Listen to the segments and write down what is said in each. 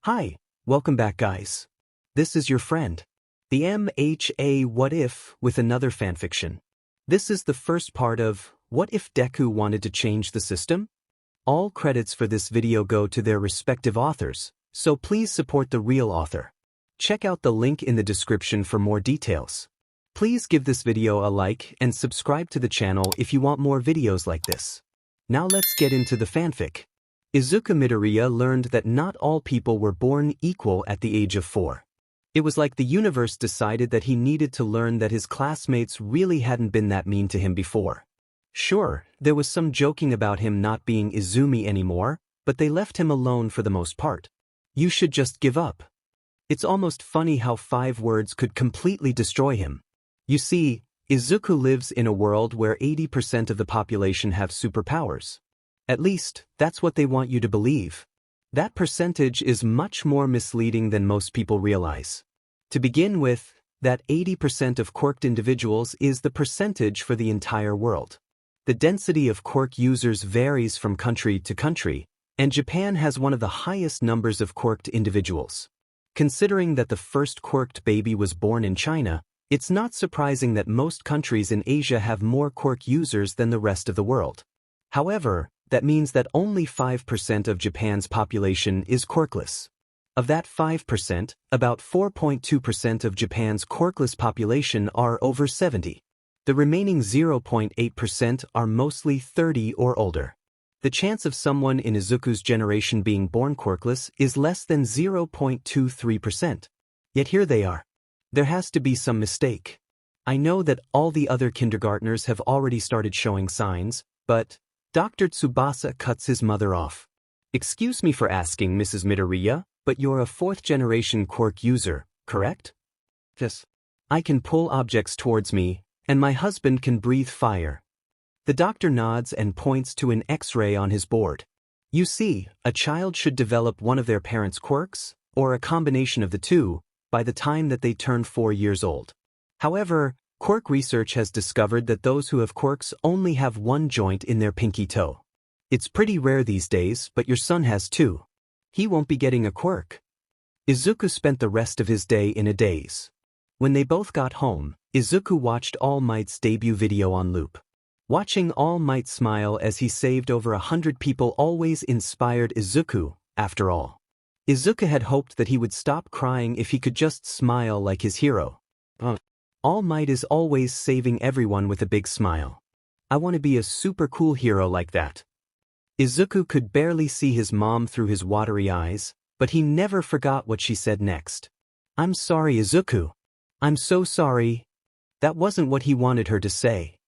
Hi, welcome back guys. This is your friend, the MHA What If with another fanfiction. This is the first part of What If Deku Wanted to Change the System? All credits for this video go to their respective authors, so please support the real author. Check out the link in the description for more details. Please give this video a like and subscribe to the channel if you want more videos like this. Now let's get into the fanfic. Izuku Midoriya learned that not all people were born equal at the age of 4. It was like the universe decided that he needed to learn that his classmates really hadn't been that mean to him before. Sure, there was some joking about him not being Izumi anymore, but they left him alone for the most part. You should just give up. It's almost funny how 5 words could completely destroy him. You see, Izuku lives in a world where 80% of the population have superpowers. At least, that's what they want you to believe. That percentage is much more misleading than most people realize. To begin with, that 80% of quirked individuals is the percentage for the entire world. The density of quirk users varies from country to country, and Japan has one of the highest numbers of quirked individuals. Considering that the first quirked baby was born in China, it's not surprising that most countries in Asia have more quirk users than the rest of the world. However, that means that only 5% of Japan's population is quirkless. Of that 5%, about 4.2% of Japan's quirkless population are over 70. The remaining 0.8% are mostly 30 or older. The chance of someone in Izuku's generation being born quirkless is less than 0.23%. Yet here they are. There has to be some mistake. I know that all the other kindergartners have already started showing signs, but Dr. Tsubasa cuts his mother off. Excuse me for asking, Mrs. Midoriya, but you're a 4th-generation quirk user, correct? Yes. I can pull objects towards me, and my husband can breathe fire. The doctor nods and points to an X-ray on his board. You see, a child should develop one of their parents' quirks, or a combination of the two, by the time that they turn 4 years old. However, quirk research has discovered that those who have quirks only have one joint in their pinky toe. It's pretty rare these days, but your son has 2. He won't be getting a quirk. Izuku spent the rest of his day in a daze. When they both got home, Izuku watched All Might's debut video on loop. Watching All Might smile as he saved over 100 people always inspired Izuku, after all. Izuku had hoped that he would stop crying if he could just smile like his hero. All Might is always saving everyone with a big smile. I want to be a super cool hero like that. Izuku could barely see his mom through his watery eyes, but he never forgot what she said next. I'm sorry, Izuku. I'm so sorry. That wasn't what he wanted her to say.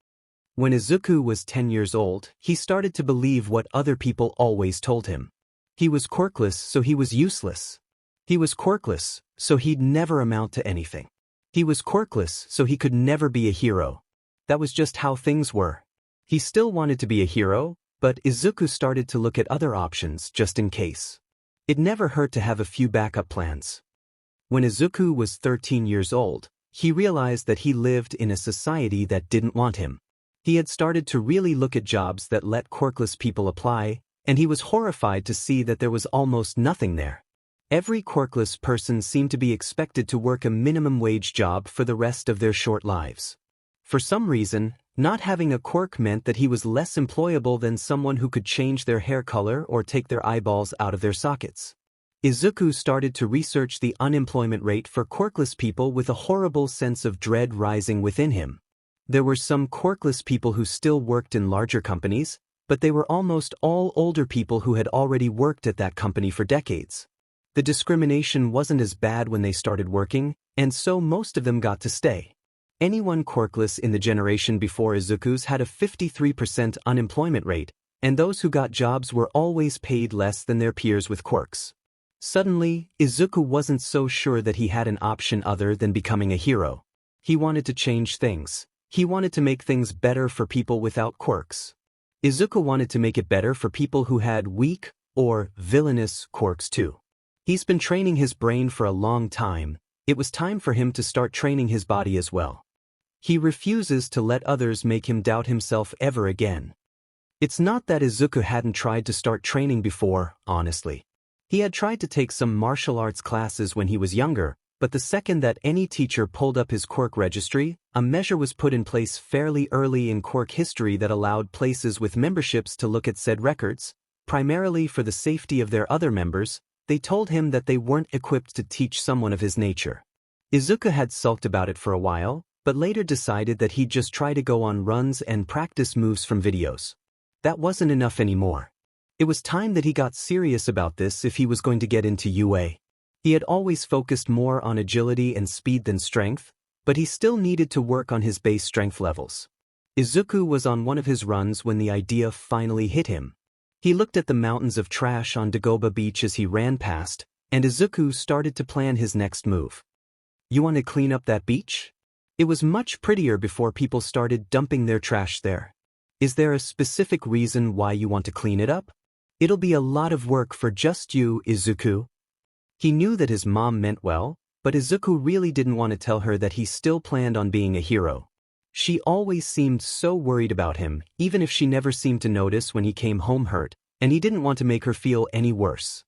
When Izuku was 10 years old, he started to believe what other people always told him. He was quirkless, so he was useless. He was quirkless, so he'd never amount to anything. He was quirkless, so he could never be a hero. That was just how things were. He still wanted to be a hero, but Izuku started to look at other options just in case. It never hurt to have a few backup plans. When Izuku was 13 years old, he realized that he lived in a society that didn't want him. He had started to really look at jobs that let quirkless people apply, and he was horrified to see that there was almost nothing there. Every quirkless person seemed to be expected to work a minimum wage job for the rest of their short lives. For some reason, not having a quirk meant that he was less employable than someone who could change their hair color or take their eyeballs out of their sockets. Izuku started to research the unemployment rate for quirkless people with a horrible sense of dread rising within him. There were some quirkless people who still worked in larger companies, but they were almost all older people who had already worked at that company for decades. The discrimination wasn't as bad when they started working, and so most of them got to stay. Anyone quirkless in the generation before Izuku's had a 53% unemployment rate, and those who got jobs were always paid less than their peers with quirks. Suddenly, Izuku wasn't so sure that he had an option other than becoming a hero. He wanted to change things. He wanted to make things better for people without quirks. Izuku wanted to make it better for people who had weak or villainous quirks too. He's been training his brain for a long time. It was time for him to start training his body as well. He refuses to let others make him doubt himself ever again. It's not that Izuku hadn't tried to start training before, honestly. He had tried to take some martial arts classes when he was younger, but the second that any teacher pulled up his Quirk registry, a measure was put in place fairly early in Quirk history that allowed places with memberships to look at said records, primarily for the safety of their other members. They told him that they weren't equipped to teach someone of his nature. Izuku had sulked about it for a while, but later decided that he'd just try to go on runs and practice moves from videos. That wasn't enough anymore. It was time that he got serious about this if he was going to get into UA. He had always focused more on agility and speed than strength, but he still needed to work on his base strength levels. Izuku was on one of his runs when the idea finally hit him. He looked at the mountains of trash on Dagoba Beach as he ran past, and Izuku started to plan his next move. You want to clean up that beach? It was much prettier before people started dumping their trash there. Is there a specific reason why you want to clean it up? It'll be a lot of work for just you, Izuku. He knew that his mom meant well, but Izuku really didn't want to tell her that he still planned on being a hero. She always seemed so worried about him, even if she never seemed to notice when he came home hurt, and he didn't want to make her feel any worse.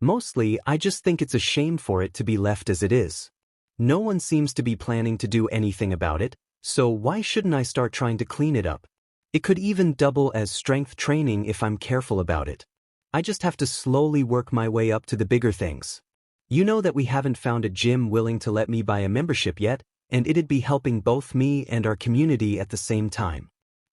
Mostly, I just think it's a shame for it to be left as it is. No one seems to be planning to do anything about it, so why shouldn't I start trying to clean it up? It could even double as strength training if I'm careful about it. I just have to slowly work my way up to the bigger things. You know that we haven't found a gym willing to let me buy a membership yet, and it'd be helping both me and our community at the same time.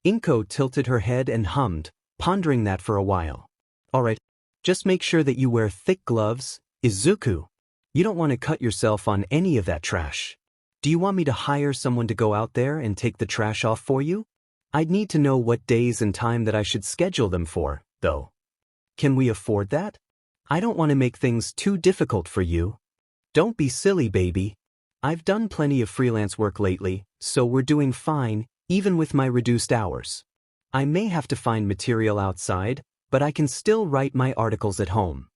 Inko tilted her head and hummed, pondering that for a while. Alright, just make sure that you wear thick gloves, Izuku. You don't want to cut yourself on any of that trash. Do you want me to hire someone to go out there and take the trash off for you? I'd need to know what days and time that I should schedule them for, though. Can we afford that? I don't want to make things too difficult for you. Don't be silly, baby. I've done plenty of freelance work lately, so we're doing fine, even with my reduced hours. I may have to find material outside, but I can still write my articles at home.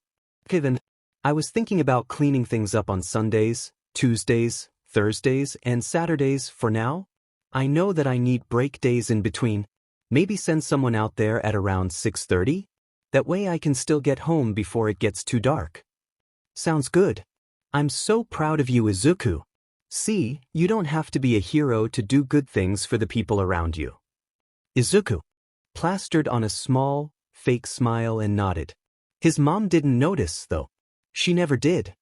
Kevin, I was thinking about cleaning things up on Sundays, Tuesdays, Thursdays, and Saturdays for now. I know that I need break days in between. Maybe send someone out there at around 6:30? That way I can still get home before it gets too dark. Sounds good. I'm so proud of you, Izuku. See, you don't have to be a hero to do good things for the people around you. Izuku plastered on a small, fake smile and nodded. His mom didn't notice, though. She never did.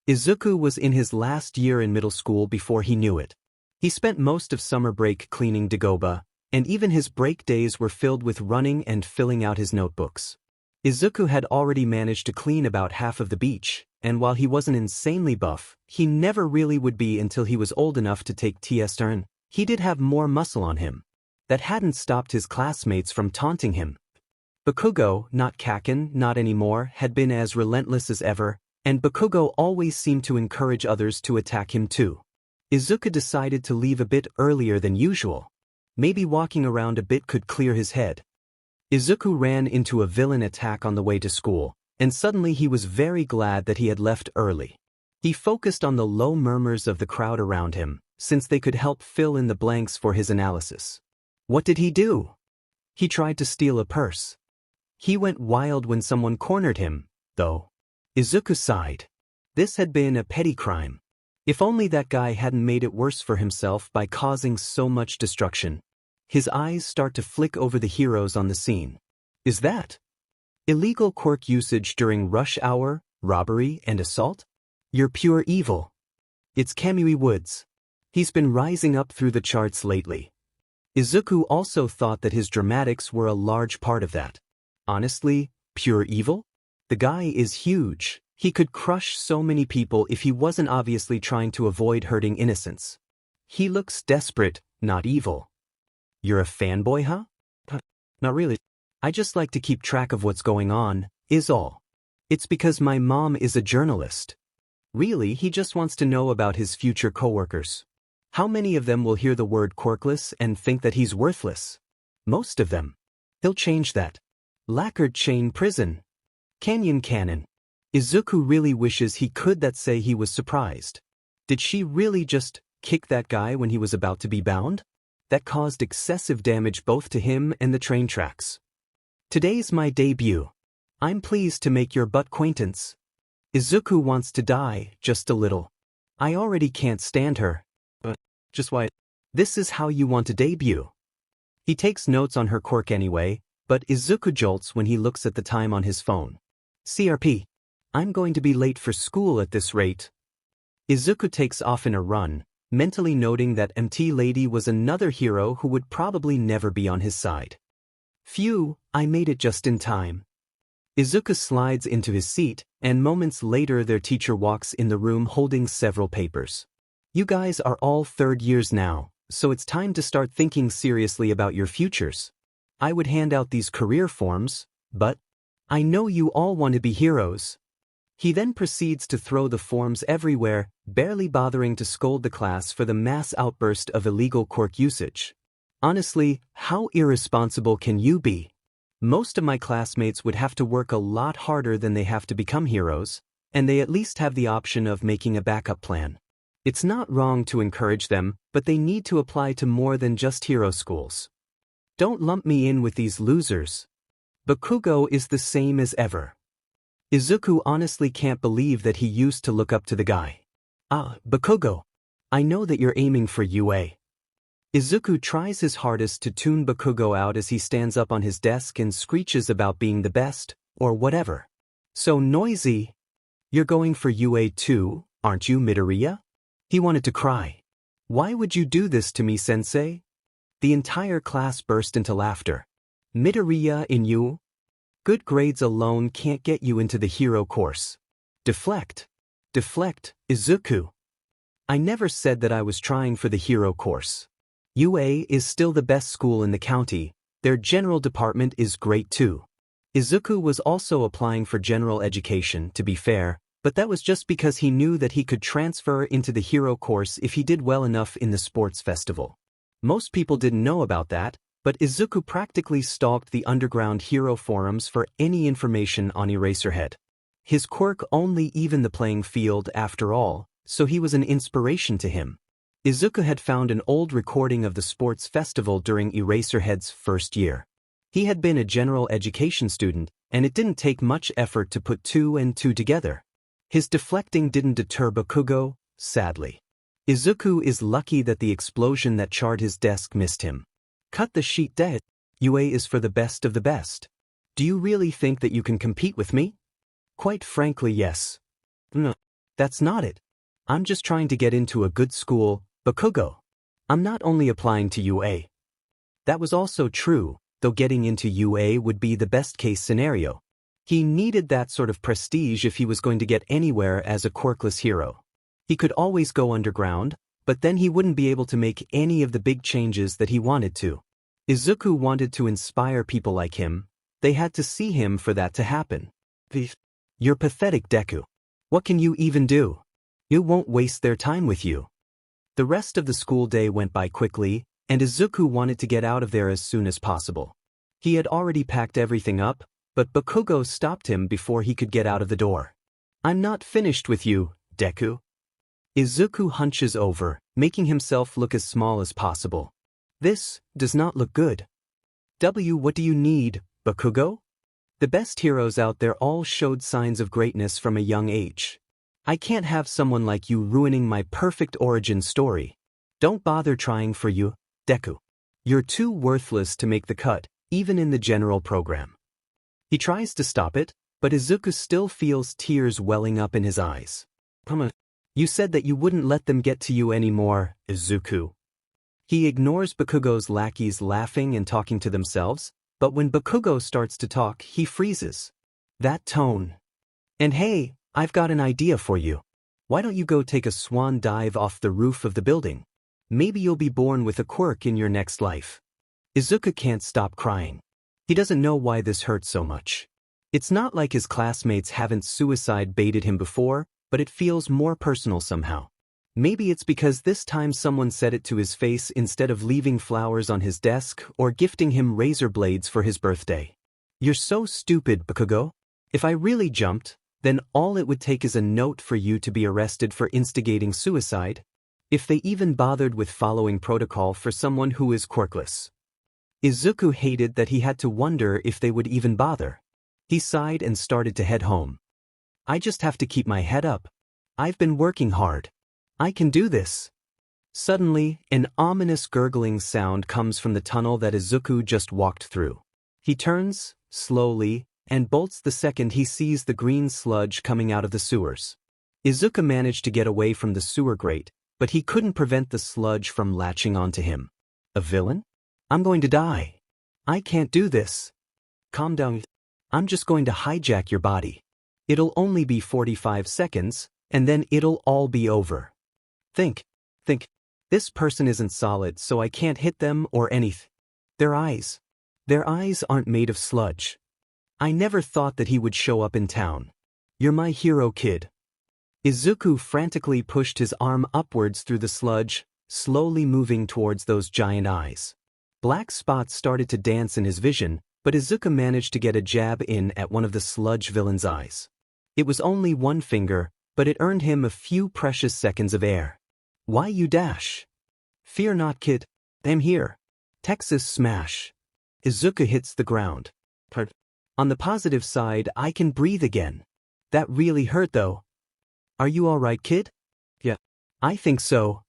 Izuku was in his last year in middle school before he knew it. He spent most of summer break cleaning Dagoba, and even his break days were filled with running and filling out his notebooks. Izuku had already managed to clean about half of the beach, and while he wasn't insanely buff, he never really would be until he was old enough to take TS turn. He did have more muscle on him. That hadn't stopped his classmates from taunting him. Bakugo, not Kaken, not anymore, had been as relentless as ever, and Bakugo always seemed to encourage others to attack him too. Izuku decided to leave a bit earlier than usual. Maybe walking around a bit could clear his head. Izuku ran into a villain attack on the way to school, and suddenly he was very glad that he had left early. He focused on the low murmurs of the crowd around him, since they could help fill in the blanks for his analysis. What did he do? He tried to steal a purse. He went wild when someone cornered him, though. Izuku sighed. This had been a petty crime. If only that guy hadn't made it worse for himself by causing so much destruction. His eyes start to flick over the heroes on the scene. Is that illegal quirk usage during rush hour, robbery, and assault? You're pure evil. It's Kamui Woods. He's been rising up through the charts lately. Izuku also thought that his dramatics were a large part of that. Honestly, pure evil? The guy is huge. He could crush so many people if he wasn't obviously trying to avoid hurting innocents. He looks desperate, not evil. You're a fanboy, huh? Not really. I just like to keep track of what's going on, is all. It's because my mom is a journalist. Really, he just wants to know about his future coworkers. How many of them will hear the word Quirkless and think that he's worthless? Most of them. He'll change that. Lacquered chain prison. Canyon cannon. Izuku really wishes he could that say he was surprised. Did she really just kick that guy when he was about to be bound? That caused excessive damage both to him and the train tracks. Today's my debut. I'm pleased to make your butt acquaintance. Izuku wants to die, just a little. I already can't stand her. But, just why? This is how you want to debut. He takes notes on her quirk anyway, but Izuku jolts when he looks at the time on his phone. CRP. I'm going to be late for school at this rate. Izuku takes off in a run, mentally noting that MT Lady was another hero who would probably never be on his side. Phew, I made it just in time. Izuku slides into his seat, and moments later their teacher walks in the room holding several papers. You guys are all third years now, so it's time to start thinking seriously about your futures. I would hand out these career forms, but I know you all want to be heroes. He then proceeds to throw the forms everywhere, barely bothering to scold the class for the mass outburst of illegal quirk usage. Honestly, how irresponsible can you be? Most of my classmates would have to work a lot harder than they have to become heroes, and they at least have the option of making a backup plan. It's not wrong to encourage them, but they need to apply to more than just hero schools. Don't lump me in with these losers. Bakugo is the same as ever. Izuku honestly can't believe that he used to look up to the guy. Bakugo. I know that you're aiming for UA. Izuku tries his hardest to tune Bakugo out as he stands up on his desk and screeches about being the best, or whatever. So noisy. You're going for UA too, aren't you, Midoriya? He wanted to cry. Why would you do this to me, sensei? The entire class burst into laughter. Midoriya in you? Good grades alone can't get you into the hero course. Deflect. Deflect, Izuku. I never said that I was trying for the hero course. UA is still the best school in the county. Their general department is great too. Izuku was also applying for general education, to be fair, but that was just because he knew that he could transfer into the hero course if he did well enough in the sports festival. Most people didn't know about that, but Izuku practically stalked the underground hero forums for any information on Eraserhead. His quirk only evened the playing field after all, so he was an inspiration to him. Izuku had found an old recording of the sports festival during Eraserhead's first year. He had been a general education student, and it didn't take much effort to put two and two together. His deflecting didn't deter Bakugo, sadly. Izuku is lucky that the explosion that charred his desk missed him. Cut the sheet dead. UA is for the best of the best. Do you really think that you can compete with me? Quite frankly, yes. No, that's not it. I'm just trying to get into a good school, Bakugo. I'm not only applying to UA. That was also true, though getting into UA would be the best case scenario. He needed that sort of prestige if he was going to get anywhere as a quirkless hero. He could always go underground, but then he wouldn't be able to make any of the big changes that he wanted to. Izuku wanted to inspire people like him. They had to see him for that to happen. You're pathetic, Deku. What can you even do? You won't waste their time with you. The rest of the school day went by quickly, and Izuku wanted to get out of there as soon as possible. He had already packed everything up, but Bakugo stopped him before he could get out of the door. I'm not finished with you, Deku. Izuku hunches over, making himself look as small as possible. This does not look good. What do you need, Bakugo? The best heroes out there all showed signs of greatness from a young age. I can't have someone like you ruining my perfect origin story. Don't bother trying for you, Deku. You're too worthless to make the cut, even in the general program. He tries to stop it, but Izuku still feels tears welling up in his eyes. You said that you wouldn't let them get to you anymore, Izuku. He ignores Bakugo's lackeys laughing and talking to themselves, but when Bakugo starts to talk, he freezes. That tone. And hey, I've got an idea for you. Why don't you go take a swan dive off the roof of the building? Maybe you'll be born with a quirk in your next life. Izuku can't stop crying. He doesn't know why this hurts so much. It's not like his classmates haven't suicide baited him before, but it feels more personal somehow. Maybe it's because this time someone said it to his face instead of leaving flowers on his desk or gifting him razor blades for his birthday. You're so stupid, Bakugo. If I really jumped, then all it would take is a note for you to be arrested for instigating suicide, if they even bothered with following protocol for someone who is quirkless. Izuku hated that he had to wonder if they would even bother. He sighed and started to head home. I just have to keep my head up. I've been working hard. I can do this. Suddenly, an ominous gurgling sound comes from the tunnel that Izuku just walked through. He turns, slowly, and bolts the second he sees the green sludge coming out of the sewers. Izuku managed to get away from the sewer grate, but he couldn't prevent the sludge from latching onto him. A villain? I'm going to die. I can't do this. Calm down. I'm just going to hijack your body. It'll only be 45 seconds, and then it'll all be over. Think. This person isn't solid, so I can't hit them or anything. Their eyes aren't made of sludge. I never thought that he would show up in town. You're my hero, kid. Izuku frantically pushed his arm upwards through the sludge, slowly moving towards those giant eyes. Black spots started to dance in his vision, but Izuku managed to get a jab in at one of the sludge villain's eyes. It was only one finger, but it earned him a few precious seconds of air. Why you dash? Fear not, kid. I'm here. Texas smash. Izuku hits the ground. On the positive side, I can breathe again. That really hurt though. Are you alright, kid? Yeah. I think so.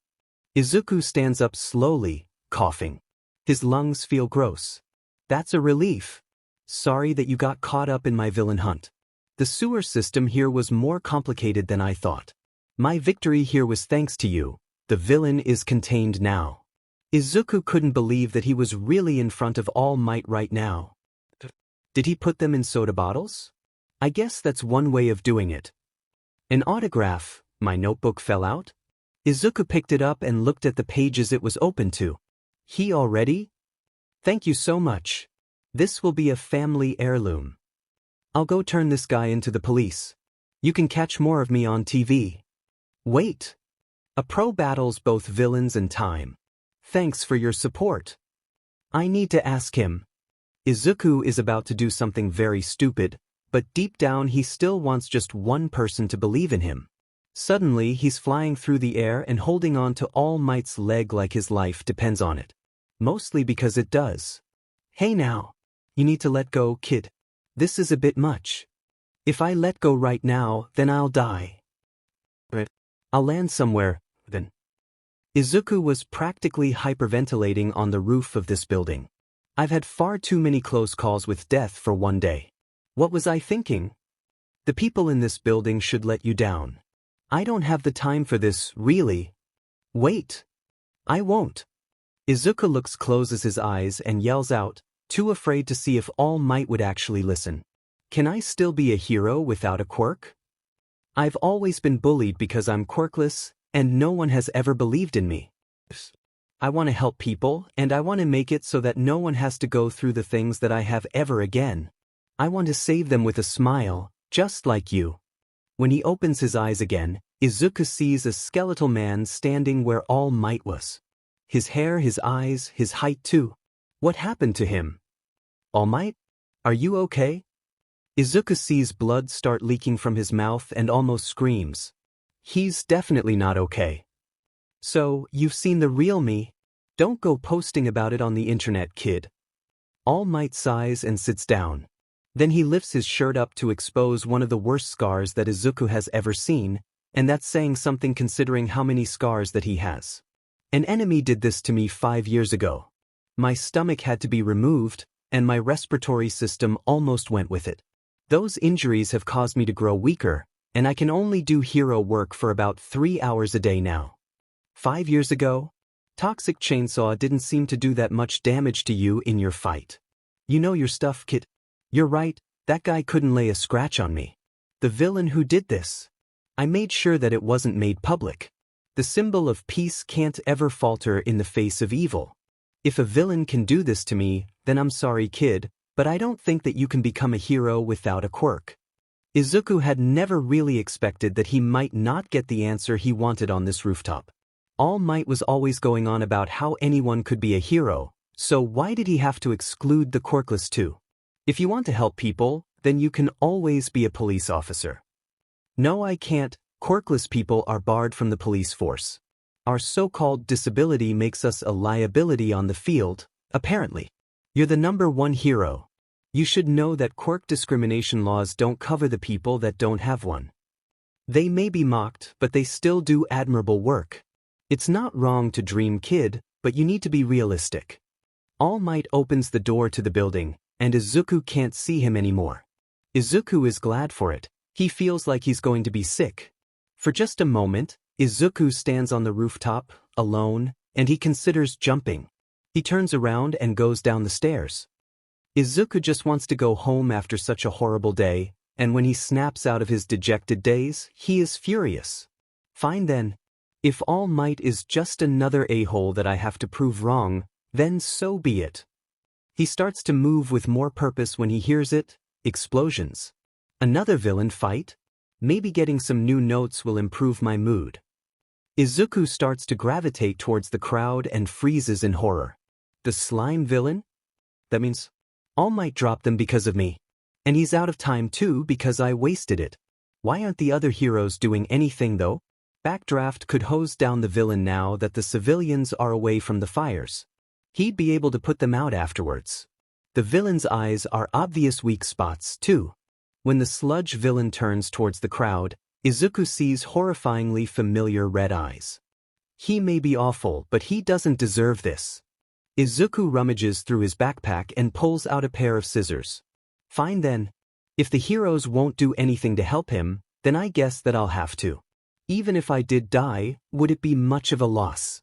Izuku stands up slowly, coughing. His lungs feel gross. That's a relief. Sorry that you got caught up in my villain hunt. The sewer system here was more complicated than I thought. My victory here was thanks to you. The villain is contained now. Izuku couldn't believe that he was really in front of All Might right now. Did he put them in soda bottles? I guess that's one way of doing it. An autograph. My notebook fell out? Izuku picked it up and looked at the pages it was open to. He already? Thank you so much. This will be a family heirloom. I'll go turn this guy into the police. You can catch more of me on TV. Wait. A pro battles both villains and time. Thanks for your support. I need to ask him. Izuku is about to do something very stupid, but deep down he still wants just one person to believe in him. Suddenly he's flying through the air and holding on to All Might's leg like his life depends on it. Mostly because it does. Hey now. You need to let go, kid. This is a bit much. If I let go right now, then I'll die. But I'll land somewhere, then. Izuku was practically hyperventilating on the roof of this building. I've had far too many close calls with death for one day. What was I thinking? The people in this building should let you down. I don't have the time for this, really. Wait. I won't. Izuku closes his eyes and yells out, too afraid to see if All Might would actually listen. Can I still be a hero without a quirk? I've always been bullied because I'm quirkless, and no one has ever believed in me. I want to help people, and I want to make it so that no one has to go through the things that I have ever again. I want to save them with a smile, just like you. When he opens his eyes again, Izuku sees a skeletal man standing where All Might was. His hair, his eyes, his height too. What happened to him? All Might? Are you okay? Izuku sees blood start leaking from his mouth and almost screams. He's definitely not okay. So, you've seen the real me? Don't go posting about it on the internet, kid. All Might sighs and sits down. Then he lifts his shirt up to expose one of the worst scars that Izuku has ever seen, and that's saying something considering how many scars that he has. An enemy did this to me 5 years ago. My stomach had to be removed, and my respiratory system almost went with it. Those injuries have caused me to grow weaker, and I can only do hero work for about 3 hours a day now. 5 years ago, Toxic Chainsaw didn't seem to do that much damage to you in your fight. You know your stuff, kid. You're right, that guy couldn't lay a scratch on me. The villain who did this. I made sure that it wasn't made public. The symbol of peace can't ever falter in the face of evil. If a villain can do this to me, then I'm sorry, kid, but I don't think that you can become a hero without a quirk. Izuku had never really expected that he might not get the answer he wanted on this rooftop. All Might was always going on about how anyone could be a hero, so why did he have to exclude the quirkless too? If you want to help people, then you can always be a police officer. No, I can't. Quirkless people are barred from the police force. Our so-called disability makes us a liability on the field, apparently. You're the #1 hero. You should know that quirk discrimination laws don't cover the people that don't have one. They may be mocked, but they still do admirable work. It's not wrong to dream, kid, but you need to be realistic. All Might opens the door to the building, and Izuku can't see him anymore. Izuku is glad for it. He feels like he's going to be sick. For just a moment, Izuku stands on the rooftop, alone, and he considers jumping. He turns around and goes down the stairs. Izuku just wants to go home after such a horrible day, and when he snaps out of his dejected daze, he is furious. Fine then. If All Might is just another a-hole that I have to prove wrong, then so be it. He starts to move with more purpose when he hears it. Explosions. Another villain fight? Maybe getting some new notes will improve my mood. Izuku starts to gravitate towards the crowd and freezes in horror. The slime villain? That means All Might dropped them because of me. And he's out of time too because I wasted it. Why aren't the other heroes doing anything though? Backdraft could hose down the villain now that the civilians are away from the fires. He'd be able to put them out afterwards. The villain's eyes are obvious weak spots too. When the sludge villain turns towards the crowd, Izuku sees horrifyingly familiar red eyes. He may be awful, but he doesn't deserve this. Izuku rummages through his backpack and pulls out a pair of scissors. Fine then. If the heroes won't do anything to help him, then I guess that I'll have to. Even if I did die, would it be much of a loss?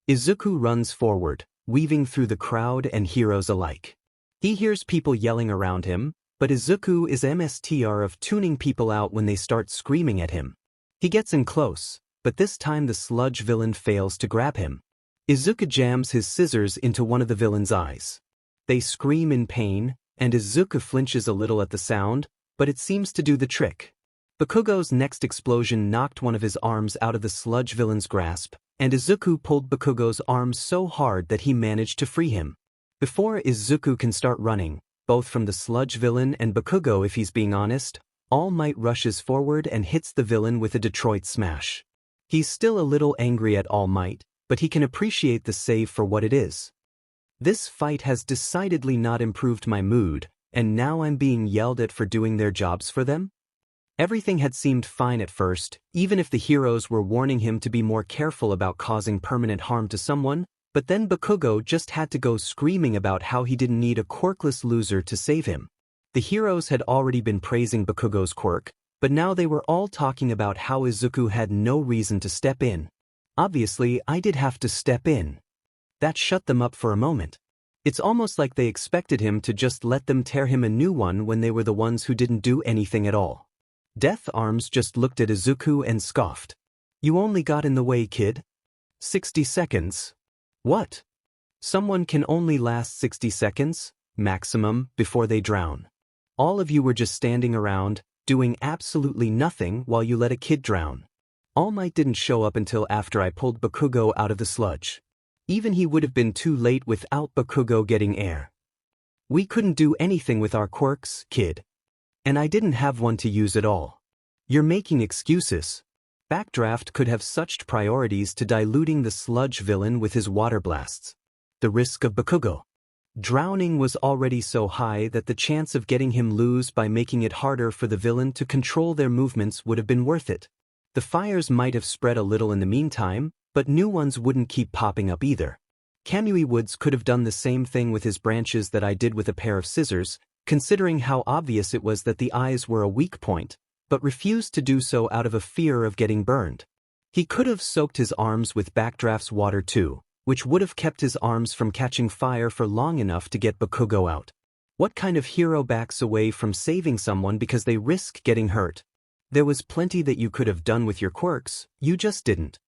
Izuku runs forward, weaving through the crowd and heroes alike. He hears people yelling around him, but Izuku is MSTR of tuning people out when they start screaming at him. He gets in close, but this time the sludge villain fails to grab him. Izuku jams his scissors into one of the villain's eyes. They scream in pain, and Izuku flinches a little at the sound, but it seems to do the trick. Bakugo's next explosion knocked one of his arms out of the sludge villain's grasp, and Izuku pulled Bakugo's arm so hard that he managed to free him. Before Izuku can start running, both from the sludge villain and Bakugo if he's being honest, All Might rushes forward and hits the villain with a Detroit smash. He's still a little angry at All Might, but he can appreciate the save for what it is. This fight has decidedly not improved my mood, and now I'm being yelled at for doing their jobs for them? Everything had seemed fine at first, even if the heroes were warning him to be more careful about causing permanent harm to someone, but then Bakugo just had to go screaming about how he didn't need a quirkless loser to save him. The heroes had already been praising Bakugo's quirk, but now they were all talking about how Izuku had no reason to step in. Obviously, I did have to step in. That shut them up for a moment. It's almost like they expected him to just let them tear him a new one when they were the ones who didn't do anything at all. Death Arms just looked at Izuku and scoffed. You only got in the way, kid. 60 seconds. What? Someone can only last 60 seconds, maximum, before they drown. All of you were just standing around, doing absolutely nothing while you let a kid drown. All Might didn't show up until after I pulled Bakugo out of the sludge. Even he would have been too late without Bakugo getting air. We couldn't do anything with our quirks, kid. And I didn't have one to use at all. You're making excuses. Backdraft could have such priorities to diluting the sludge villain with his water blasts. The risk of Bakugo drowning was already so high that the chance of getting him lose by making it harder for the villain to control their movements would have been worth it. The fires might have spread a little in the meantime, but new ones wouldn't keep popping up either. Kamui Woods could have done the same thing with his branches that I did with a pair of scissors, considering how obvious it was that the eyes were a weak point, but refused to do so out of a fear of getting burned. He could have soaked his arms with Backdraft's water too, which would have kept his arms from catching fire for long enough to get Bakugo out. What kind of hero backs away from saving someone because they risk getting hurt? There was plenty that you could have done with your quirks, you just didn't.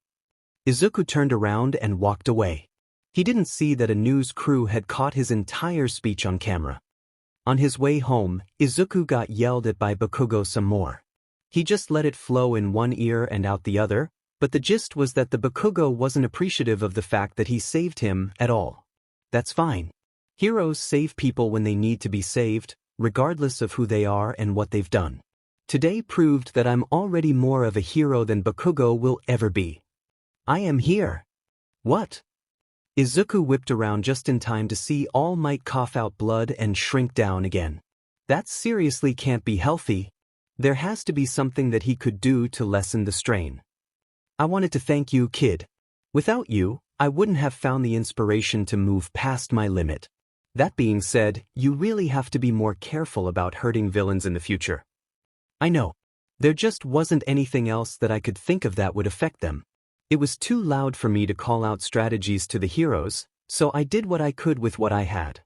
Izuku turned around and walked away. He didn't see that a news crew had caught his entire speech on camera. On his way home, Izuku got yelled at by Bakugo some more. He just let it flow in one ear and out the other, but the gist was that the Bakugo wasn't appreciative of the fact that he saved him at all. That's fine. Heroes save people when they need to be saved, regardless of who they are and what they've done. Today proved that I'm already more of a hero than Bakugo will ever be. I am here. What? Izuku whipped around just in time to see All Might cough out blood and shrink down again. That seriously can't be healthy. There has to be something that he could do to lessen the strain. I wanted to thank you, kid. Without you, I wouldn't have found the inspiration to move past my limit. That being said, you really have to be more careful about hurting villains in the future. I know. There just wasn't anything else that I could think of that would affect them. It was too loud for me to call out strategies to the heroes, so I did what I could with what I had.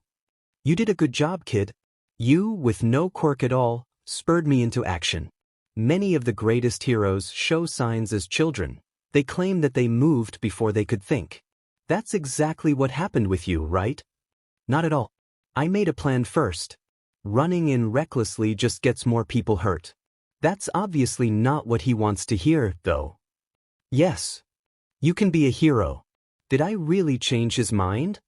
You did a good job, kid. You, with no quirk at all, spurred me into action. Many of the greatest heroes show signs as children. They claim that they moved before they could think. That's exactly what happened with you, right? Not at all. I made a plan first. Running in recklessly just gets more people hurt. That's obviously not what he wants to hear, though. Yes. You can be a hero. Did I really change his mind?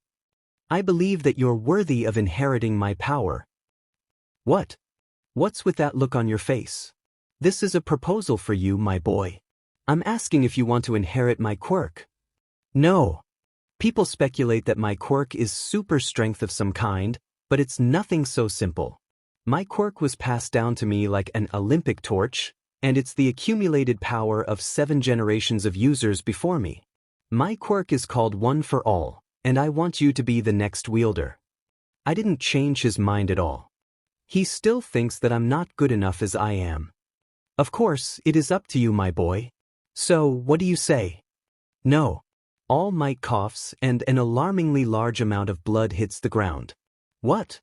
I believe that you're worthy of inheriting my power. What? What's with that look on your face? This is a proposal for you, my boy. I'm asking if you want to inherit my quirk. No. People speculate that my quirk is super strength of some kind, but it's nothing so simple. My quirk was passed down to me like an Olympic torch, and it's the accumulated power of 7 generations of users before me. My quirk is called One for All, and I want you to be the next wielder. I didn't change his mind at all. He still thinks that I'm not good enough as I am. Of course, it is up to you, my boy. So, what do you say? No. All Might coughs and an alarmingly large amount of blood hits the ground. What?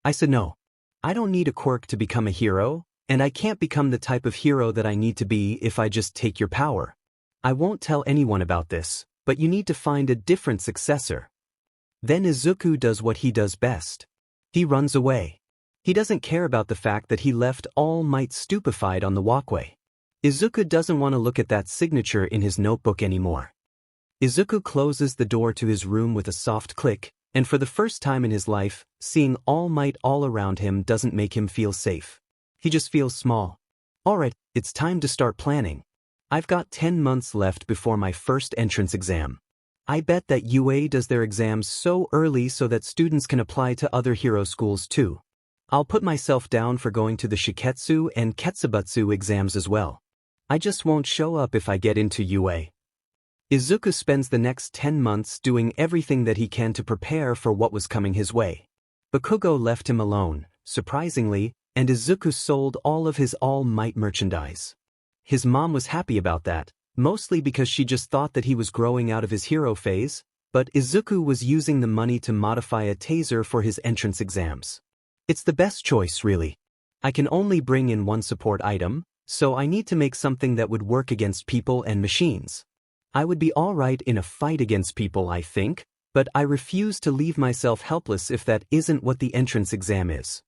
I said no. I don't need a quirk to become a hero, and I can't become the type of hero that I need to be if I just take your power. I won't tell anyone about this, but you need to find a different successor. Then Izuku does what he does best. He runs away. He doesn't care about the fact that he left All Might stupefied on the walkway. Izuku doesn't want to look at that signature in his notebook anymore. Izuku closes the door to his room with a soft click, and for the first time in his life, seeing All Might all around him doesn't make him feel safe. He just feels small. Alright, it's time to start planning. I've got 10 months left before my first entrance exam. I bet that UA does their exams so early so that students can apply to other hero schools too. I'll put myself down for going to the Shiketsu and Ketsubutsu exams as well. I just won't show up if I get into UA. Izuku spends the next 10 months doing everything that he can to prepare for what was coming his way. Bakugo left him alone, surprisingly, and Izuku sold all of his All Might merchandise. His mom was happy about that, mostly because she just thought that he was growing out of his hero phase, but Izuku was using the money to modify a taser for his entrance exams. It's the best choice, really. I can only bring in one support item, so I need to make something that would work against people and machines. I would be alright in a fight against people, I think, but I refuse to leave myself helpless if that isn't what the entrance exam is.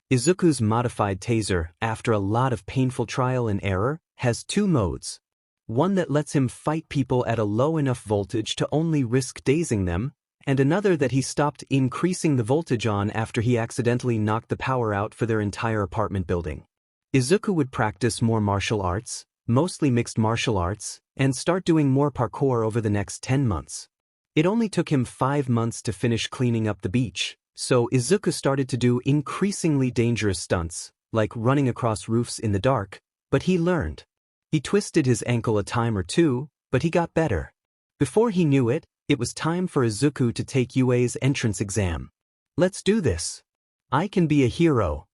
Izuku's modified taser, after a lot of painful trial and error, has 2 modes. One that lets him fight people at a low enough voltage to only risk dazing them, and another that he stopped increasing the voltage on after he accidentally knocked the power out for their entire apartment building. Izuku would practice more martial arts, mostly mixed martial arts, and start doing more parkour over the next 10 months. It only took him 5 months to finish cleaning up the beach, so Izuku started to do increasingly dangerous stunts, like running across roofs in the dark, but he learned. He twisted his ankle a time or two, but he got better. Before he knew it, it was time for Izuku to take UA's entrance exam. Let's do this. I can be a hero.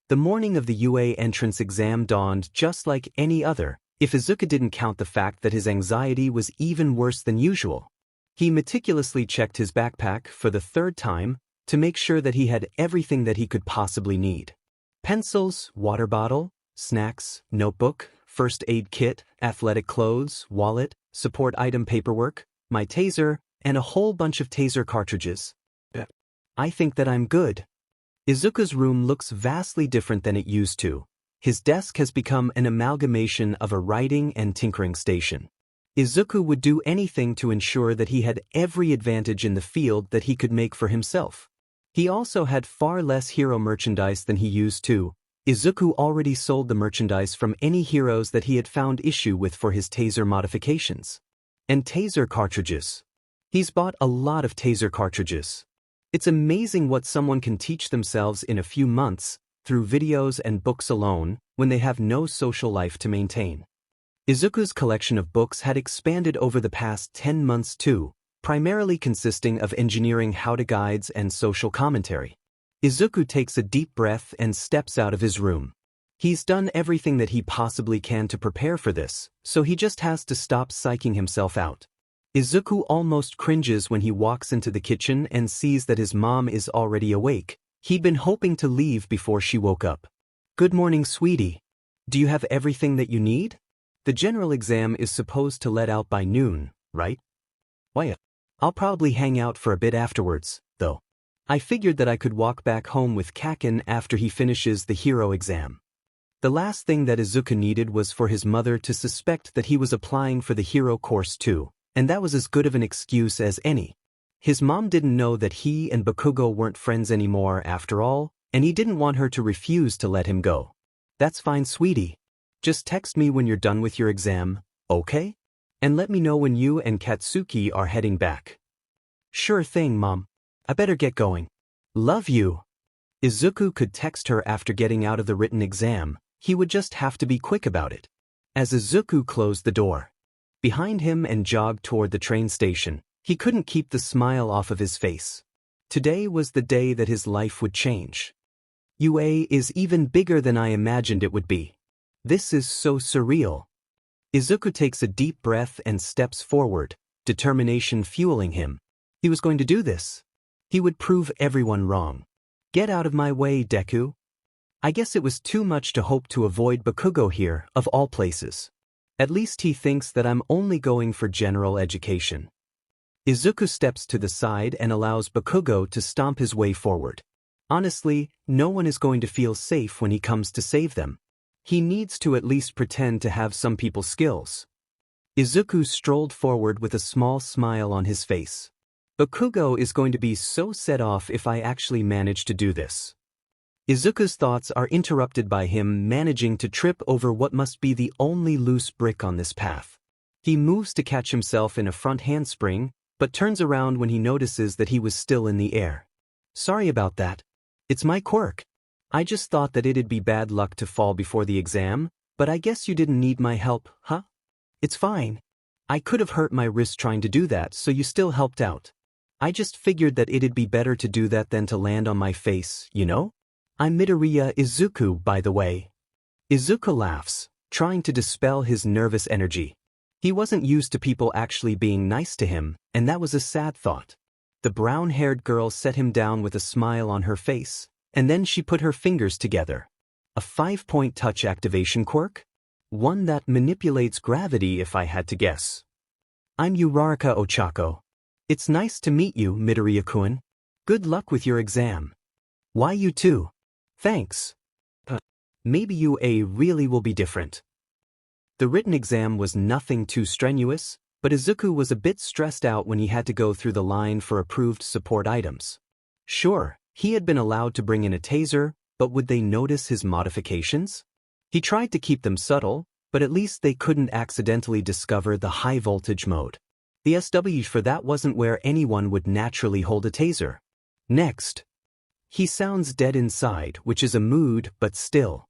The morning of the UA entrance exam dawned just like any other, if Izuku didn't count the fact that his anxiety was even worse than usual. He meticulously checked his backpack for the 3rd time to make sure that he had everything that he could possibly need. Pencils, water bottle, snacks, notebook, first aid kit, athletic clothes, wallet, support item paperwork, my taser, and a whole bunch of taser cartridges. I think that I'm good. Izuku's room looks vastly different than it used to. His desk has become an amalgamation of a writing and tinkering station. Izuku would do anything to ensure that he had every advantage in the field that he could make for himself. He also had far less hero merchandise than he used to. Izuku already sold the merchandise from any heroes that he had found issue with for his taser modifications. And taser cartridges. He's bought a lot of taser cartridges. It's amazing what someone can teach themselves in a few months, through videos and books alone, when they have no social life to maintain. Izuku's collection of books had expanded over the past 10 months too, primarily consisting of engineering how-to guides and social commentary. Izuku takes a deep breath and steps out of his room. He's done everything that he possibly can to prepare for this, so he just has to stop psyching himself out. Izuku almost cringes when he walks into the kitchen and sees that his mom is already awake. He'd been hoping to leave before she woke up. "Good morning, sweetie. Do you have everything that you need? The general exam is supposed to let out by noon, right?" "Why, I'll probably hang out for a bit afterwards, though. I figured that I could walk back home with Kaken after he finishes the hero exam." The last thing that Izuku needed was for his mother to suspect that he was applying for the hero course too, and that was as good of an excuse as any. His mom didn't know that he and Bakugo weren't friends anymore after all, and he didn't want her to refuse to let him go. "That's fine, sweetie. Just text me when you're done with your exam, okay? And let me know when you and Katsuki are heading back." "Sure thing, Mom. I better get going. Love you." Izuku could text her after getting out of the written exam. He would just have to be quick about it. As Izuku closed the door behind him and jogged toward the train station, he couldn't keep the smile off of his face. Today was the day that his life would change. UA is even bigger than I imagined it would be. This is so surreal. Izuku takes a deep breath and steps forward, determination fueling him. He was going to do this. He would prove everyone wrong. "Get out of my way, Deku." I guess it was too much to hope to avoid Bakugo here, of all places. At least he thinks that I'm only going for general education. Izuku steps to the side and allows Bakugo to stomp his way forward. Honestly, no one is going to feel safe when he comes to save them. He needs to at least pretend to have some people's skills. Izuku strolled forward with a small smile on his face. Bakugo is going to be so set off if I actually manage to do this. Izuku's thoughts are interrupted by him managing to trip over what must be the only loose brick on this path. He moves to catch himself in a front handspring, but turns around when he notices that he was still in the air. "Sorry about that. It's my quirk. I just thought that it'd be bad luck to fall before the exam, but I guess you didn't need my help, huh? It's fine. I could have hurt my wrist trying to do that, so you still helped out. I just figured that it'd be better to do that than to land on my face, you know? I'm Midoriya Izuku, by the way." Izuku laughs, trying to dispel his nervous energy. He wasn't used to people actually being nice to him, and that was a sad thought. The brown-haired girl set him down with a smile on her face, and then she put her fingers together. A 5-point touch activation quirk? One that manipulates gravity if I had to guess. "I'm Uraraka Ochako. It's nice to meet you, Midoriya-kun. Good luck with your exam." "Why you too? Thanks. Maybe UA really will be different." The written exam was nothing too strenuous, but Izuku was a bit stressed out when he had to go through the line for approved support items. Sure, he had been allowed to bring in a taser, but would they notice his modifications? He tried to keep them subtle, but at least they couldn't accidentally discover the high-voltage mode. The SW for that wasn't where anyone would naturally hold a taser. Next. He sounds dead inside, which is a mood, but still.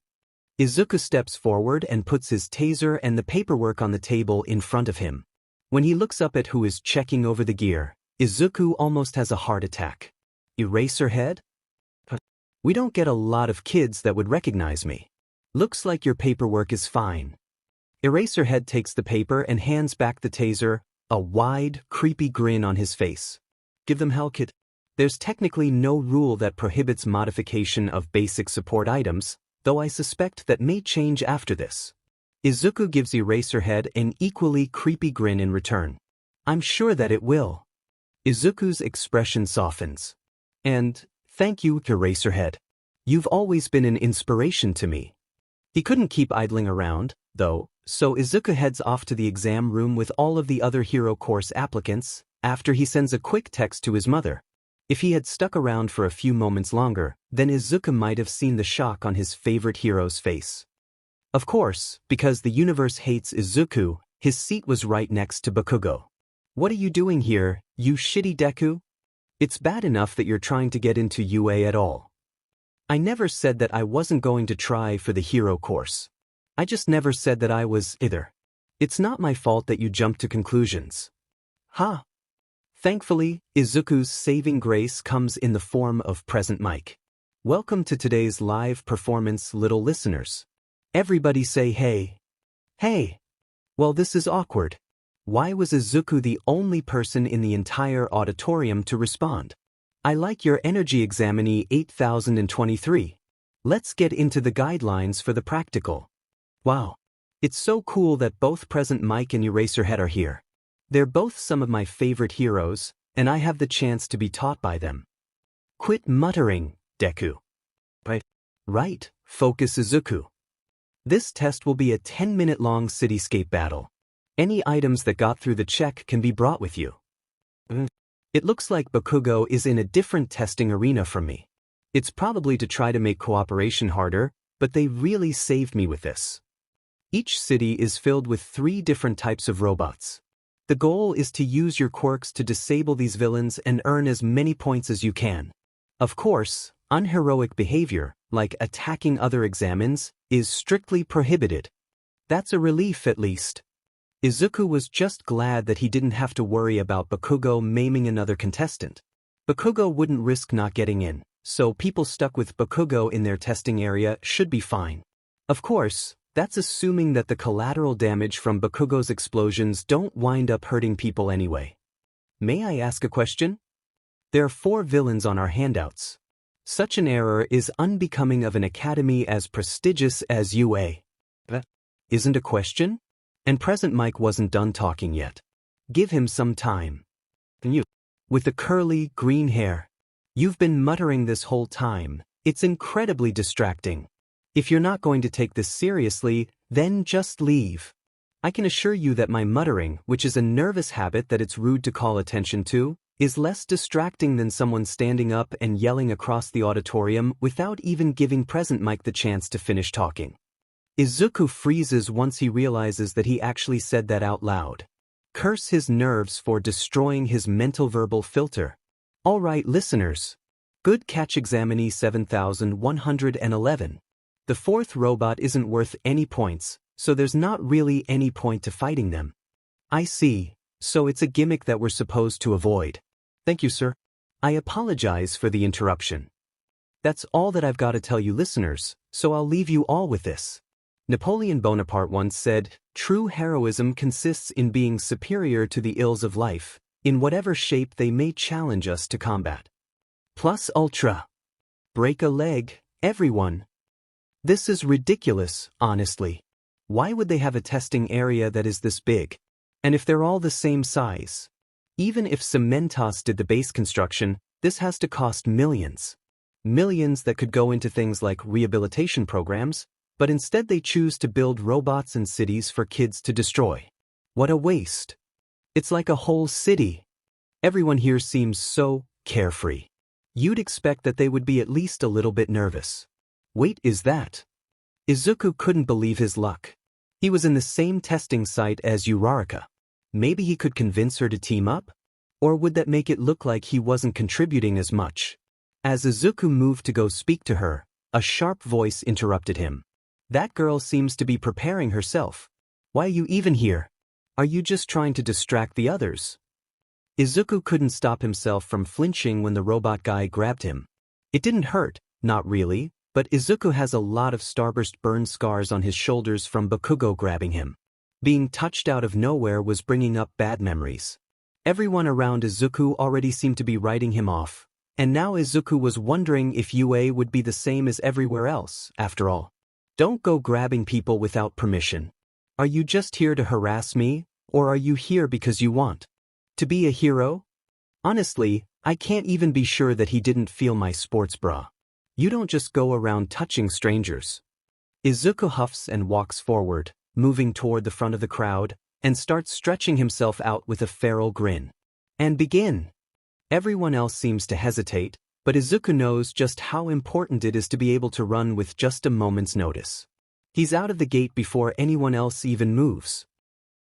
Izuku steps forward and puts his taser and the paperwork on the table in front of him. When he looks up at who is checking over the gear, Izuku almost has a heart attack. "Eraserhead? We don't get a lot of kids that would recognize me. Looks like your paperwork is fine." Eraserhead takes the paper and hands back the taser, a wide, creepy grin on his face. "Give them hell, kid. There's technically no rule that prohibits modification of basic support items, though I suspect that may change after this." Izuku gives Eraserhead an equally creepy grin in return. "I'm sure that it will." Izuku's expression softens. "And thank you, Eraserhead. You've always been an inspiration to me." He couldn't keep idling around, though, so Izuku heads off to the exam room with all of the other hero course applicants, after he sends a quick text to his mother. If he had stuck around for a few moments longer, then Izuku might have seen the shock on his favorite hero's face. Of course, because the universe hates Izuku, his seat was right next to Bakugo. What are you doing here, you shitty Deku? It's bad enough that you're trying to get into UA at all. I never said that I wasn't going to try for the hero course. I just never said that I was either. It's not my fault that you jumped to conclusions. Ha! Thankfully, Izuku's saving grace comes in the form of present mic. Welcome to today's live performance, little listeners. Everybody say hey. Hey! Well, this is awkward. Why was Izuku the only person in the entire auditorium to respond? I like your energy examinee 8023. Let's get into the guidelines for the practical. Wow. It's so cool that both Present Mic and Eraserhead are here. They're both some of my favorite heroes, and I have the chance to be taught by them. Quit muttering, Deku. Right, focus Izuku. This test will be a 10-minute-long cityscape battle. Any items that got through the check can be brought with you. It looks like Bakugo is in a different testing arena from me. It's probably to try to make cooperation harder, but they really saved me with this. Each city is filled with 3 different types of robots. The goal is to use your quirks to disable these villains and earn as many points as you can. Of course, unheroic behavior, like attacking other examines, is strictly prohibited. That's a relief at least. Izuku was just glad that he didn't have to worry about Bakugo maiming another contestant. Bakugo wouldn't risk not getting in, so people stuck with Bakugo in their testing area should be fine. Of course, that's assuming that the collateral damage from Bakugo's explosions don't wind up hurting people anyway. May I ask a question? There are 4 villains on our handouts. Such an error is unbecoming of an academy as prestigious as UA. That isn't a question? And Present Mic wasn't done talking yet. Give him some time. And you, with the curly, green hair. You've been muttering this whole time. It's incredibly distracting. If you're not going to take this seriously, then just leave. I can assure you that my muttering, which is a nervous habit that it's rude to call attention to, is less distracting than someone standing up and yelling across the auditorium without even giving Present Mic the chance to finish talking. Izuku freezes once he realizes that he actually said that out loud. Curse his nerves for destroying his mental verbal filter. All right, listeners. Good catch, examinee 7111. The 4th robot isn't worth any points, so there's not really any point to fighting them. I see, so it's a gimmick that we're supposed to avoid. Thank you, sir. I apologize for the interruption. That's all that I've got to tell you, listeners, so I'll leave you all with this. Napoleon Bonaparte once said, "True heroism consists in being superior to the ills of life, in whatever shape they may challenge us to combat." Plus ultra. Break a leg, everyone. This is ridiculous, honestly. Why would they have a testing area that is this big? And if they're all the same size? Even if Cementos did the base construction, this has to cost millions. Millions that could go into things like rehabilitation programs, but instead they choose to build robots and cities for kids to destroy. What a waste. It's like a whole city. Everyone here seems so carefree. You'd expect that they would be at least a little bit nervous. Wait, is that? Izuku couldn't believe his luck. He was in the same testing site as Uraraka. Maybe he could convince her to team up? Or would that make it look like he wasn't contributing as much? As Izuku moved to go speak to her, a sharp voice interrupted him. That girl seems to be preparing herself. Why are you even here? Are you just trying to distract the others? Izuku couldn't stop himself from flinching when the robot guy grabbed him. It didn't hurt, not really, but Izuku has a lot of starburst burn scars on his shoulders from Bakugo grabbing him. Being touched out of nowhere was bringing up bad memories. Everyone around Izuku already seemed to be writing him off, and now Izuku was wondering if UA would be the same as everywhere else, after all. Don't go grabbing people without permission. Are you just here to harass me, or are you here because you want to be a hero? Honestly, I can't even be sure that he didn't feel my sports bra. You don't just go around touching strangers. Izuku huffs and walks forward, moving toward the front of the crowd, and starts stretching himself out with a feral grin. And begin. Everyone else seems to hesitate, but Izuku knows just how important it is to be able to run with just a moment's notice. He's out of the gate before anyone else even moves.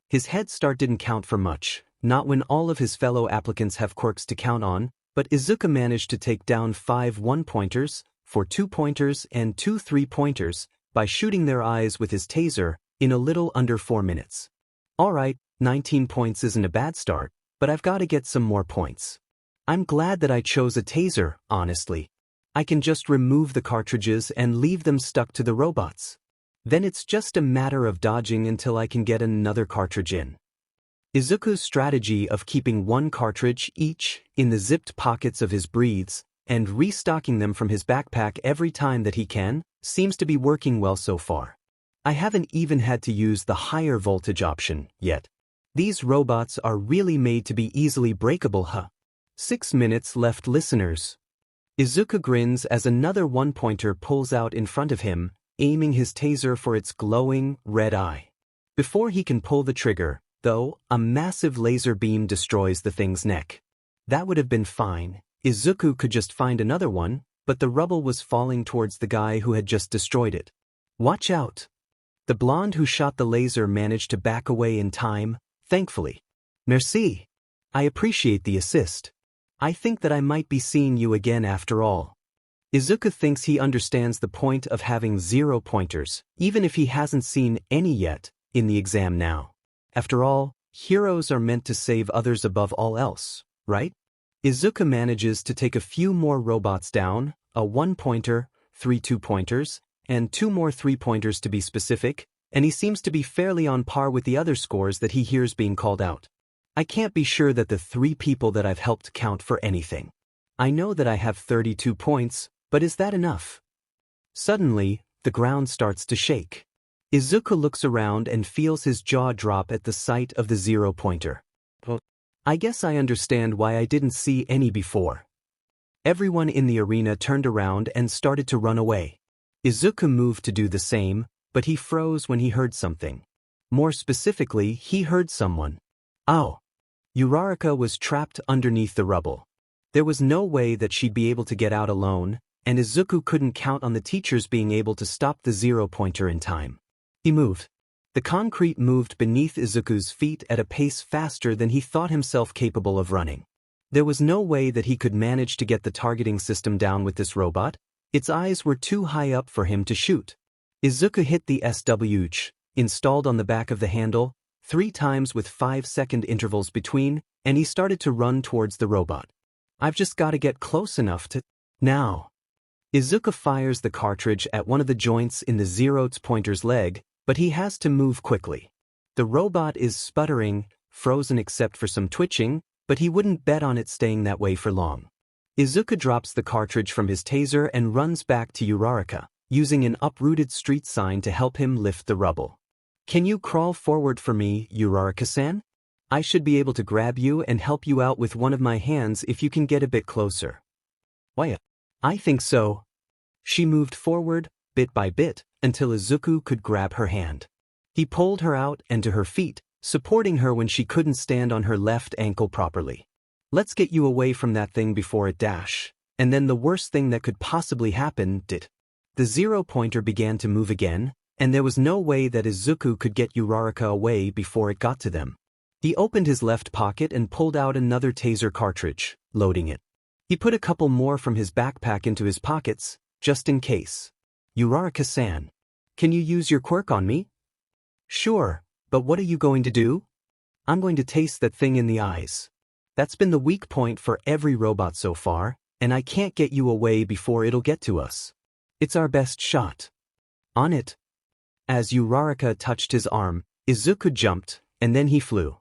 His head start didn't count for much, Not when all of his fellow applicants have quirks to count on, but Izuku managed to take down 5 1-pointers, 4 2-pointers, and 2 3-pointers by shooting their eyes with his taser in a little under 4 minutes. Alright, 19 points isn't a bad start, but I've got to get some more points. I'm glad that I chose a taser, honestly. I can just remove the cartridges and leave them stuck to the robots. Then it's just a matter of dodging until I can get another cartridge in. Izuku's strategy of keeping 1 cartridge each in the zipped pockets of his breathes and restocking them from his backpack every time that he can seems to be working well so far. I haven't even had to use the higher voltage option yet. These robots are really made to be easily breakable, huh? 6 minutes left, listeners. Izuku grins as another 1-pointer pulls out in front of him, aiming his taser for its glowing red eye. Before he can pull the trigger, though, a massive laser beam destroys the thing's neck. That would have been fine. Izuku could just find another one, but the rubble was falling towards the guy who had just destroyed it. Watch out! The blonde who shot the laser managed to back away in time, thankfully. Merci. I appreciate the assist. I think that I might be seeing you again after all. Izuku thinks he understands the point of having 0-pointers, even if he hasn't seen any yet, in the exam now. After all, heroes are meant to save others above all else, right? Izuku manages to take a few more robots down, a 1-pointer, 3 2-pointers, and 2 more 3-pointers to be specific, and he seems to be fairly on par with the other scores that he hears being called out. I can't be sure that the 3 people that I've helped count for anything. I know that I have 32 points, but is that enough? Suddenly, the ground starts to shake. Izuku looks around and feels his jaw drop at the sight of the 0-pointer. Well, I guess I understand why I didn't see any before. Everyone in the arena turned around and started to run away. Izuku moved to do the same, but he froze when he heard something. More specifically, he heard someone. Ow! Uraraka was trapped underneath the rubble. There was no way that she'd be able to get out alone, and Izuku couldn't count on the teachers being able to stop the 0-pointer in time. He moved. The concrete moved beneath Izuku's feet at a pace faster than he thought himself capable of running. There was no way that he could manage to get the targeting system down with this robot. Its eyes were too high up for him to shoot. Izuku hit the SWH, installed on the back of the handle, 3 times with 5-second intervals between, and he started to run towards the robot. I've just got to get close enough to... Now. Izuku fires the cartridge at one of the joints in the 0-pointer's leg, but he has to move quickly. The robot is sputtering, frozen except for some twitching, but he wouldn't bet on it staying that way for long. Izuku drops the cartridge from his taser and runs back to Uraraka, using an uprooted street sign to help him lift the rubble. Can you crawl forward for me, Uraraka-san? I should be able to grab you and help you out with one of my hands if you can get a bit closer. Why? I think so. She moved forward, bit by bit, until Izuku could grab her hand. He pulled her out and to her feet, supporting her when she couldn't stand on her left ankle properly. Let's get you away from that thing before it dash. And then the worst thing that could possibly happen did. The 0-pointer began to move again, and there was no way that Izuku could get Uraraka away before it got to them. He opened his left pocket and pulled out another taser cartridge, loading it. He put a couple more from his backpack into his pockets, just in case. Uraraka-san, can you use your quirk on me? Sure, but what are you going to do? I'm going to taste that thing in the eyes. That's been the weak point for every robot so far, and I can't get you away before it'll get to us. It's our best shot. On it. As Uraraka touched his arm, Izuku jumped, and then he flew.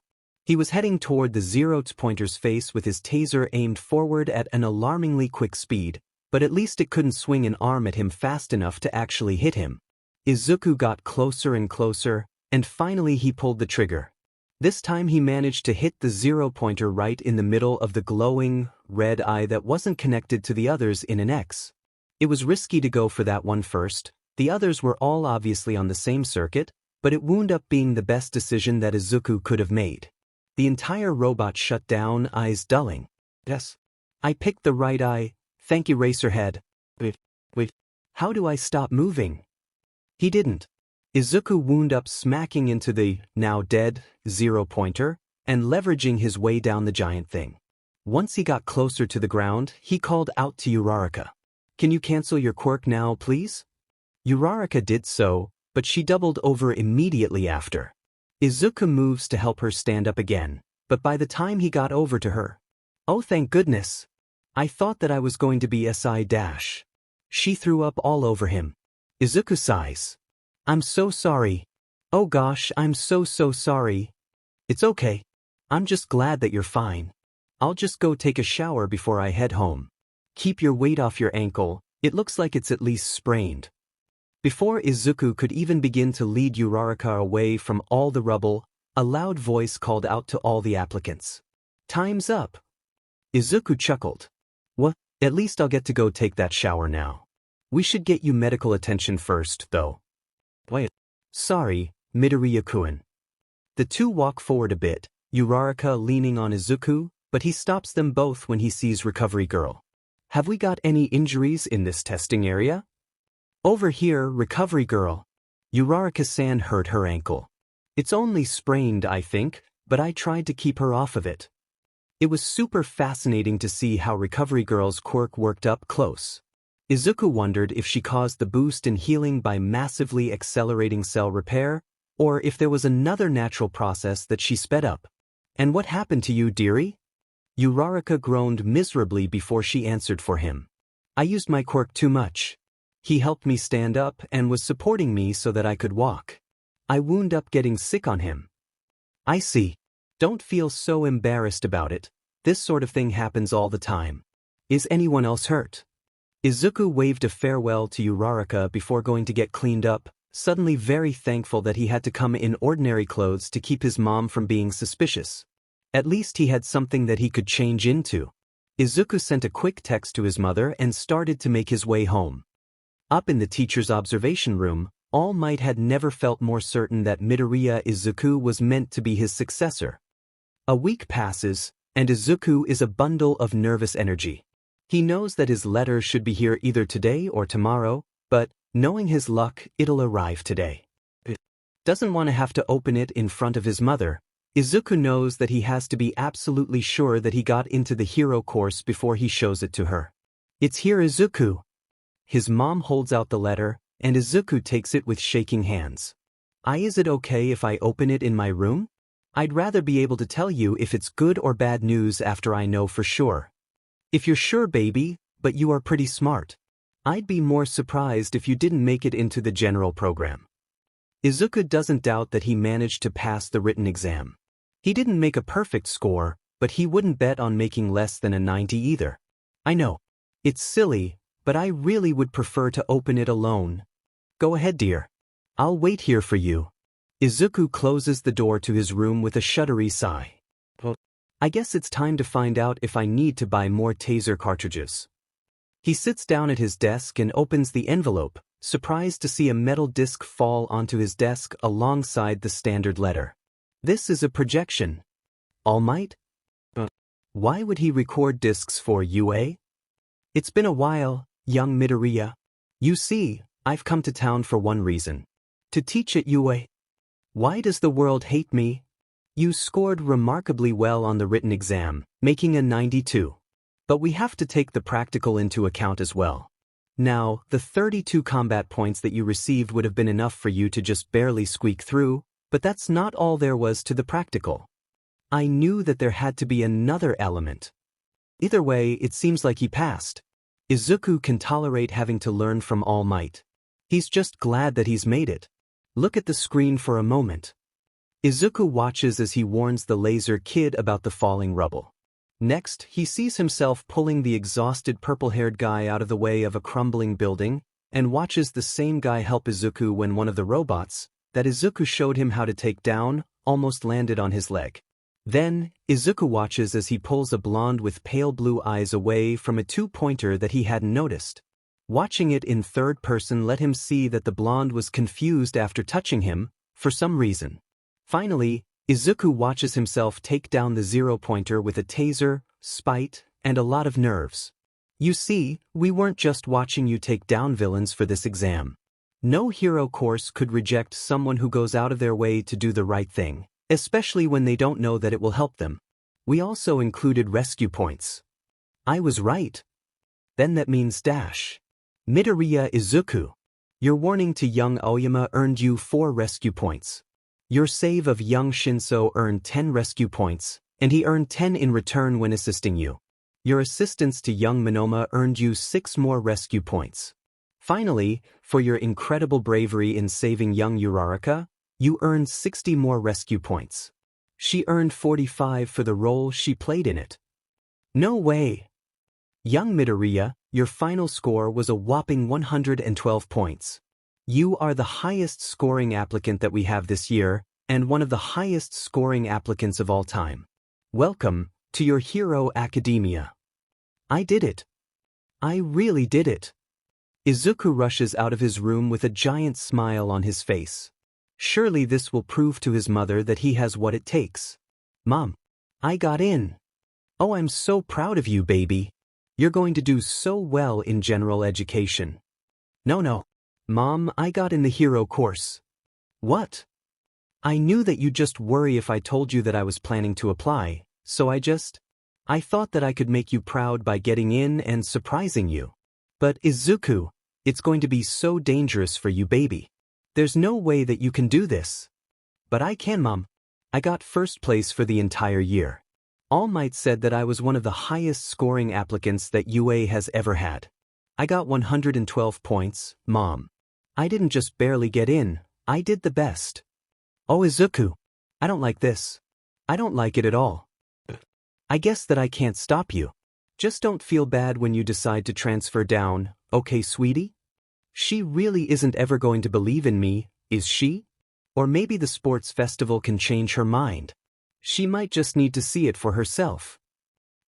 He was heading toward the 0-pointer's face with his taser aimed forward at an alarmingly quick speed, but at least it couldn't swing an arm at him fast enough to actually hit him. Izuku got closer and closer, and finally he pulled the trigger. This time he managed to hit the 0-pointer right in the middle of the glowing, red eye that wasn't connected to the others in an X. It was risky to go for that one first. The others were all obviously on the same circuit, but it wound up being the best decision that Izuku could have made. The entire robot shut down, eyes dulling. Yes. I picked the right eye, thank you, Racerhead. Wait, how do I stop moving? He didn't. Izuku wound up smacking into the, now dead, 0-pointer, and leveraging his way down the giant thing. Once he got closer to the ground, he called out to Uraraka. "Can you cancel your quirk now, please?" Uraraka did so, but she doubled over immediately after. Izuku moves to help her stand up again, but by the time he got over to her, "Oh, thank goodness. I thought that I was going to be SI-." She threw up all over him. Izuku sighs. "I'm so sorry. Oh gosh, I'm so sorry." "It's okay. I'm just glad that you're fine. I'll just go take a shower before I head home. Keep your weight off your ankle, it looks like it's at least sprained." Before Izuku could even begin to lead Uraraka away from all the rubble, a loud voice called out to all the applicants. "Time's up." Izuku chuckled. "What? At least I'll get to go take that shower now. We should get you medical attention first, though." "Wait. Sorry, Midoriya-kun." The two walk forward a bit, Uraraka leaning on Izuku, but he stops them both when he sees Recovery Girl. "Have we got any injuries in this testing area?" "Over here, Recovery Girl. Uraraka-san hurt her ankle. It's only sprained, I think, but I tried to keep her off of it." It was super fascinating to see how Recovery Girl's quirk worked up close. Izuku wondered if she caused the boost in healing by massively accelerating cell repair, or if there was another natural process that she sped up. "And what happened to you, dearie?" Uraraka groaned miserably before she answered for him. "I used my quirk too much. He helped me stand up and was supporting me so that I could walk. I wound up getting sick on him." "I see. Don't feel so embarrassed about it. This sort of thing happens all the time. Is anyone else hurt?" Izuku waved a farewell to Uraraka before going to get cleaned up, suddenly very thankful that he had to come in ordinary clothes to keep his mom from being suspicious. At least he had something that he could change into. Izuku sent a quick text to his mother and started to make his way home. Up in the teacher's observation room, All Might had never felt more certain that Midoriya Izuku was meant to be his successor. A week passes, and Izuku is a bundle of nervous energy. He knows that his letter should be here either today or tomorrow, but, knowing his luck, it'll arrive today. Doesn't want to have to open it in front of his mother. Izuku knows that he has to be absolutely sure that he got into the hero course before he shows it to her. "It's here, Izuku." His mom holds out the letter, and Izuku takes it with shaking hands. Is it okay if I open it in my room? I'd rather be able to tell you if it's good or bad news after I know for sure." "If you're sure, baby, but you are pretty smart. I'd be more surprised if you didn't make it into the general program." Izuku doesn't doubt that he managed to pass the written exam. He didn't make a perfect score, but he wouldn't bet on making less than a 90 either. "I know. It's silly, but I really would prefer to open it alone." "Go ahead, dear. I'll wait here for you." Izuku closes the door to his room with a shuddery sigh. "I guess it's time to find out if I need to buy more taser cartridges." He sits down at his desk and opens the envelope, surprised to see a metal disc fall onto his desk alongside the standard letter. This is a projection. All Might? Why would he record discs for UA? "It's been a while, young Midoriya. You see, I've come to town for one reason. To teach at UA. Why does the world hate me? You scored remarkably well on the written exam, making a 92. But we have to take the practical into account as well. Now, the 32 combat points that you received would have been enough for you to just barely squeak through, but that's not all there was to the practical. I knew that there had to be another element. Either way, it seems like he passed. Izuku can tolerate having to learn from All Might. He's just glad that he's made it. Look at the screen for a moment. Izuku watches as he warns the laser kid about the falling rubble. Next, he sees himself pulling the exhausted purple-haired guy out of the way of a crumbling building, and watches the same guy help Izuku when one of the robots, that Izuku showed him how to take down, almost landed on his leg. Then, Izuku watches as he pulls a blonde with pale blue eyes away from a two-pointer that he hadn't noticed. Watching it in third person let him see that the blonde was confused after touching him, for some reason. Finally, Izuku watches himself take down the zero-pointer with a taser, spite, and a lot of nerves. You see, we weren't just watching you take down villains for this exam. No hero course could reject someone who goes out of their way to do the right thing, especially when they don't know that it will help them. We also included rescue points. I was right. Then that means dash. Midoriya Izuku. Your warning to young Aoyama earned you 4 rescue points. Your save of young Shinso earned 10 rescue points, and he earned 10 in return when assisting you. Your assistance to young Monoma earned you 6 more rescue points. Finally, for your incredible bravery in saving young Uraraka, you earned 60 more rescue points. She earned 45 for the role she played in it. No way! Young Midoriya, your final score was a whopping 112 points. You are the highest scoring applicant that we have this year, and one of the highest scoring applicants of all time. Welcome to your Hero Academia. I did it. I really did it. Izuku rushes out of his room with a giant smile on his face. Surely this will prove to his mother that he has what it takes. Mom, I got in. Oh, I'm so proud of you, baby. You're going to do so well in general education. No. Mom, I got in the hero course. What? I knew that you'd just worry if I told you that I was planning to apply, so I thought that I could make you proud by getting in and surprising you. But Izuku, it's going to be so dangerous for you, baby. There's no way that you can do this. But I can, Mom. I got first place for the entire year. All Might said that I was one of the highest scoring applicants that UA has ever had. I got 112 points, Mom. I didn't just barely get in, I did the best. Oh, Izuku, I don't like this. I don't like it at all. I guess that I can't stop you. Just don't feel bad when you decide to transfer down, okay, sweetie? She really isn't ever going to believe in me, is she? Or maybe the sports festival can change her mind. She might just need to see it for herself.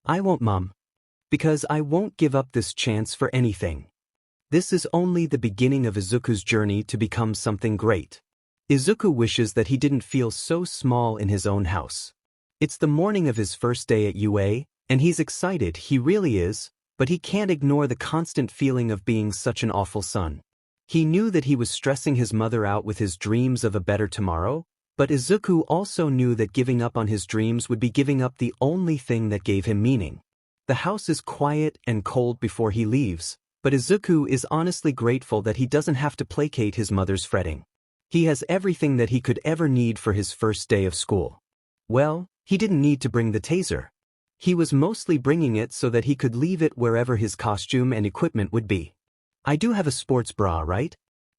I won't, Mom. Because I won't give up this chance for anything. This is only the beginning of Izuku's journey to become something great. Izuku wishes that he didn't feel so small in his own house. It's the morning of his first day at UA, and he's excited, he really is, but he can't ignore the constant feeling of being such an awful son. He knew that he was stressing his mother out with his dreams of a better tomorrow, but Izuku also knew that giving up on his dreams would be giving up the only thing that gave him meaning. The house is quiet and cold before he leaves, but Izuku is honestly grateful that he doesn't have to placate his mother's fretting. He has everything that he could ever need for his first day of school. Well, he didn't need to bring the taser. He was mostly bringing it so that he could leave it wherever his costume and equipment would be. I do have a sports bra, right?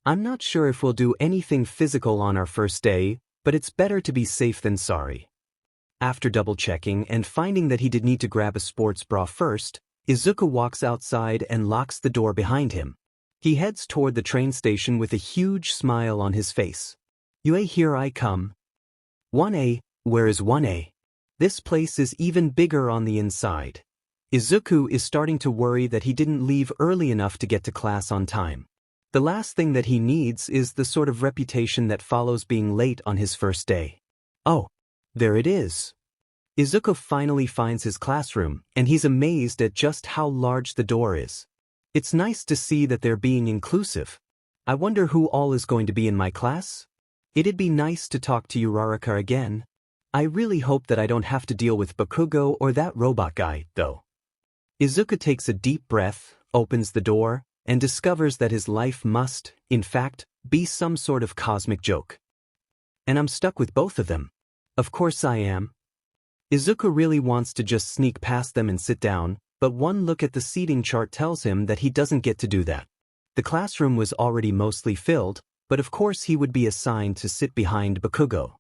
I'm not sure if we'll do anything physical on our first day, but it's better to be safe than sorry. After double-checking and finding that he did need to grab a sports bra first, Izuku walks outside and locks the door behind him. He heads toward the train station with a huge smile on his face. UA, here I come. 1A, where is 1A? This place is even bigger on the inside. Izuku is starting to worry that he didn't leave early enough to get to class on time. The last thing that he needs is the sort of reputation that follows being late on his first day. Oh, there it is. Izuku finally finds his classroom, and he's amazed at just how large the door is. It's nice to see that they're being inclusive. I wonder who all is going to be in my class? It'd be nice to talk to Uraraka again. I really hope that I don't have to deal with Bakugo or that robot guy, though. Izuku takes a deep breath, opens the door, and discovers that his life must, in fact, be some sort of cosmic joke. And I'm stuck with both of them. Of course I am. Izuku really wants to just sneak past them and sit down, but one look at the seating chart tells him that he doesn't get to do that. The classroom was already mostly filled, but of course he would be assigned to sit behind Bakugo.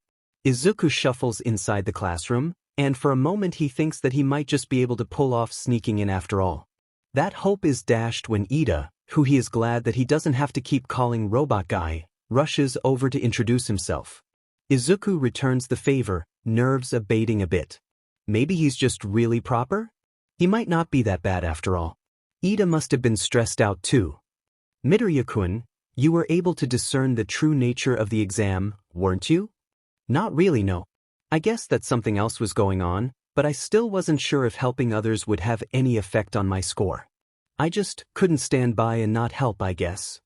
Izuku shuffles inside the classroom, and for a moment he thinks that he might just be able to pull off sneaking in after all. That hope is dashed when Ida, who he is glad that he doesn't have to keep calling Robot Guy, rushes over to introduce himself. Izuku returns the favor, nerves abating a bit. Maybe he's just really proper? He might not be that bad after all. Ida must have been stressed out too. Midoriya-kun, you were able to discern the true nature of the exam, weren't you? Not really, no. I guess that something else was going on, but I still wasn't sure if helping others would have any effect on my score. I just couldn't stand by and not help, I guess.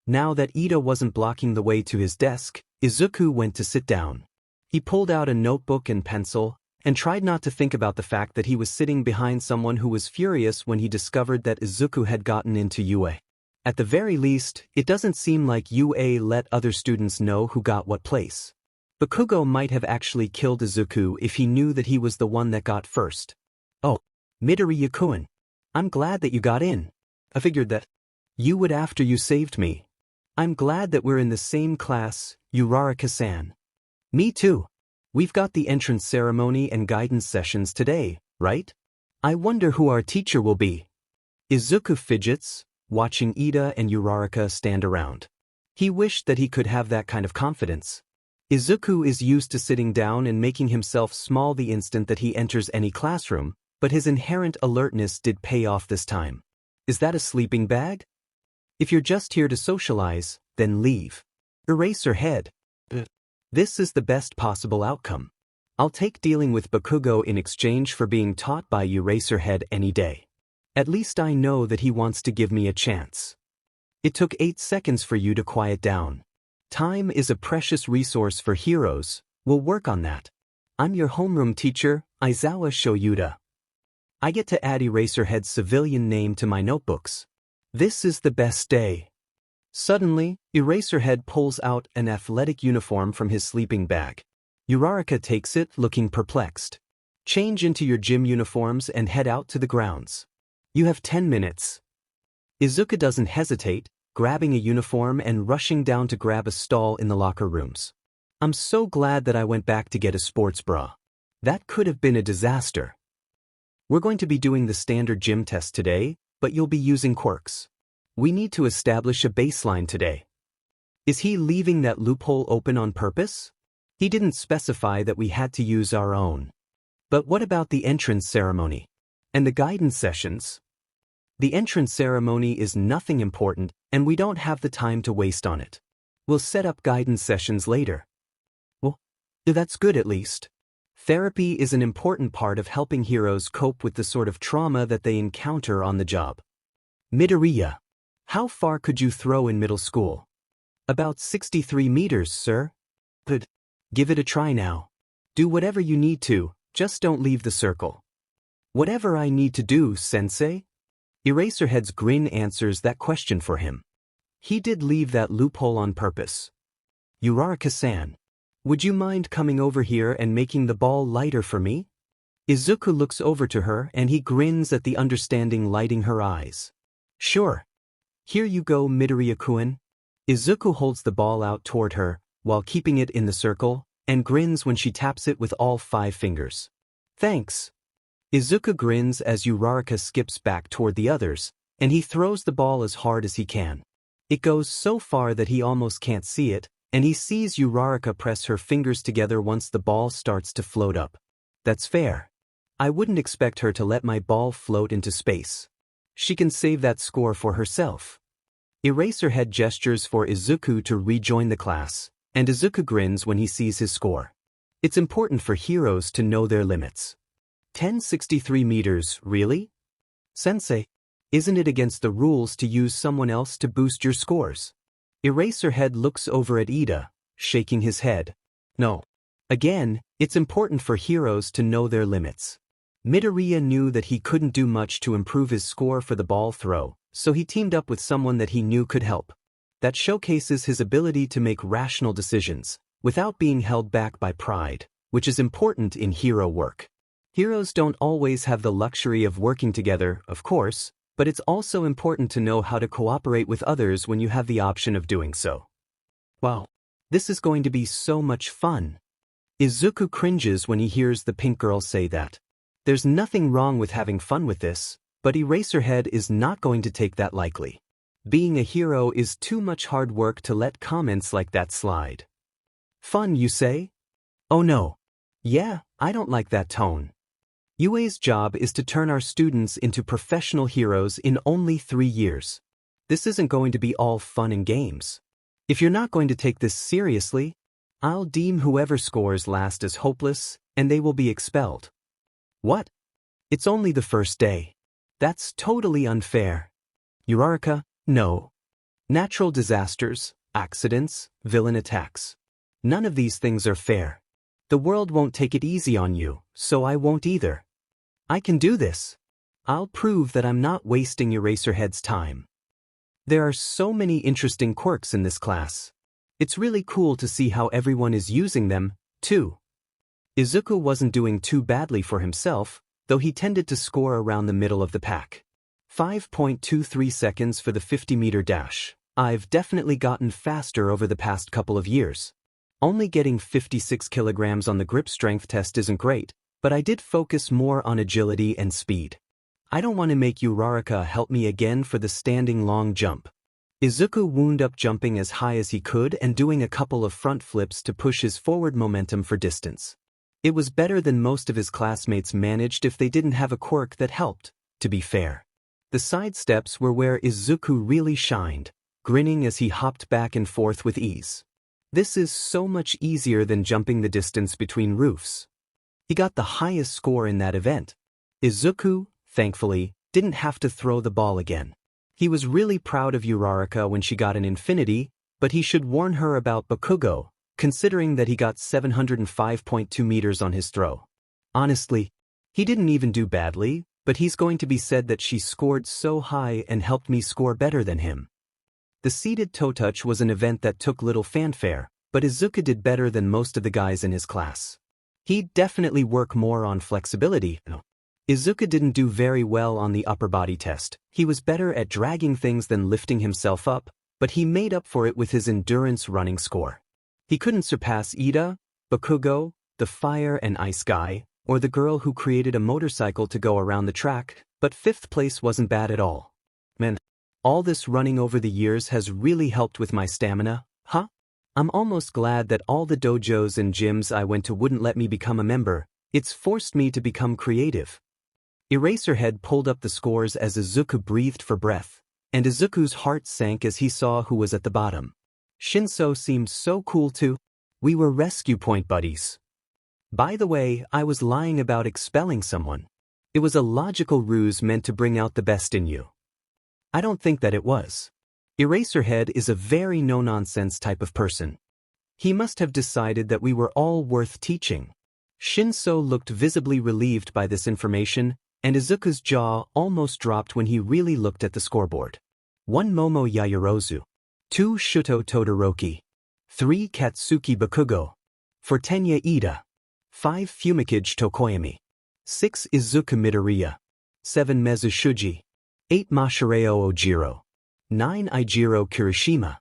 Now that Ida wasn't blocking the way to his desk, Izuku went to sit down. He pulled out a notebook and pencil, and tried not to think about the fact that he was sitting behind someone who was furious when he discovered that Izuku had gotten into UA. At the very least, it doesn't seem like UA let other students know who got what place. Bakugo might have actually killed Izuku if he knew that he was the one that got first. Oh, Midoriya-kun. I'm glad that you got in. I figured that you would after you saved me. I'm glad that we're in the same class, Uraraka-san. Me too. We've got the entrance ceremony and guidance sessions today, right? I wonder who our teacher will be. Izuku fidgets, watching Ida and Uraraka stand around. He wished that he could have that kind of confidence. Izuku is used to sitting down and making himself small the instant that he enters any classroom, but his inherent alertness did pay off this time. Is that a sleeping bag? If you're just here to socialize, then leave. Eraserhead. This is the best possible outcome. I'll take dealing with Bakugo in exchange for being taught by Eraserhead any day. At least I know that he wants to give me a chance. It took 8 seconds for you to quiet down. Time is a precious resource for heroes. We'll work on that. I'm your homeroom teacher, Aizawa Shoyuda. I get to add Eraserhead's civilian name to my notebooks. This is the best day. Suddenly, Eraserhead pulls out an athletic uniform from his sleeping bag. Uraraka takes it, looking perplexed. Change into your gym uniforms and head out to the grounds. You have 10 minutes. Izuku doesn't hesitate, grabbing a uniform and rushing down to grab a stall in the locker rooms. I'm so glad that I went back to get a sports bra. That could have been a disaster. We're going to be doing the standard gym test today, but you'll be using quirks. We need to establish a baseline today. Is he leaving that loophole open on purpose? He didn't specify that we had to use our own. But what about the entrance ceremony? And the guidance sessions? The entrance ceremony is nothing important, and we don't have the time to waste on it. We'll set up guidance sessions later. Well, that's good at least. Therapy is an important part of helping heroes cope with the sort of trauma that they encounter on the job. Midoriya. How far could you throw in middle school? About 63 meters, sir. Good. Give it a try now. Do whatever you need to, just don't leave the circle. Whatever I need to do, sensei? Eraserhead's grin answers that question for him. He did leave that loophole on purpose. Uraraka-san, would you mind coming over here and making the ball lighter for me? Izuku looks over to her and he grins at the understanding lighting her eyes. Sure. Here you go, Midoriya-kun. Izuku holds the ball out toward her, while keeping it in the circle, and grins when she taps it with all 5 fingers. Thanks. Izuku grins as Uraraka skips back toward the others, and he throws the ball as hard as he can. It goes so far that he almost can't see it, and he sees Uraraka press her fingers together once the ball starts to float up. That's fair. I wouldn't expect her to let my ball float into space. She can save that score for herself. Eraserhead gestures for Izuku to rejoin the class, and Izuku grins when he sees his score. It's important for heroes to know their limits. 1063 meters, really? Sensei, isn't it against the rules to use someone else to boost your scores? Eraserhead looks over at Ida, shaking his head. No. Again, it's important for heroes to know their limits. Midoriya knew that he couldn't do much to improve his score for the ball throw, so he teamed up with someone that he knew could help. That showcases his ability to make rational decisions, without being held back by pride, which is important in hero work. Heroes don't always have the luxury of working together, of course, but it's also important to know how to cooperate with others when you have the option of doing so. Wow, this is going to be so much fun. Izuku cringes when he hears the pink girl say that. There's nothing wrong with having fun with this, but Eraserhead is not going to take that lightly. Being a hero is too much hard work to let comments like that slide. Fun, you say? Oh no. Yeah, I don't like that tone. UA's job is to turn our students into professional heroes in only 3 years. This isn't going to be all fun and games. If you're not going to take this seriously, I'll deem whoever scores last as hopeless, and they will be expelled. What? It's only the first day. That's totally unfair. Uraraka, no. Natural disasters, accidents, villain attacks. None of these things are fair. The world won't take it easy on you, so I won't either. I can do this. I'll prove that I'm not wasting Eraserhead's time. There are so many interesting quirks in this class. It's really cool to see how everyone is using them, too. Izuku wasn't doing too badly for himself, though he tended to score around the middle of the pack. 5.23 seconds for the 50-meter dash. I've definitely gotten faster over the past couple of years. Only getting 56 kilograms on the grip strength test isn't great, but I did focus more on agility and speed. I don't want to make Uraraka help me again for the standing long jump. Izuku wound up jumping as high as he could and doing a couple of front flips to push his forward momentum for distance. It was better than most of his classmates managed if they didn't have a quirk that helped, to be fair. The side steps were where Izuku really shined, grinning as he hopped back and forth with ease. This is so much easier than jumping the distance between roofs. He got the highest score in that event. Izuku, thankfully, didn't have to throw the ball again. He was really proud of Uraraka when she got an infinity, but he should warn her about Bakugo, considering that he got 705.2 meters on his throw. Honestly, he didn't even do badly, but he's going to be said that she scored so high and helped me score better than him. The seated toe touch was an event that took little fanfare, but Izuku did better than most of the guys in his class. He'd definitely work more on flexibility. Izuku didn't do very well on the upper body test. He was better at dragging things than lifting himself up, but he made up for it with his endurance running score. He couldn't surpass Ida, Bakugo, the fire and ice guy, or the girl who created a motorcycle to go around the track, but 5th place wasn't bad at all. Man, all this running over the years has really helped with my stamina, huh? I'm almost glad that all the dojos and gyms I went to wouldn't let me become a member. It's forced me to become creative. Eraserhead pulled up the scores as Izuku breathed for breath, and Izuku's heart sank as he saw who was at the bottom. Shinso seemed so cool too. We were rescue point buddies. By the way, I was lying about expelling someone. It was a logical ruse meant to bring out the best in you. I don't think that it was. Eraserhead is a very no-nonsense type of person. He must have decided that we were all worth teaching. Shinso looked visibly relieved by this information, and Izuku's jaw almost dropped when he really looked at the scoreboard. 1 Momo Yaoyorozu. 2 Shuto Todoroki. 3 Katsuki Bakugo. 4 Tenya Ida. 5 Fumikage Tokoyami. 6 Izuku Midoriya. 7 Mezu Shuji. 8 Mashireo Ojiro. 9 Eijiro Kirishima.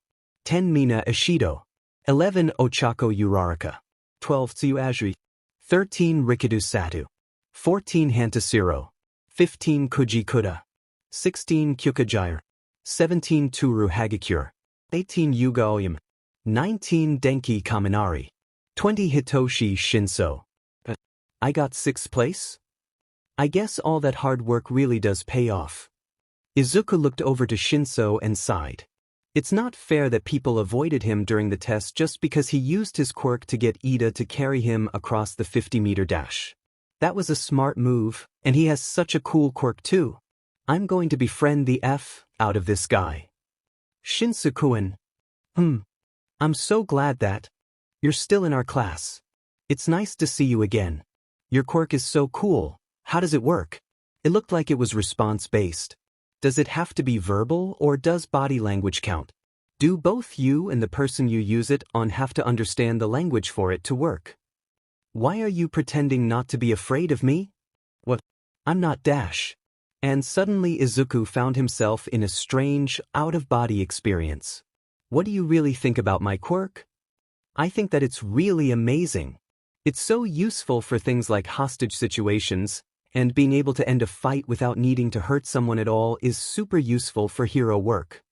10 Mina Ishido. 11 Ochako Uraraka. 12 Tsuyu 13 Rikido Satu. 14 Hantasiro. 15 Kuji Kuda. 16 Kyukajire. 17 Toru Hagakure. 18 Yuga Oyama. 19 Denki Kaminari. 20 Hitoshi Shinso. I got 6th place? I guess all that hard work really does pay off. Izuku looked over to Shinso and sighed. It's not fair that people avoided him during the test just because he used his quirk to get Ida to carry him across the 50-meter dash. That was a smart move, and he has such a cool quirk too. I'm going to befriend the F out of this guy. Shinso-kun. I'm so glad that you're still in our class. It's nice to see you again. Your quirk is so cool. How does it work? It looked like it was response-based. Does it have to be verbal or does body language count? Do both you and the person you use it on have to understand the language for it to work? Why are you pretending not to be afraid of me? What? I'm not Dash. And suddenly Izuku found himself in a strange, out-of-body experience. What do you really think about my quirk? I think that it's really amazing. It's so useful for things like hostage situations, and being able to end a fight without needing to hurt someone at all is super useful for hero work.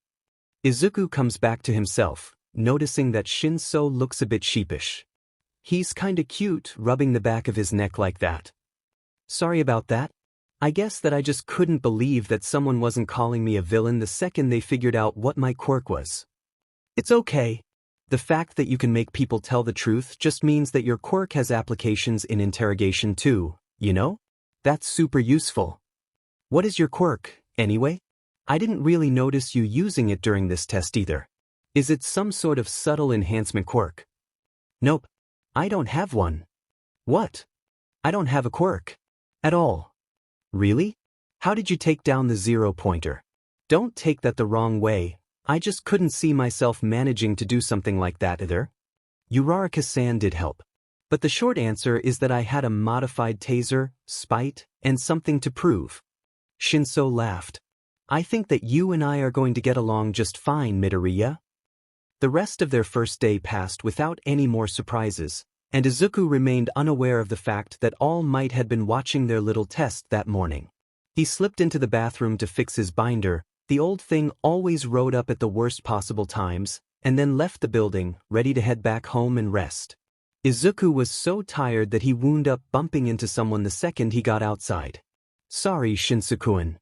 Izuku comes back to himself, noticing that Shinso looks a bit sheepish. He's kinda cute, rubbing the back of his neck like that. Sorry about that. I guess that I just couldn't believe that someone wasn't calling me a villain the second they figured out what my quirk was. It's okay. The fact that you can make people tell the truth just means that your quirk has applications in interrogation too, you know? That's super useful. What is your quirk, anyway? I didn't really notice you using it during this test either. Is it some sort of subtle enhancement quirk? Nope. I don't have one. What? I don't have a quirk. At all. Really? How did you take down the 0-pointer? Don't take that the wrong way, I just couldn't see myself managing to do something like that either. Uraraka-san did help. But the short answer is that I had a modified taser, spite, and something to prove. Shinso laughed. I think that you and I are going to get along just fine, Midoriya. The rest of their first day passed without any more surprises, and Izuku remained unaware of the fact that All Might had been watching their little test that morning. He slipped into the bathroom to fix his binder. The old thing always rode up at the worst possible times, and then left the building, ready to head back home and rest. Izuku was so tired that he wound up bumping into someone the second he got outside. Sorry, Shinso-kun.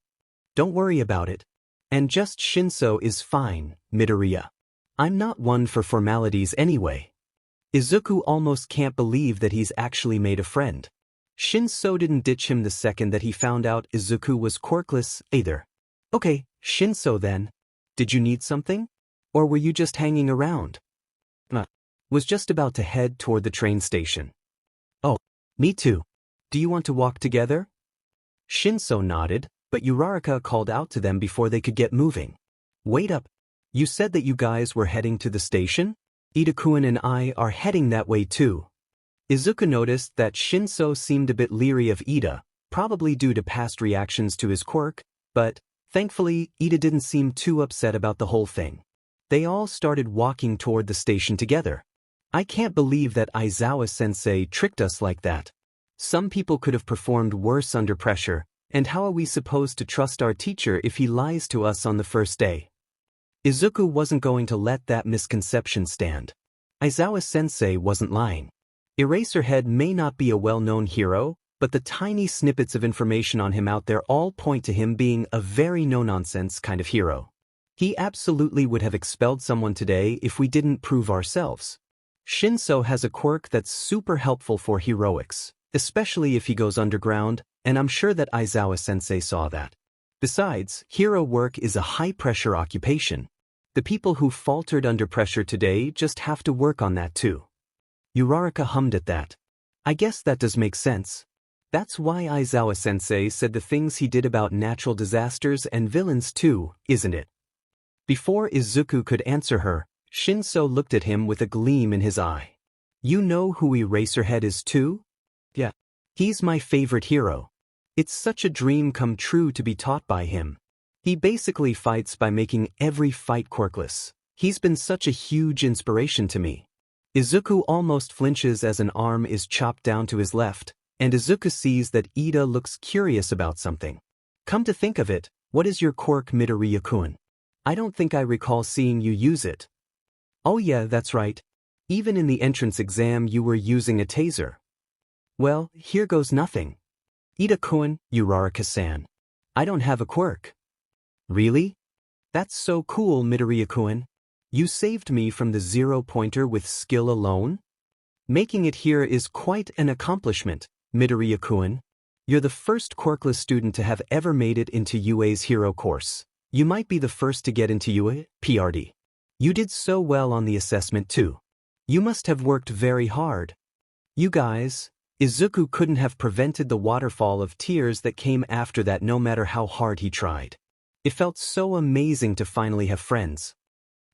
Don't worry about it. And just Shinso is fine, Midoriya. I'm not one for formalities anyway. Izuku almost can't believe that he's actually made a friend. Shinso didn't ditch him the second that he found out Izuku was quirkless either. Okay, Shinso then. Did you need something? Or were you just hanging around? Was just about to head toward the train station. Oh, me too. Do you want to walk together? Shinso nodded, but Uraraka called out to them before they could get moving. Wait up. You said that you guys were heading to the station? Ida-kun and I are heading that way too. Izuku noticed that Shinso seemed a bit leery of Ida, probably due to past reactions to his quirk, but, thankfully, Ida didn't seem too upset about the whole thing. They all started walking toward the station together. I can't believe that Aizawa-sensei tricked us like that. Some people could have performed worse under pressure, and how are we supposed to trust our teacher if he lies to us on the first day? Izuku wasn't going to let that misconception stand. Aizawa-sensei wasn't lying. Eraserhead may not be a well-known hero, but the tiny snippets of information on him out there all point to him being a very no-nonsense kind of hero. He absolutely would have expelled someone today if we didn't prove ourselves. Shinso has a quirk that's super helpful for heroics, especially if he goes underground, and I'm sure that Aizawa-sensei saw that. Besides, hero work is a high-pressure occupation. The people who faltered under pressure today just have to work on that too. Uraraka hummed at that. I guess that does make sense. That's why Aizawa-sensei said the things he did about natural disasters and villains too, isn't it? Before Izuku could answer her, Shinso looked at him with a gleam in his eye. You know who Eraserhead is too? Yeah. He's my favorite hero. It's such a dream come true to be taught by him. He basically fights by making every fight quirkless. He's been such a huge inspiration to me. Izuku almost flinches as an arm is chopped down to his left, and Izuku sees that Ida looks curious about something. Come to think of it, what is your quirk, Midoriya-kun? I don't think I recall seeing you use it. Oh yeah, that's right. Even in the entrance exam you were using a taser. Well, here goes nothing. Ida-kun, Uraraka-san. I don't have a quirk. Really? That's so cool, Midoriya-kun. You saved me from the 0-pointer with skill alone? Making it here is quite an accomplishment, Midoriya-kun. You're the first quirkless student to have ever made it into UA's hero course. You might be the first to get into UA, PRD. You did so well on the assessment too. You must have worked very hard. You guys, Izuku couldn't have prevented the waterfall of tears that came after that no matter how hard he tried. It felt so amazing to finally have friends.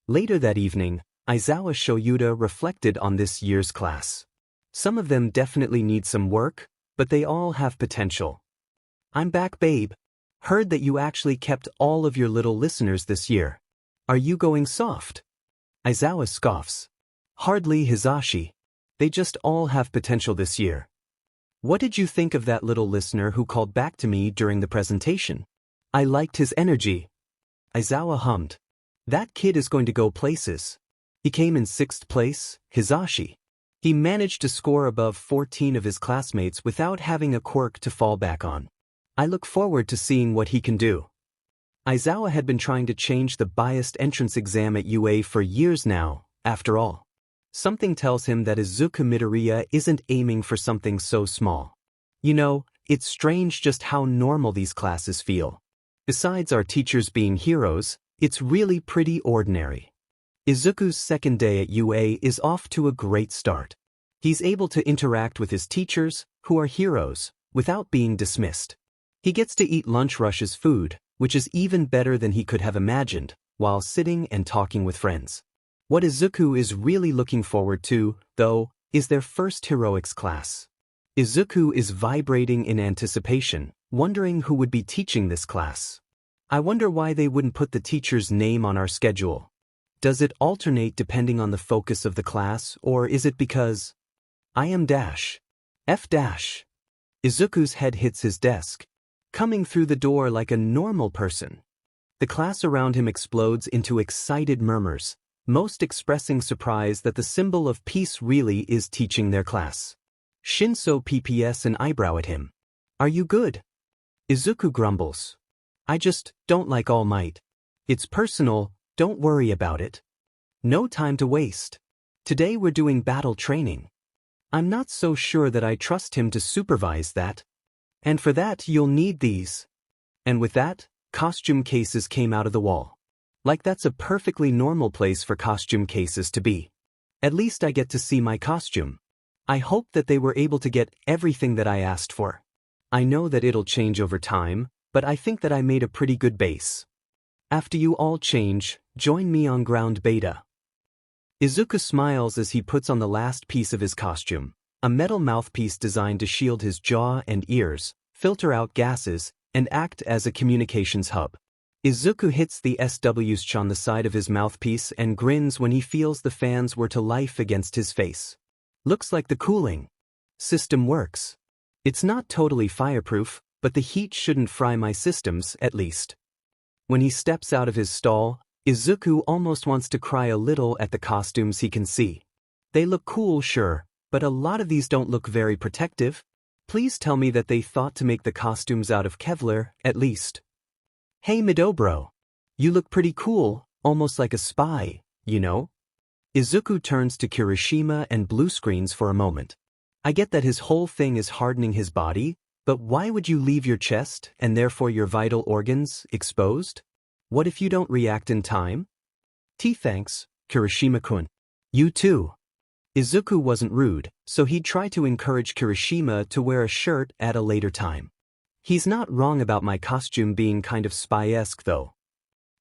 Later that evening, Aizawa Shoyuda reflected on this year's class. Some of them definitely need some work, but they all have potential. I'm back, babe. Heard that you actually kept all of your little listeners this year. Are you going soft? Aizawa scoffs. Hardly, Hisashi. They just all have potential this year. What did you think of that little listener who called back to me during the presentation? I liked his energy. Aizawa hummed. That kid is going to go places. He came in 6th place, Hisashi. He managed to score above 14 of his classmates without having a quirk to fall back on. I look forward to seeing what he can do. Aizawa had been trying to change the biased entrance exam at UA for years now, after all. Something tells him that Izuku Midoriya isn't aiming for something so small. You know, it's strange just how normal these classes feel. Besides our teachers being heroes, it's really pretty ordinary. Izuku's second day at UA is off to a great start. He's able to interact with his teachers, who are heroes, without being dismissed. He gets to eat lunch rush's food, which is even better than he could have imagined, while sitting and talking with friends. What Izuku is really looking forward to, though, is their first heroics class. Izuku is vibrating in anticipation, wondering who would be teaching this class. I wonder why they wouldn't put the teacher's name on our schedule. Does it alternate depending on the focus of the class, or is it because I am dash F dash? Izuku's head hits his desk, coming through the door like a normal person. The class around him explodes into excited murmurs, most expressing surprise that the symbol of peace really is teaching their class. Shinso PPS an eyebrow at him. Are you good? Izuku grumbles. I just don't like All Might. It's personal, don't worry about it. No time to waste. Today we're doing battle training. I'm not so sure that I trust him to supervise that. And for that you'll need these. And with that, costume cases came out of the wall. Like that's a perfectly normal place for costume cases to be. At least I get to see my costume. I hope that they were able to get everything that I asked for. I know that it'll change over time, but I think that I made a pretty good base. After you all change, join me on ground beta. Izuku smiles as he puts on the last piece of his costume, a metal mouthpiece designed to shield his jaw and ears, filter out gases, and act as a communications hub. Izuku hits the SW's on the side of his mouthpiece and grins when he feels the fans were to life against his face. Looks like the cooling system works. It's not totally fireproof, but the heat shouldn't fry my systems, at least. When he steps out of his stall, Izuku almost wants to cry a little at the costumes he can see. They look cool, sure, but a lot of these don't look very protective. Please tell me that they thought to make the costumes out of Kevlar, at least. Hey Midobro. You look pretty cool, almost like a spy, you know? Izuku turns to Kirishima and blue screens for a moment. I get that his whole thing is hardening his body, but why would you leave your chest, and therefore your vital organs, exposed? What if you don't react in time? Thanks, Kirishima-kun. You too. Izuku wasn't rude, so he'd try to encourage Kirishima to wear a shirt at a later time. He's not wrong about my costume being kind of spy-esque though.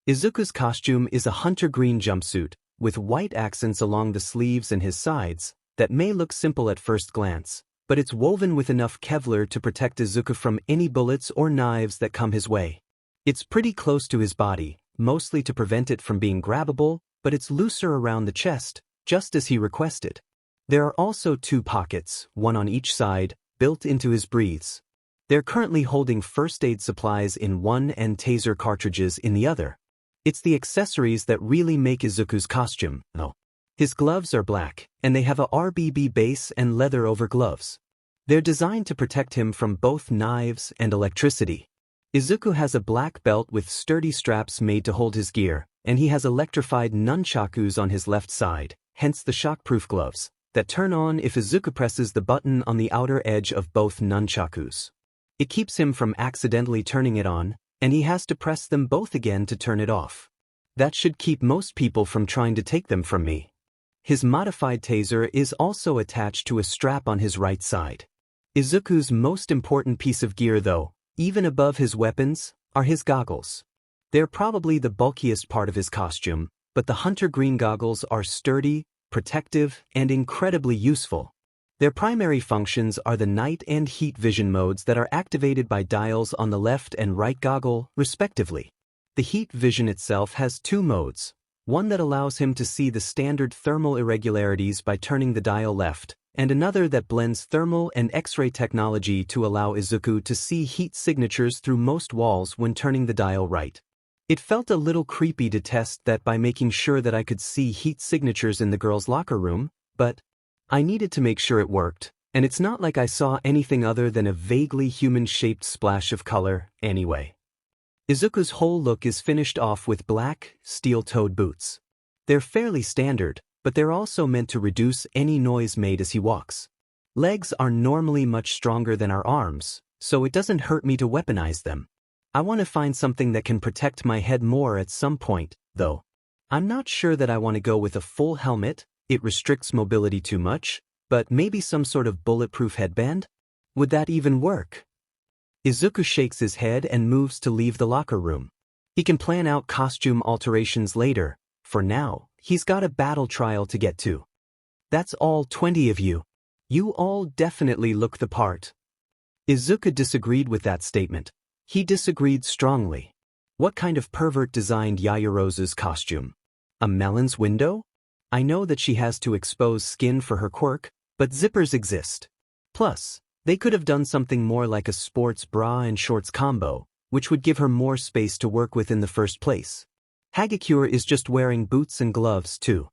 Izuku's costume is a hunter green jumpsuit, with white accents along the sleeves and his sides, that may look simple at first glance, but it's woven with enough Kevlar to protect Izuku from any bullets or knives that come his way. It's pretty close to his body, mostly to prevent it from being grabbable, but it's looser around the chest, just as he requested. There are also 2 pockets, one on each side, built into his breathes. They're currently holding first aid supplies in one and taser cartridges in the other. It's the accessories that really make Izuku's costume, though. His gloves are black, and they have a RBB base and leather over gloves. They're designed to protect him from both knives and electricity. Izuku has a black belt with sturdy straps made to hold his gear, and he has electrified nunchakus on his left side, hence the shockproof gloves, that turn on if Izuku presses the button on the outer edge of both nunchakus. It keeps him from accidentally turning it on, and he has to press them both again to turn it off. That should keep most people from trying to take them from me. His modified taser is also attached to a strap on his right side. Izuku's most important piece of gear though, even above his weapons, are his goggles. They're probably the bulkiest part of his costume, but the hunter green goggles are sturdy, protective, and incredibly useful. Their primary functions are the night and heat vision modes that are activated by dials on the left and right goggle, respectively. The heat vision itself has 2 modes, one that allows him to see the standard thermal irregularities by turning the dial left, and another that blends thermal and X-ray technology to allow Izuku to see heat signatures through most walls when turning the dial right. It felt a little creepy to test that by making sure that I could see heat signatures in the girls' locker room, but I needed to make sure it worked, and it's not like I saw anything other than a vaguely human-shaped splash of color, anyway. Izuku's whole look is finished off with black, steel-toed boots. They're fairly standard, but they're also meant to reduce any noise made as he walks. Legs are normally much stronger than our arms, so it doesn't hurt me to weaponize them. I want to find something that can protect my head more at some point, though. I'm not sure that I want to go with a full helmet. It restricts mobility too much, but maybe some sort of bulletproof headband? Would that even work? Izuku shakes his head and moves to leave the locker room. He can plan out costume alterations later. For now, he's got a battle trial to get to. That's all 20 of you. You all definitely look the part. Izuku disagreed with that statement. He disagreed strongly. What kind of pervert designed Yaoyorozu's costume? A melon's window? I know that she has to expose skin for her quirk, but zippers exist. Plus, they could have done something more like a sports bra and shorts combo, which would give her more space to work with in the first place. Hagakure is just wearing boots and gloves too.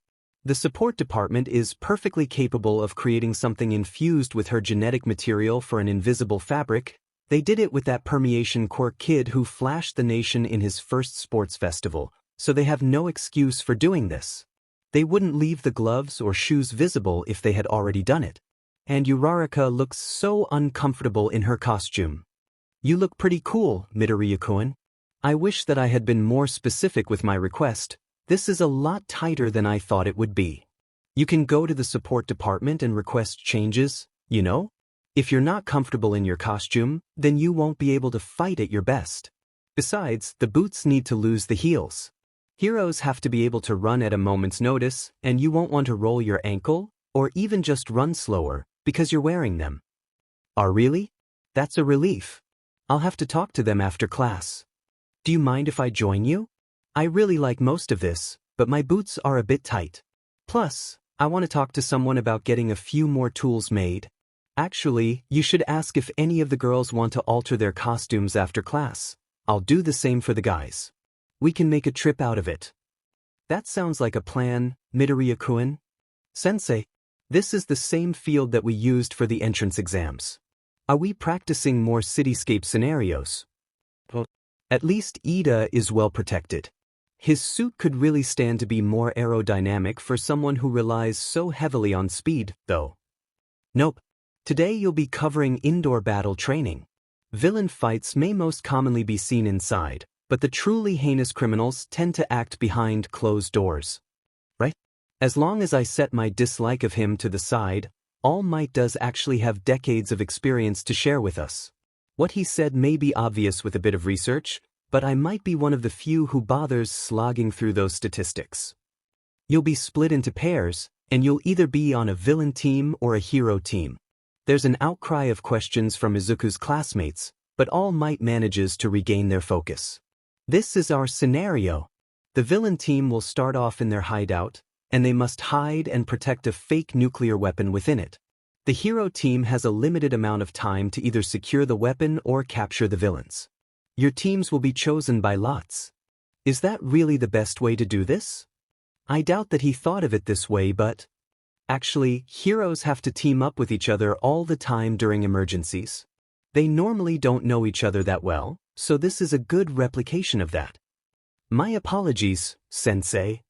The support department is perfectly capable of creating something infused with her genetic material for an invisible fabric. They did it with that permeation quirk kid who flashed the nation in his first sports festival, so they have no excuse for doing this. They wouldn't leave the gloves or shoes visible if they had already done it. And Uraraka looks so uncomfortable in her costume. You look pretty cool, Midoriya-kun. I wish that I had been more specific with my request. This is a lot tighter than I thought it would be. You can go to the support department and request changes, you know? If you're not comfortable in your costume, then you won't be able to fight at your best. Besides, the boots need to lose the heels. Heroes have to be able to run at a moment's notice, and you won't want to roll your ankle, or even just run slower, because you're wearing them. Oh, really? That's a relief. I'll have to talk to them after class. Do you mind if I join you? I really like most of this, but my boots are a bit tight. Plus, I want to talk to someone about getting a few more tools made. Actually, you should ask if any of the girls want to alter their costumes after class. I'll do the same for the guys. We can make a trip out of it. That sounds like a plan, Midoriya-kun. Sensei, this is the same field that we used for the entrance exams. Are we practicing more cityscape scenarios? Well, at least Ida is well protected. His suit could really stand to be more aerodynamic for someone who relies so heavily on speed, though. Nope. Today you'll be covering indoor battle training. Villain fights may most commonly be seen inside, but the truly heinous criminals tend to act behind closed doors. Right? As long as I set my dislike of him to the side, All Might does actually have decades of experience to share with us. What he said may be obvious with a bit of research, but I might be one of the few who bothers slogging through those statistics. You'll be split into pairs, and you'll either be on a villain team or a hero team. There's an outcry of questions from Izuku's classmates, but All Might manages to regain their focus. This is our scenario. The villain team will start off in their hideout, and they must hide and protect a fake nuclear weapon within it. The hero team has a limited amount of time to either secure the weapon or capture the villains. Your teams will be chosen by lots. Is that really the best way to do this? I doubt that he thought of it this way, but actually, heroes have to team up with each other all the time during emergencies. They normally don't know each other that well, so this is a good replication of that. My apologies, Sensei.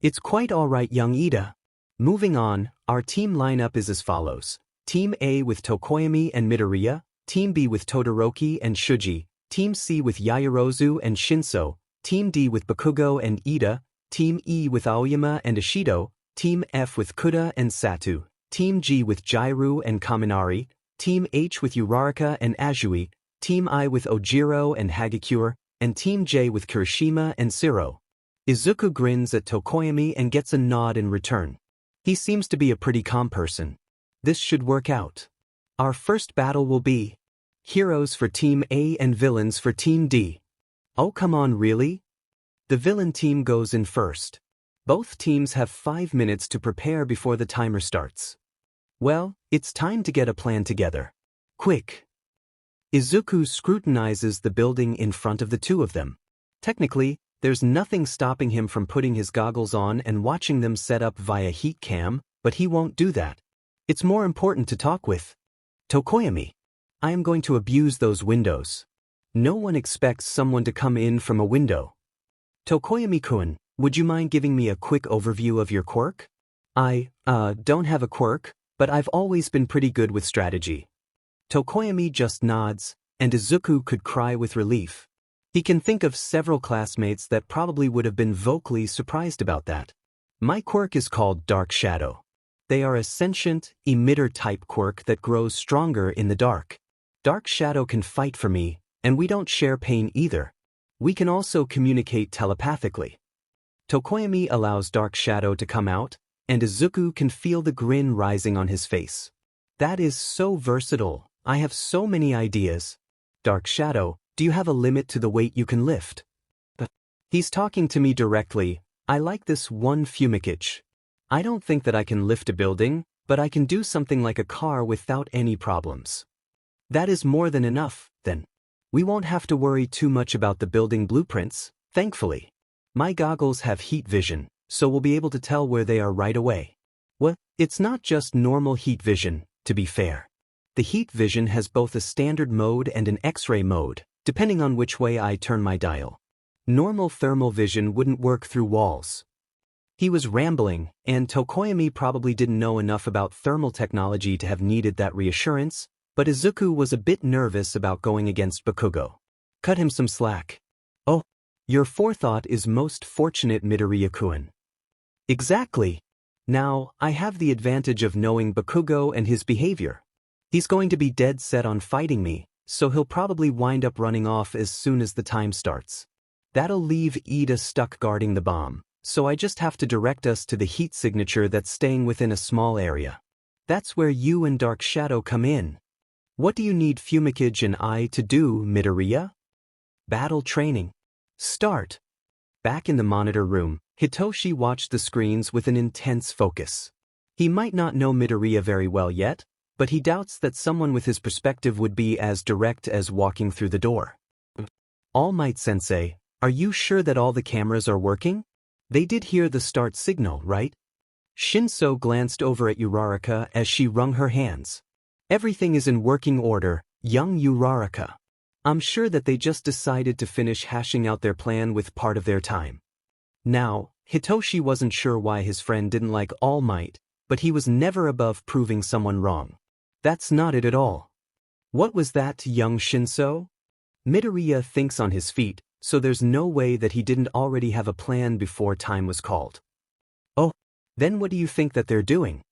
It's quite all right, young Ida. Moving on, our team lineup is as follows. Team A with Tokoyami and Midoriya, Team B with Todoroki and Shuji, Team C with Yaoyorozu and Shinso, Team D with Bakugo and Ida, Team E with Aoyama and Ishido, Team F with Kuda and Satu, Team G with Jairu and Kaminari, Team H with Uraraka and Azui, Team I with Ojiro and Hagakure, and Team J with Kirishima and Siro. Izuku grins at Tokoyami and gets a nod in return. He seems to be a pretty calm person. This should work out. Our first battle will be heroes for Team A and villains for Team D. Oh, come on, really? The villain team goes in first. Both teams have 5 minutes to prepare before the timer starts. Well, it's time to get a plan together. Quick. Izuku scrutinizes the building in front of the two of them. Technically, there's nothing stopping him from putting his goggles on and watching them set up via heat cam, but he won't do that. It's more important to talk with Tokoyami. I am going to abuse those windows. No one expects someone to come in from a window. Tokoyami-kun, would you mind giving me a quick overview of your quirk? I don't have a quirk, but I've always been pretty good with strategy. Tokoyami just nods, and Izuku could cry with relief. He can think of several classmates that probably would have been vocally surprised about that. My quirk is called Dark Shadow. They are a sentient, emitter-type quirk that grows stronger in the dark. Dark Shadow can fight for me, and we don't share pain either. We can also communicate telepathically. Tokoyami allows Dark Shadow to come out, and Izuku can feel the grin rising on his face. That is so versatile. I have so many ideas. Dark Shadow, do you have a limit to the weight you can lift? He's talking to me directly. I like this one fumigage. I don't think that I can lift a building, but I can do something like a car without any problems. That is more than enough, then. We won't have to worry too much about the building blueprints, thankfully. My goggles have heat vision, so we'll be able to tell where they are right away. Well, it's not just normal heat vision, to be fair. The heat vision has both a standard mode and an X-ray mode, depending on which way I turn my dial. Normal thermal vision wouldn't work through walls. He was rambling, and Tokoyami probably didn't know enough about thermal technology to have needed that reassurance, but Izuku was a bit nervous about going against Bakugo. Cut him some slack. Oh, your forethought is most fortunate, Midoriya-kun. Exactly. Now, I have the advantage of knowing Bakugo and his behavior. He's going to be dead set on fighting me, so he'll probably wind up running off as soon as the time starts. That'll leave Ida stuck guarding the bomb, so I just have to direct us to the heat signature that's staying within a small area. That's where you and Dark Shadow come in. What do you need Fumigage and I to do, Midoriya? Battle training. Start. Back in the monitor room, Hitoshi watched the screens with an intense focus. He might not know Midoriya very well yet, but he doubts that someone with his perspective would be as direct as walking through the door. All Might Sensei, are you sure that all the cameras are working? They did hear the start signal, right? Shinso glanced over at Uraraka as she wrung her hands. Everything is in working order, young Uraraka. I'm sure that they just decided to finish hashing out their plan with part of their time. Now, Hitoshi wasn't sure why his friend didn't like All Might, but he was never above proving someone wrong. That's not it at all. What was that, young Shinso? Midoriya thinks on his feet, so there's no way that he didn't already have a plan before time was called. Oh, then what do you think that they're doing?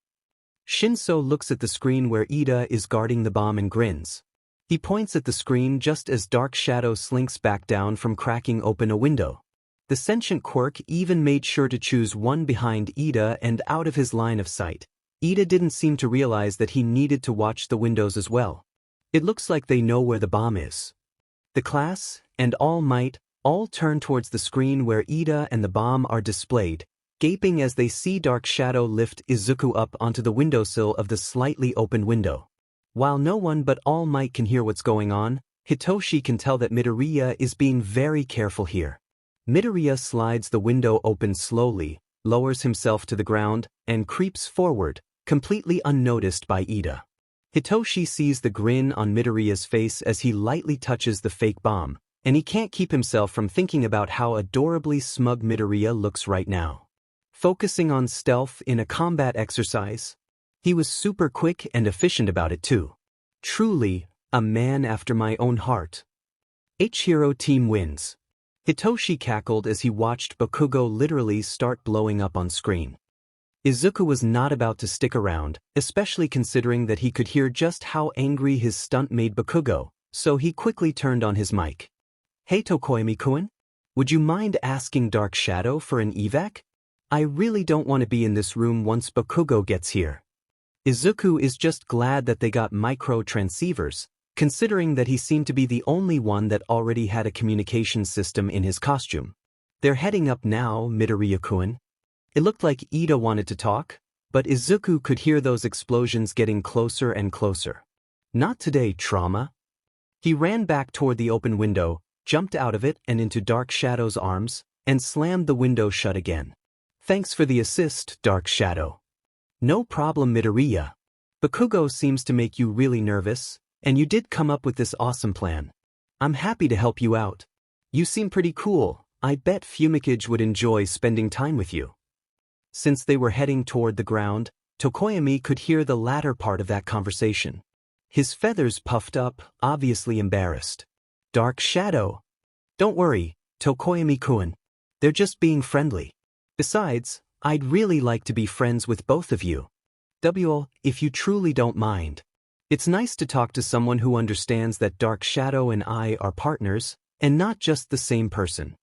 Shinso looks at the screen where Ida is guarding the bomb and grins. He points at the screen just as Dark Shadow slinks back down from cracking open a window. The sentient quirk even made sure to choose one behind Ida and out of his line of sight. Ida didn't seem to realize that he needed to watch the windows as well. It looks like they know where the bomb is. The class, and All Might, all turn towards the screen where Ida and the bomb are displayed, gaping as they see Dark Shadow lift Izuku up onto the windowsill of the slightly open window. While no one but All Might can hear what's going on, Hitoshi can tell that Midoriya is being very careful here. Midoriya slides the window open slowly, lowers himself to the ground, and creeps forward, completely unnoticed by Ida. Hitoshi sees the grin on Midoriya's face as he lightly touches the fake bomb, and he can't keep himself from thinking about how adorably smug Midoriya looks right now. Focusing on stealth in a combat exercise. He was super quick and efficient about it too. Truly, a man after my own heart. H-Hero team wins. Hitoshi cackled as he watched Bakugo literally start blowing up on screen. Izuku was not about to stick around, especially considering that he could hear just how angry his stunt made Bakugo, so he quickly turned on his mic. Hey Tokoyami-kun? Would you mind asking Dark Shadow for an evac? I really don't want to be in this room once Bakugo gets here. Izuku is just glad that they got micro-transceivers, considering that he seemed to be the only one that already had a communication system in his costume. They're heading up now, Midoriya-kun. It looked like Ida wanted to talk, but Izuku could hear those explosions getting closer and closer. Not today, trauma. He ran back toward the open window, jumped out of it and into Dark Shadow's arms, and slammed the window shut again. Thanks for the assist, Dark Shadow. No problem, Midoriya. Bakugo seems to make you really nervous, and you did come up with this awesome plan. I'm happy to help you out. You seem pretty cool. I bet Fumigage would enjoy spending time with you. Since they were heading toward the ground, Tokoyami could hear the latter part of that conversation. His feathers puffed up, obviously embarrassed. Dark Shadow. Don't worry, Tokoyami-kun. They're just being friendly. Besides, I'd really like to be friends with both of you. If you truly don't mind. It's nice to talk to someone who understands that Dark Shadow and I are partners, and not just the same person.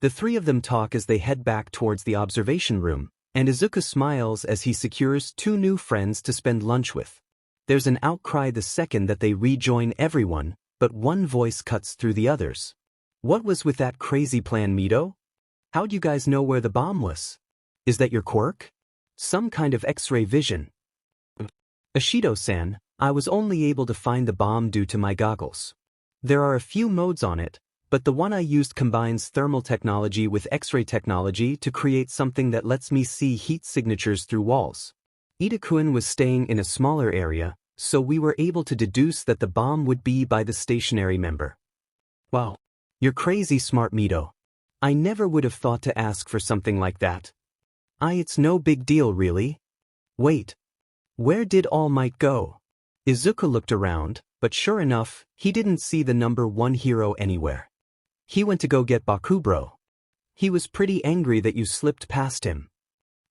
The three of them talk as they head back towards the observation room, and Izuku smiles as he secures two new friends to spend lunch with. There's an outcry the second that they rejoin everyone, but one voice cuts through the others. What was with that crazy plan, Mido? How'd you guys know where the bomb was? Is that your quirk? Some kind of X-ray vision. Ashido-san, I was only able to find the bomb due to my goggles. There are a few modes on it, but the one I used combines thermal technology with X-ray technology to create something that lets me see heat signatures through walls. Ida-kun was staying in a smaller area, so we were able to deduce that the bomb would be by the stationary member. Wow. You're crazy smart, Mido. I never would have thought to ask for something like that. It's no big deal really. Wait. Where did All Might go? Izuku looked around, but sure enough, he didn't see the number one hero anywhere. He went to go get Bakugo. He was pretty angry that you slipped past him.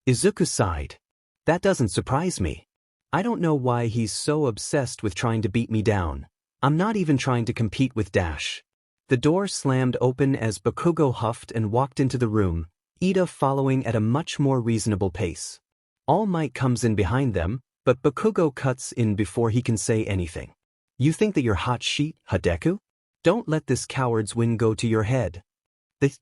Izuku sighed. That doesn't surprise me. I don't know why he's so obsessed with trying to beat me down. I'm not even trying to compete with Dash. The door slammed open as Bakugo huffed and walked into the room, Ida following at a much more reasonable pace. All Might comes in behind them, but Bakugo cuts in before he can say anything. You think that you're hot sheet, Deku? Don't let this coward's win go to your head.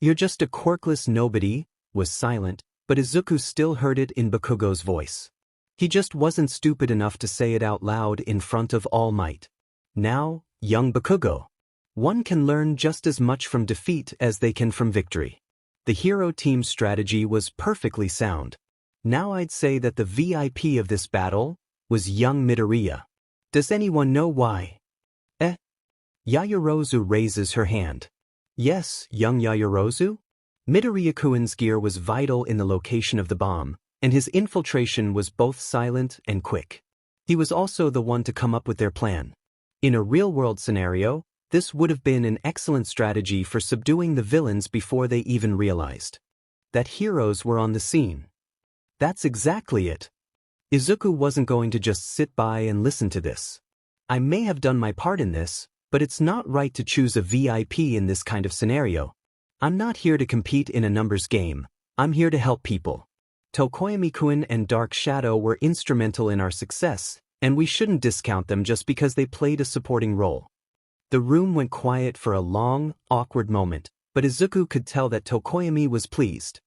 You're just a quirkless nobody, was silent, but Izuku still heard it in Bakugo's voice. He just wasn't stupid enough to say it out loud in front of All Might. Now, young Bakugo. One can learn just as much from defeat as they can from victory. The hero team's strategy was perfectly sound. Now I'd say that the VIP of this battle was young Midoriya. Does anyone know why? Yaoyorozu raises her hand. Yes, young Yaoyorozu? Midoriya-kun's gear was vital in the location of the bomb, and his infiltration was both silent and quick. He was also the one to come up with their plan. In a real-world scenario, this would have been an excellent strategy for subduing the villains before they even realized that heroes were on the scene. That's exactly it. Izuku wasn't going to just sit by and listen to this. I may have done my part in this, but it's not right to choose a VIP in this kind of scenario. I'm not here to compete in a numbers game. I'm here to help people. Tokoyami-kun and Dark Shadow were instrumental in our success, and we shouldn't discount them just because they played a supporting role. The room went quiet for a long, awkward moment, but Izuku could tell that Tokoyami was pleased.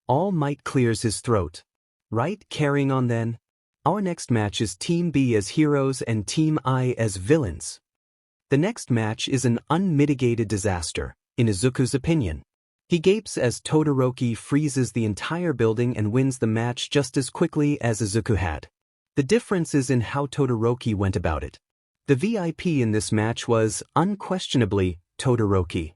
All Might clears his throat. Right, carrying on then. Our next match is Team B as heroes and Team I as villains. The next match is an unmitigated disaster, in Izuku's opinion. He gapes as Todoroki freezes the entire building and wins the match just as quickly as Izuku had. The difference is in how Todoroki went about it. The VIP in this match was, unquestionably, Todoroki.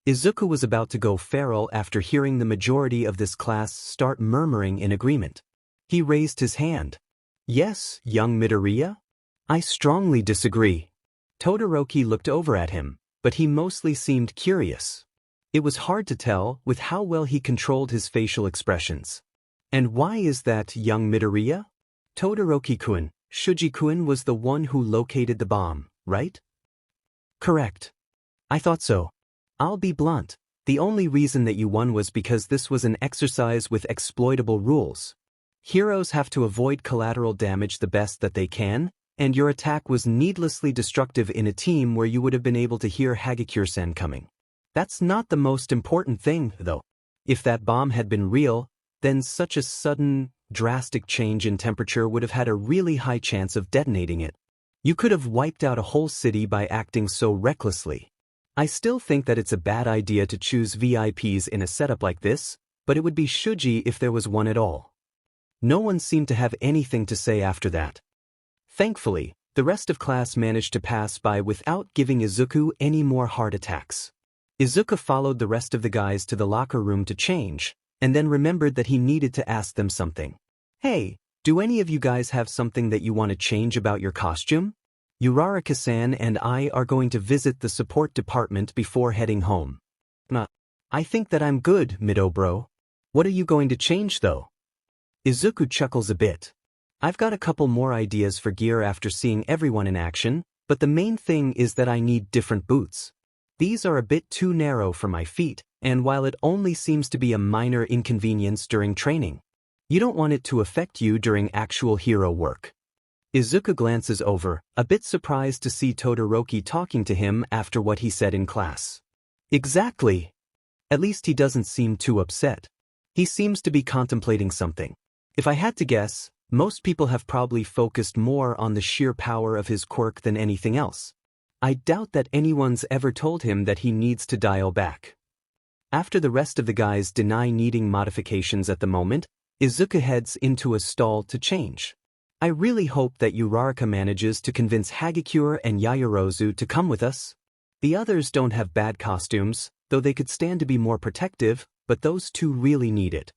Izuku was about to go feral after hearing the majority of this class start murmuring in agreement. He raised his hand. Yes, young Midoriya? I strongly disagree. Todoroki looked over at him, but he mostly seemed curious. It was hard to tell with how well he controlled his facial expressions. And why is that, young Midoriya? Todoroki-kun, Shuji-kun was the one who located the bomb, right? Correct. I thought so. I'll be blunt. The only reason that you won was because this was an exercise with exploitable rules. Heroes have to avoid collateral damage the best that they can, and your attack was needlessly destructive in a team where you would have been able to hear Hagakure-san coming. That's not the most important thing, though. If that bomb had been real, then such a sudden, drastic change in temperature would have had a really high chance of detonating it. You could have wiped out a whole city by acting so recklessly. I still think that it's a bad idea to choose VIPs in a setup like this, but it would be Shuji if there was one at all. No one seemed to have anything to say after that. Thankfully, the rest of class managed to pass by without giving Izuku any more heart attacks. Izuku followed the rest of the guys to the locker room to change, and then remembered that he needed to ask them something. Hey, do any of you guys have something that you want to change about your costume? Uraraka-san and I are going to visit the support department before heading home. I think that I'm good, Mido bro. What are you going to change though? Izuku chuckles a bit. I've got a couple more ideas for gear after seeing everyone in action, but the main thing is that I need different boots. These are a bit too narrow for my feet, and while it only seems to be a minor inconvenience during training, you don't want it to affect you during actual hero work. Izuku glances over, a bit surprised to see Todoroki talking to him after what he said in class. Exactly. At least he doesn't seem too upset. He seems to be contemplating something. If I had to guess, most people have probably focused more on the sheer power of his quirk than anything else. I doubt that anyone's ever told him that he needs to dial back. After the rest of the guys deny needing modifications at the moment, Izuku heads into a stall to change. I really hope that Uraraka manages to convince Hagakure and Yaoyorozu to come with us. The others don't have bad costumes, though they could stand to be more protective, but those two really need it.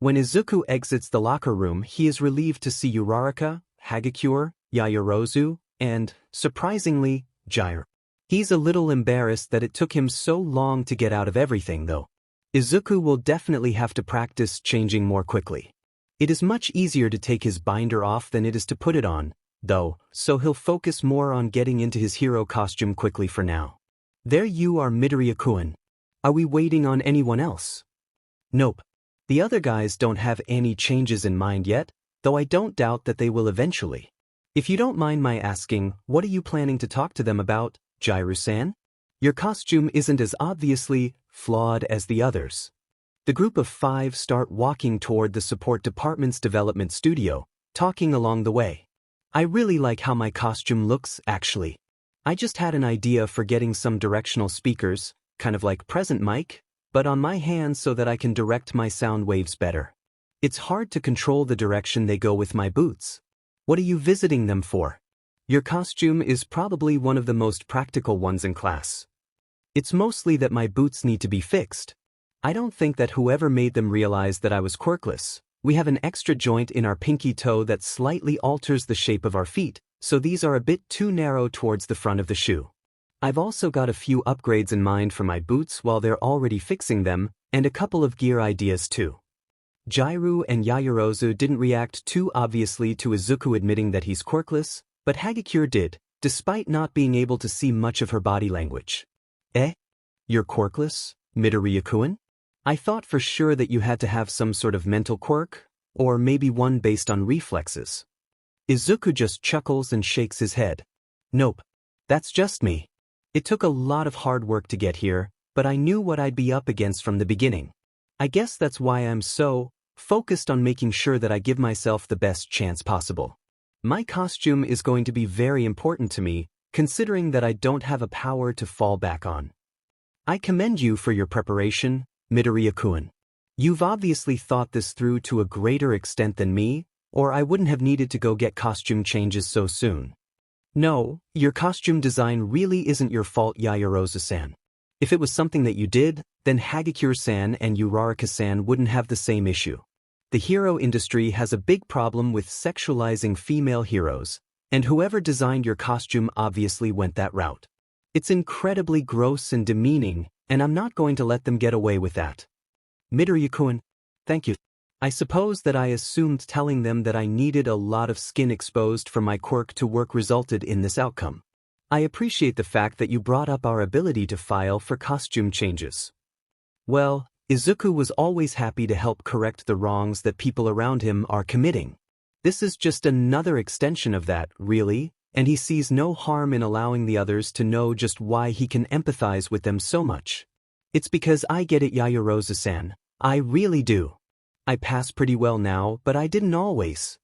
When Izuku exits the locker room, he is relieved to see Uraraka, Hagakure, Yaoyorozu, and, surprisingly, Jiraiya. He's a little embarrassed that it took him so long to get out of everything, though. Izuku will definitely have to practice changing more quickly. It is much easier to take his binder off than it is to put it on, though, so he'll focus more on getting into his hero costume quickly for now. There you are, Midoriya-kun. Are we waiting on anyone else? Nope. The other guys don't have any changes in mind yet, though I don't doubt that they will eventually. If you don't mind my asking, what are you planning to talk to them about, Jiraiya-san? Your costume isn't as obviously flawed as the others. The group of 5 start walking toward the support department's development studio, talking along the way. I really like how my costume looks, actually. I just had an idea for getting some directional speakers, kind of like present mic, but on my hands so that I can direct my sound waves better. It's hard to control the direction they go with my boots. What are you visiting them for? Your costume is probably one of the most practical ones in class. It's mostly that my boots need to be fixed. I don't think that whoever made them realized that I was quirkless. We have an extra joint in our pinky toe that slightly alters the shape of our feet, so these are a bit too narrow towards the front of the shoe. I've also got a few upgrades in mind for my boots while they're already fixing them, and a couple of gear ideas too. Jiraiya and Yaoyorozu didn't react too obviously to Izuku admitting that he's quirkless, but Hagakure did, despite not being able to see much of her body language. Eh? You're quirkless, Midoriya-kun? I thought for sure that you had to have some sort of mental quirk, or maybe one based on reflexes. Izuku just chuckles and shakes his head. Nope. That's just me. It took a lot of hard work to get here, but I knew what I'd be up against from the beginning. I guess that's why I'm so focused on making sure that I give myself the best chance possible. My costume is going to be very important to me, considering that I don't have a power to fall back on. I commend you for your preparation, Midoriya-kun. You've obviously thought this through to a greater extent than me, or I wouldn't have needed to go get costume changes so soon. No, your costume design really isn't your fault, Yaoyorozu-san. If it was something that you did, then Hagakure-san and Uraraka-san wouldn't have the same issue. The hero industry has a big problem with sexualizing female heroes, and whoever designed your costume obviously went that route. It's incredibly gross and demeaning, and I'm not going to let them get away with that. Midoriya-kun, thank you. I suppose that I assumed telling them that I needed a lot of skin exposed for my quirk to work resulted in this outcome. I appreciate the fact that you brought up our ability to file for costume changes. Well, Izuku was always happy to help correct the wrongs that people around him are committing. This is just another extension of that, really, and he sees no harm in allowing the others to know just why he can empathize with them so much. It's because I get it, Yaoyorozu-san. I really do. I pass pretty well now, but I didn't always.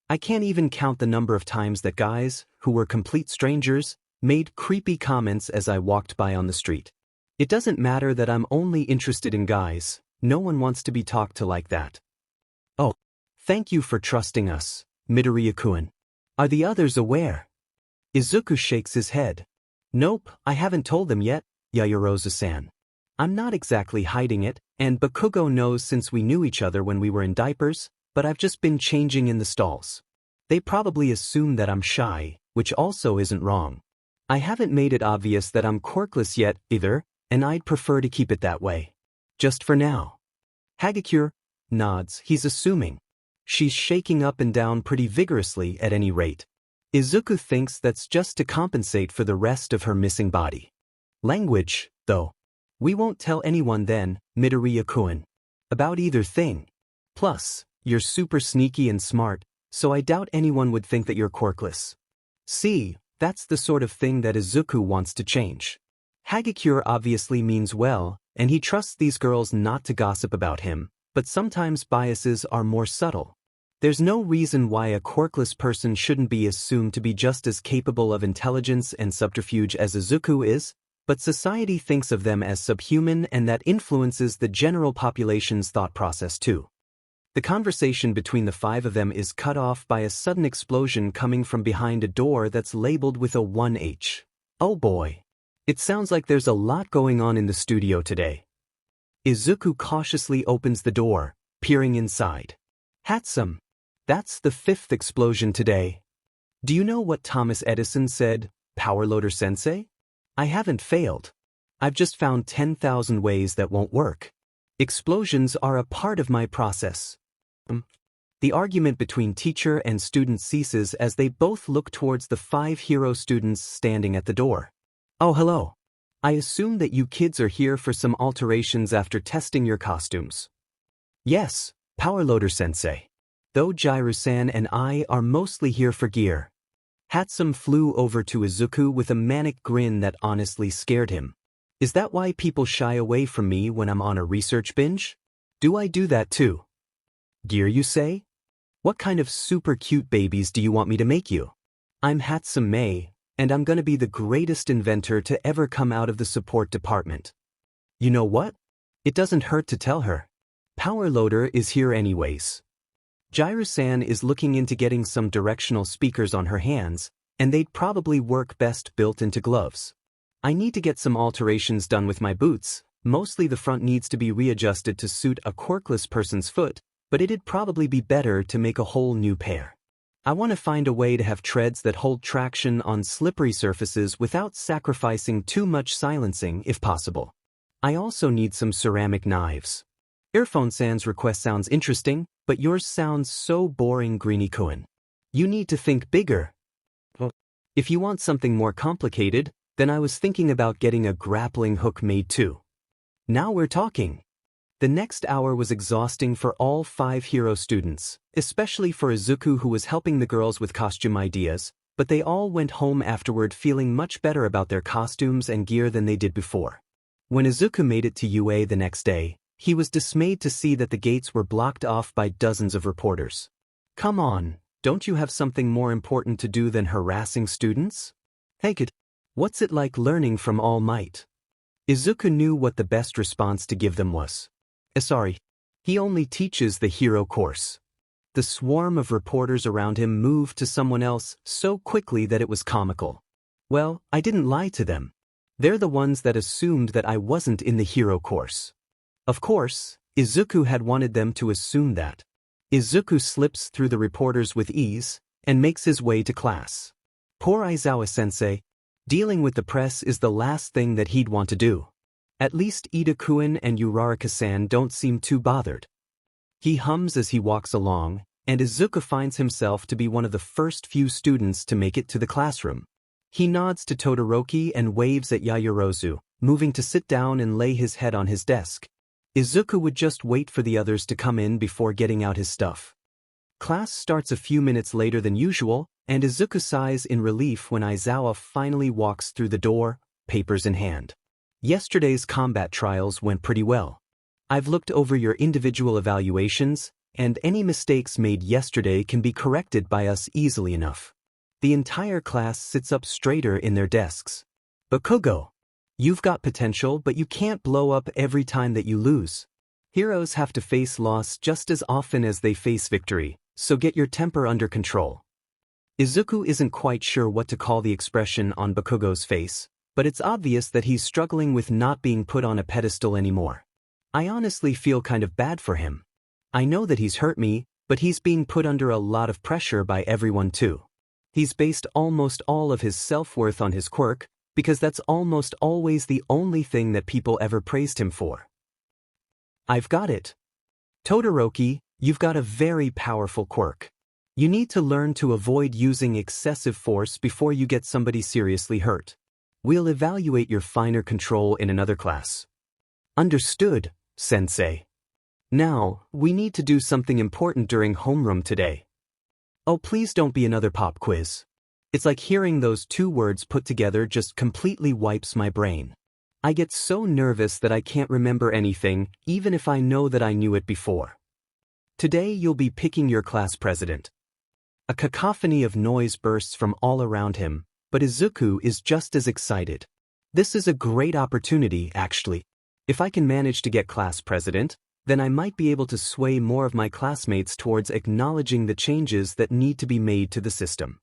I can't even count the number of times that guys, who were complete strangers, made creepy comments as I walked by on the street. It doesn't matter that I'm only interested in guys, no one wants to be talked to like that. Oh, thank you for trusting us, Midoriya-kun. Are the others aware? Izuku shakes his head. Nope, I haven't told them yet, Yaoyorozu-san. I'm not exactly hiding it, and Bakugo knows since we knew each other when we were in diapers, but I've just been changing in the stalls. They probably assume that I'm shy, which also isn't wrong. I haven't made it obvious that I'm quirkless yet, either, and I'd prefer to keep it that way. Just for now. Hagakure nods, he's assuming. She's shaking up and down pretty vigorously at any rate. Izuku thinks that's just to compensate for the rest of her missing body. Language, though. We won't tell anyone then, Midoriya-kun. About either thing. Plus, you're super sneaky and smart, so I doubt anyone would think that you're quirkless. See, that's the sort of thing that Izuku wants to change. Hagakure obviously means well, and he trusts these girls not to gossip about him, but sometimes biases are more subtle. There's no reason why a quirkless person shouldn't be assumed to be just as capable of intelligence and subterfuge as Izuku is, but society thinks of them as subhuman, and that influences the general population's thought process too. The conversation between the five of them is cut off by a sudden explosion coming from behind a door that's labeled with a 1H. Oh boy. It sounds like there's a lot going on in the studio today. Izuku cautiously opens the door, peering inside. Handsome. That's the 5th explosion today. Do you know what Thomas Edison said, Powerloader Sensei? I haven't failed. I've just found 10,000 ways that won't work. Explosions are a part of my process. The argument between teacher and student ceases as they both look towards the 5 hero students standing at the door. Oh, hello. I assume that you kids are here for some alterations after testing your costumes. Yes, Powerloader Sensei. Though Jiru-san and I are mostly here for gear. Handsome flew over to Izuku with a manic grin that honestly scared him. Is that why people shy away from me when I'm on a research binge? Do I do that too? Gear, you say? What kind of super cute babies do you want me to make you? I'm Handsome May, and I'm gonna be the greatest inventor to ever come out of the support department. You know what? It doesn't hurt to tell her. Powerloader is here anyways. Jiru-san is looking into getting some directional speakers on her hands, and they'd probably work best built into gloves. I need to get some alterations done with my boots. Mostly the front needs to be readjusted to suit a quirkless person's foot, but it'd probably be better to make a whole new pair. I want to find a way to have treads that hold traction on slippery surfaces without sacrificing too much silencing if possible. I also need some ceramic knives. Earphone-san's request sounds interesting, but yours sounds so boring, Greenie-kun. You need to think bigger. If you want something more complicated, then I was thinking about getting a grappling hook made too. Now we're talking. The next hour was exhausting for all 5 hero students, especially for Izuku, who was helping the girls with costume ideas, but they all went home afterward feeling much better about their costumes and gear than they did before. When Izuku made it to UA the next day, he was dismayed to see that the gates were blocked off by dozens of reporters. Come on, don't you have something more important to do than harassing students? Hey kid, what's it like learning from All Might? Izuku knew what the best response to give them was. Sorry, he only teaches the hero course. The swarm of reporters around him moved to someone else so quickly that it was comical. Well, I didn't lie to them. They're the ones that assumed that I wasn't in the hero course. Of course, Izuku had wanted them to assume that. Izuku slips through the reporters with ease and makes his way to class. Poor Aizawa-sensei. Dealing with the press is the last thing that he'd want to do. At least Ida-kun and Uraraka-san don't seem too bothered. He hums as he walks along, and Izuku finds himself to be one of the first few students to make it to the classroom. He nods to Todoroki and waves at Yaoyorozu, moving to sit down and lay his head on his desk. Izuku would just wait for the others to come in before getting out his stuff. Class starts a few minutes later than usual, and Izuku sighs in relief when Aizawa finally walks through the door, papers in hand. Yesterday's combat trials went pretty well. I've looked over your individual evaluations, and any mistakes made yesterday can be corrected by us easily enough. The entire class sits up straighter in their desks. Bakugo. You've got potential, but you can't blow up every time that you lose. Heroes have to face loss just as often as they face victory, so get your temper under control. Izuku isn't quite sure what to call the expression on Bakugo's face, but it's obvious that he's struggling with not being put on a pedestal anymore. I honestly feel kind of bad for him. I know that he's hurt me, but he's being put under a lot of pressure by everyone too. He's based almost all of his self-worth on his quirk, because that's almost always the only thing that people ever praised him for. I've got it. Todoroki, You've got a very powerful quirk. You need to learn to avoid using excessive force before you get somebody seriously hurt. We'll evaluate your finer control in another class. Understood, Sensei. Now, we need to do something important during homeroom today. Oh, please don't be another pop quiz. It's like hearing those two words put together just completely wipes my brain. I get so nervous that I can't remember anything, even if I know that I knew it before. Today you'll be picking your class president. A cacophony of noise bursts from all around him, but Izuku is just as excited. This is a great opportunity, actually. If I can manage to get class president, then I might be able to sway more of my classmates towards acknowledging the changes that need to be made to the system.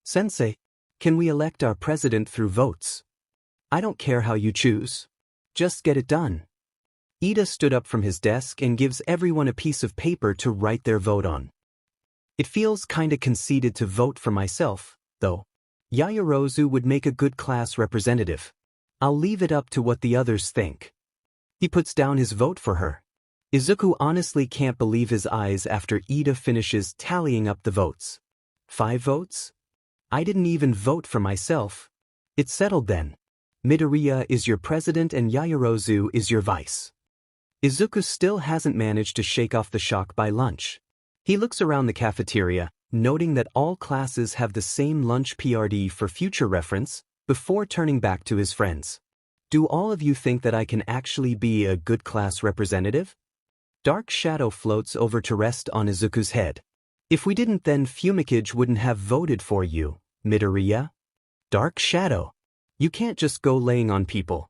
Sensei, can we elect our president through votes? I don't care how you choose. Just get it done. Ida stood up from his desk and gives everyone a piece of paper to write their vote on. It feels kinda conceited to vote for myself, though. Yaoyorozu would make a good class representative. I'll leave it up to what the others think. He puts down his vote for her. Izuku honestly can't believe his eyes after Ida finishes tallying up the votes. 5 votes? I didn't even vote for myself. It's settled then. Midoriya is your president and Yaoyorozu is your vice. Izuku still hasn't managed to shake off the shock by lunch. He looks around the cafeteria, noting that all classes have the same lunch PRD for future reference, before turning back to his friends. Do all of you think that I can actually be a good class representative? Dark shadow floats over to rest on Izuku's head. If we didn't, then Fumikage wouldn't have voted for you, Midoriya. Dark shadow. You can't just go laying on people.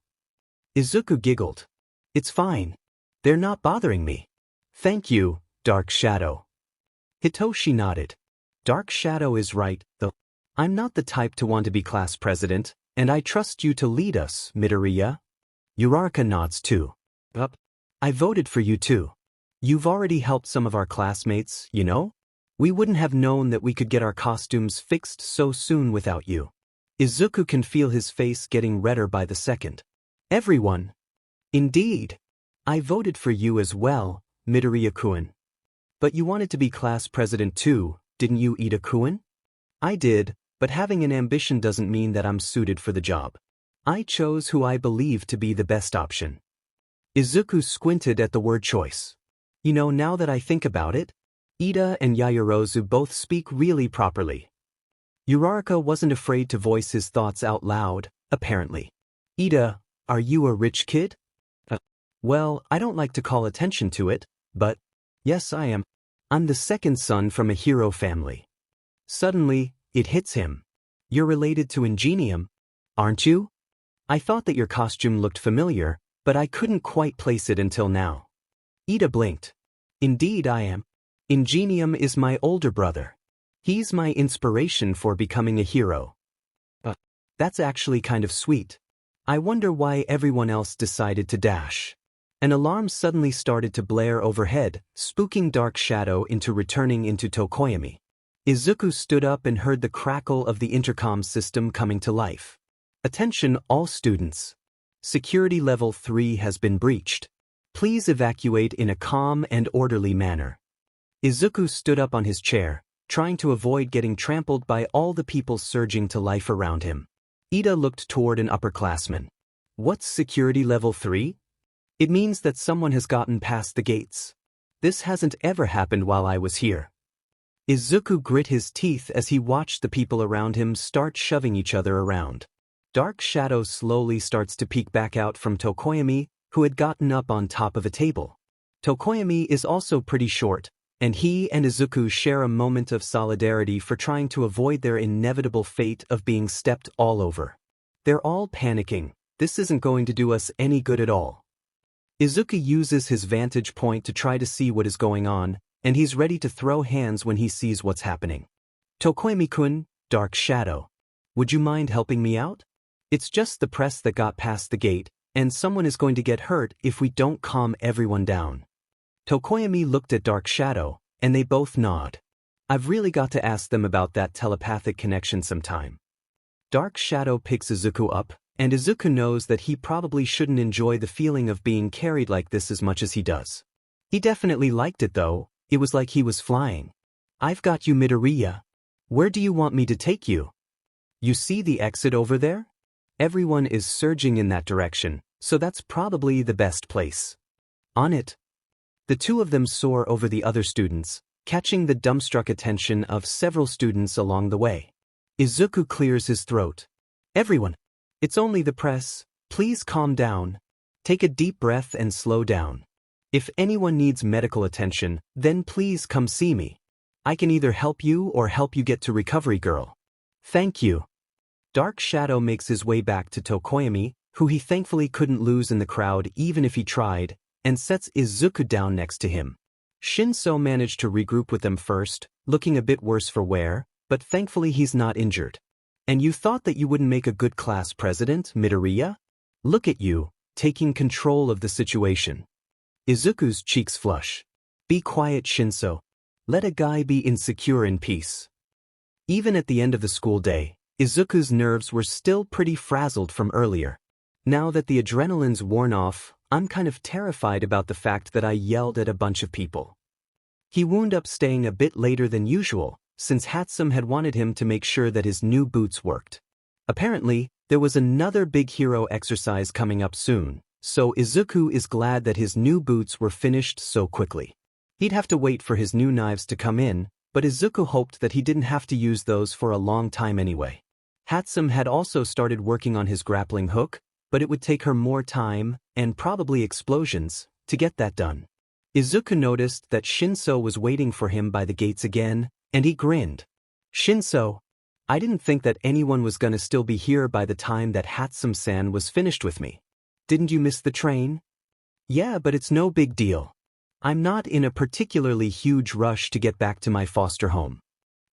Izuku giggled. It's fine. They're not bothering me. Thank you, Dark Shadow. Hitoshi nodded. Dark Shadow is right, though. I'm not the type to want to be class president, and I trust you to lead us, Midoriya. Uraraka nods too. I voted for you too. You've already helped some of our classmates, you know? We wouldn't have known that we could get our costumes fixed so soon without you. Izuku can feel his face getting redder by the second. Everyone. Indeed. I voted for you as well, Midoriya-kun. But you wanted to be class president too, didn't you, Ida-kun? I did, but having an ambition doesn't mean that I'm suited for the job. I chose who I believe to be the best option. Izuku squinted at the word choice. You know, now that I think about it, Ida and Yaoyorozu both speak really properly. Uraraka wasn't afraid to voice his thoughts out loud, apparently. Ida, are you a rich kid? Well, I don't like to call attention to it, but yes, I am. I'm the second son from a hero family. Suddenly, it hits him. You're related to Ingenium, aren't you? I thought that your costume looked familiar, but I couldn't quite place it until now. Ida blinked. Indeed I am. Ingenium is my older brother. He's my inspiration for becoming a hero. That's actually kind of sweet. I wonder why everyone else decided to dash. An alarm suddenly started to blare overhead, spooking Dark Shadow into returning into Tokoyami. Izuku stood up and heard the crackle of the intercom system coming to life. Attention all students. Security level 3 has been breached. Please evacuate in a calm and orderly manner. Izuku stood up on his chair, trying to avoid getting trampled by all the people surging to life around him. Ida looked toward an upperclassman. What's security level 3? It means that someone has gotten past the gates. This hasn't ever happened while I was here. Izuku grit his teeth as he watched the people around him start shoving each other around. Dark Shadow slowly starts to peek back out from Tokoyami, who had gotten up on top of a table. Tokoyami is also pretty short, and he and Izuku share a moment of solidarity for trying to avoid their inevitable fate of being stepped all over. They're all panicking. This isn't going to do us any good at all. Izuku uses his vantage point to try to see what is going on, and he's ready to throw hands when he sees what's happening. Tokoyami-kun, Dark Shadow. Would you mind helping me out? It's just the press that got past the gate, and someone is going to get hurt if we don't calm everyone down. Tokoyami looked at Dark Shadow, and they both nod. I've really got to ask them about that telepathic connection sometime. Dark Shadow picks Izuku up, and Izuku knows that he probably shouldn't enjoy the feeling of being carried like this as much as he does. He definitely liked it though. It was like he was flying. I've got you, Midoriya. Where do you want me to take you? You see the exit over there? Everyone is surging in that direction, so that's probably the best place. On it. The two of them soar over the other students, catching the dumbstruck attention of several students along the way. Izuku clears his throat. Everyone. It's only the press. Please calm down. Take a deep breath and slow down. If anyone needs medical attention, then please come see me. I can either help you or help you get to Recovery Girl. Thank you. Dark Shadow makes his way back to Tokoyami, who he thankfully couldn't lose in the crowd even if he tried, and sets Izuku down next to him. Shinso managed to regroup with them first, looking a bit worse for wear, but thankfully he's not injured. And you thought that you wouldn't make a good class president, Midoriya? Look at you, taking control of the situation. Izuku's cheeks flush. Be quiet, Shinso. Let a guy be insecure in peace. Even at the end of the school day, Izuku's nerves were still pretty frazzled from earlier. Now that the adrenaline's worn off, I'm kind of terrified about the fact that I yelled at a bunch of people. He wound up staying a bit later than usual, since Hatsum had wanted him to make sure that his new boots worked. Apparently, there was another big hero exercise coming up soon, so Izuku is glad that his new boots were finished so quickly. He'd have to wait for his new knives to come in, but Izuku hoped that he didn't have to use those for a long time anyway. Hatsum had also started working on his grappling hook, but it would take her more time, and probably explosions, to get that done. Izuku noticed that Shinso was waiting for him by the gates again, and he grinned. Shinso, I didn't think that anyone was gonna still be here by the time that Hatsum-san was finished with me. Didn't you miss the train? Yeah, but it's no big deal. I'm not in a particularly huge rush to get back to my foster home.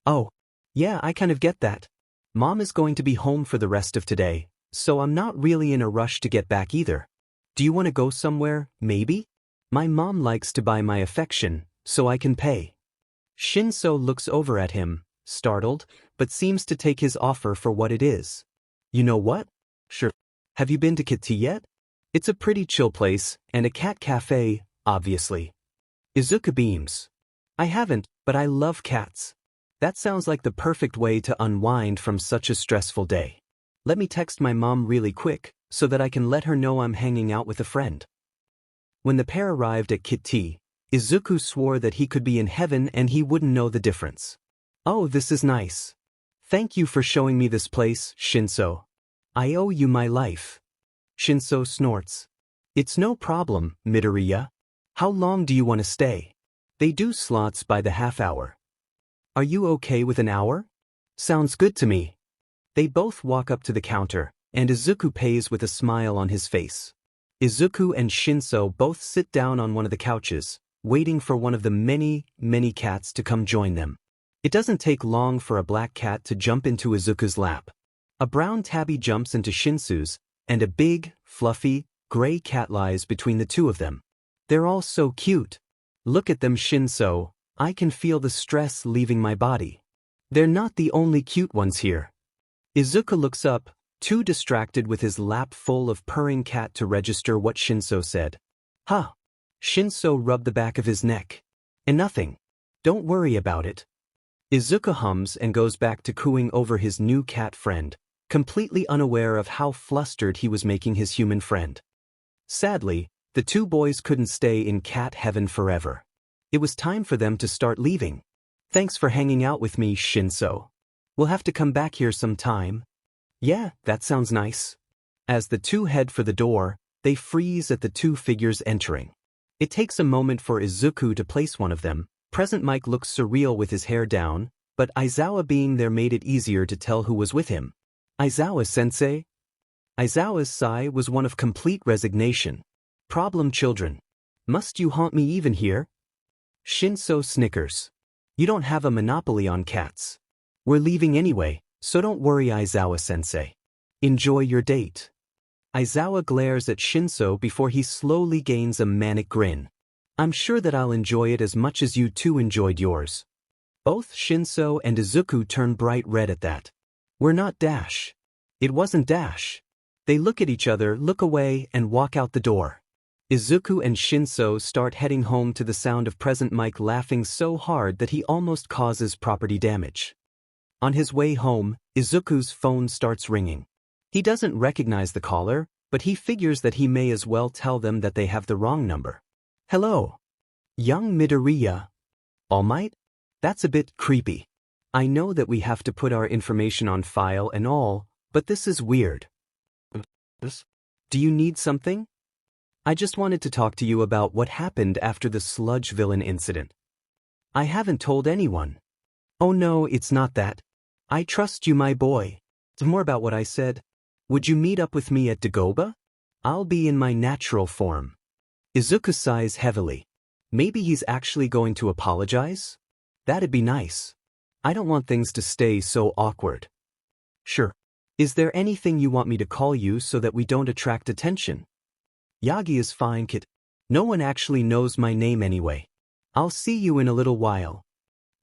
Oh, yeah, I kind of get that. Mom is going to be home for the rest of today, so I'm not really in a rush to get back either. Do you want to go somewhere, maybe? My mom likes to buy my affection, so I can pay. Shinso looks over at him, startled, but seems to take his offer for what it is. You know what? Sure. Have you been to Kitty yet? It's a pretty chill place, and a cat cafe, obviously. Izuku beams. I haven't, but I love cats. That sounds like the perfect way to unwind from such a stressful day. Let me text my mom really quick, so that I can let her know I'm hanging out with a friend. When the pair arrived at Kitty, Izuku swore that he could be in heaven and he wouldn't know the difference. Oh, this is nice. Thank you for showing me this place, Shinso. I owe you my life. Shinso snorts. It's no problem, Midoriya. How long do you want to stay? They do slots by the half hour. Are you okay with an hour? Sounds good to me. They both walk up to the counter, and Izuku pays with a smile on his face. Izuku and Shinso both sit down on one of the couches, waiting for one of the many cats to come join them. It doesn't take long for a black cat to jump into Izuku's lap. A brown tabby jumps into Shinso's, and a big, fluffy, gray cat lies between the two of them. They're all so cute. Look at them, Shinso. I can feel the stress leaving my body. They're not the only cute ones here. Izuku looks up, too distracted with his lap full of purring cat to register what Shinso said. Huh. Shinso rubbed the back of his neck. And nothing. Don't worry about it. Izuku hums and goes back to cooing over his new cat friend, completely unaware of how flustered he was making his human friend. Sadly, the two boys couldn't stay in cat heaven forever. It was time for them to start leaving. Thanks for hanging out with me, Shinso. We'll have to come back here sometime. Yeah, that sounds nice. As the two head for the door, they freeze at the two figures entering. It takes a moment for Izuku to place one of them. Present Mike looks surreal with his hair down, but Aizawa being there made it easier to tell who was with him. Aizawa-sensei? Aizawa's sigh was one of complete resignation. Problem children. Must you haunt me even here? Shinso snickers. You don't have a monopoly on cats. We're leaving anyway, so don't worry, Aizawa-sensei. Enjoy your date. Aizawa glares at Shinso before he slowly gains a manic grin. I'm sure that I'll enjoy it as much as you two enjoyed yours. Both Shinso and Izuku turn bright red at that. We're not Dash. It wasn't Dash. They look at each other, look away, and walk out the door. Izuku and Shinso start heading home to the sound of present Mike laughing so hard that he almost causes property damage. On his way home, Izuku's phone starts ringing. He doesn't recognize the caller, but he figures that he may as well tell them that they have the wrong number. Hello. Young Midoriya. All Might? That's a bit creepy. I know that we have to put our information on file and all, but this is weird. Do you need something? I just wanted to talk to you about what happened after the sludge villain incident. I haven't told anyone. Oh no, it's not that. I trust you, my boy. More about what I said. Would you meet up with me at Dagoba? I'll be in my natural form. Izuku sighs heavily. Maybe he's actually going to apologize? That'd be nice. I don't want things to stay so awkward. Sure. Is there anything you want me to call you so that we don't attract attention? Yagi is fine, kid. No one actually knows my name anyway. I'll see you in a little while.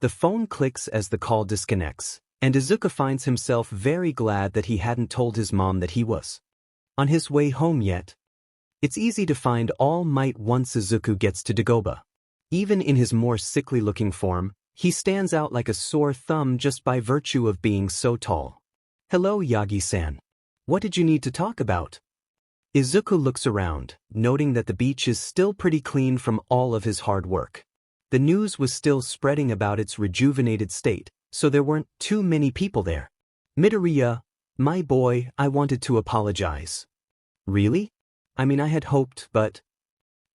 The phone clicks as the call disconnects, and Izuku finds himself very glad that he hadn't told his mom that he was on his way home yet. It's easy to find All Might once Izuku gets to Dagoba. Even in his more sickly-looking form, he stands out like a sore thumb just by virtue of being so tall. Hello, Yagi-san. What did you need to talk about? Izuku looks around, noting that the beach is still pretty clean from all of his hard work. The news was still spreading about its rejuvenated state, so there weren't too many people there. Midoriya, my boy, I wanted to apologize. Really? I mean, I had hoped, but...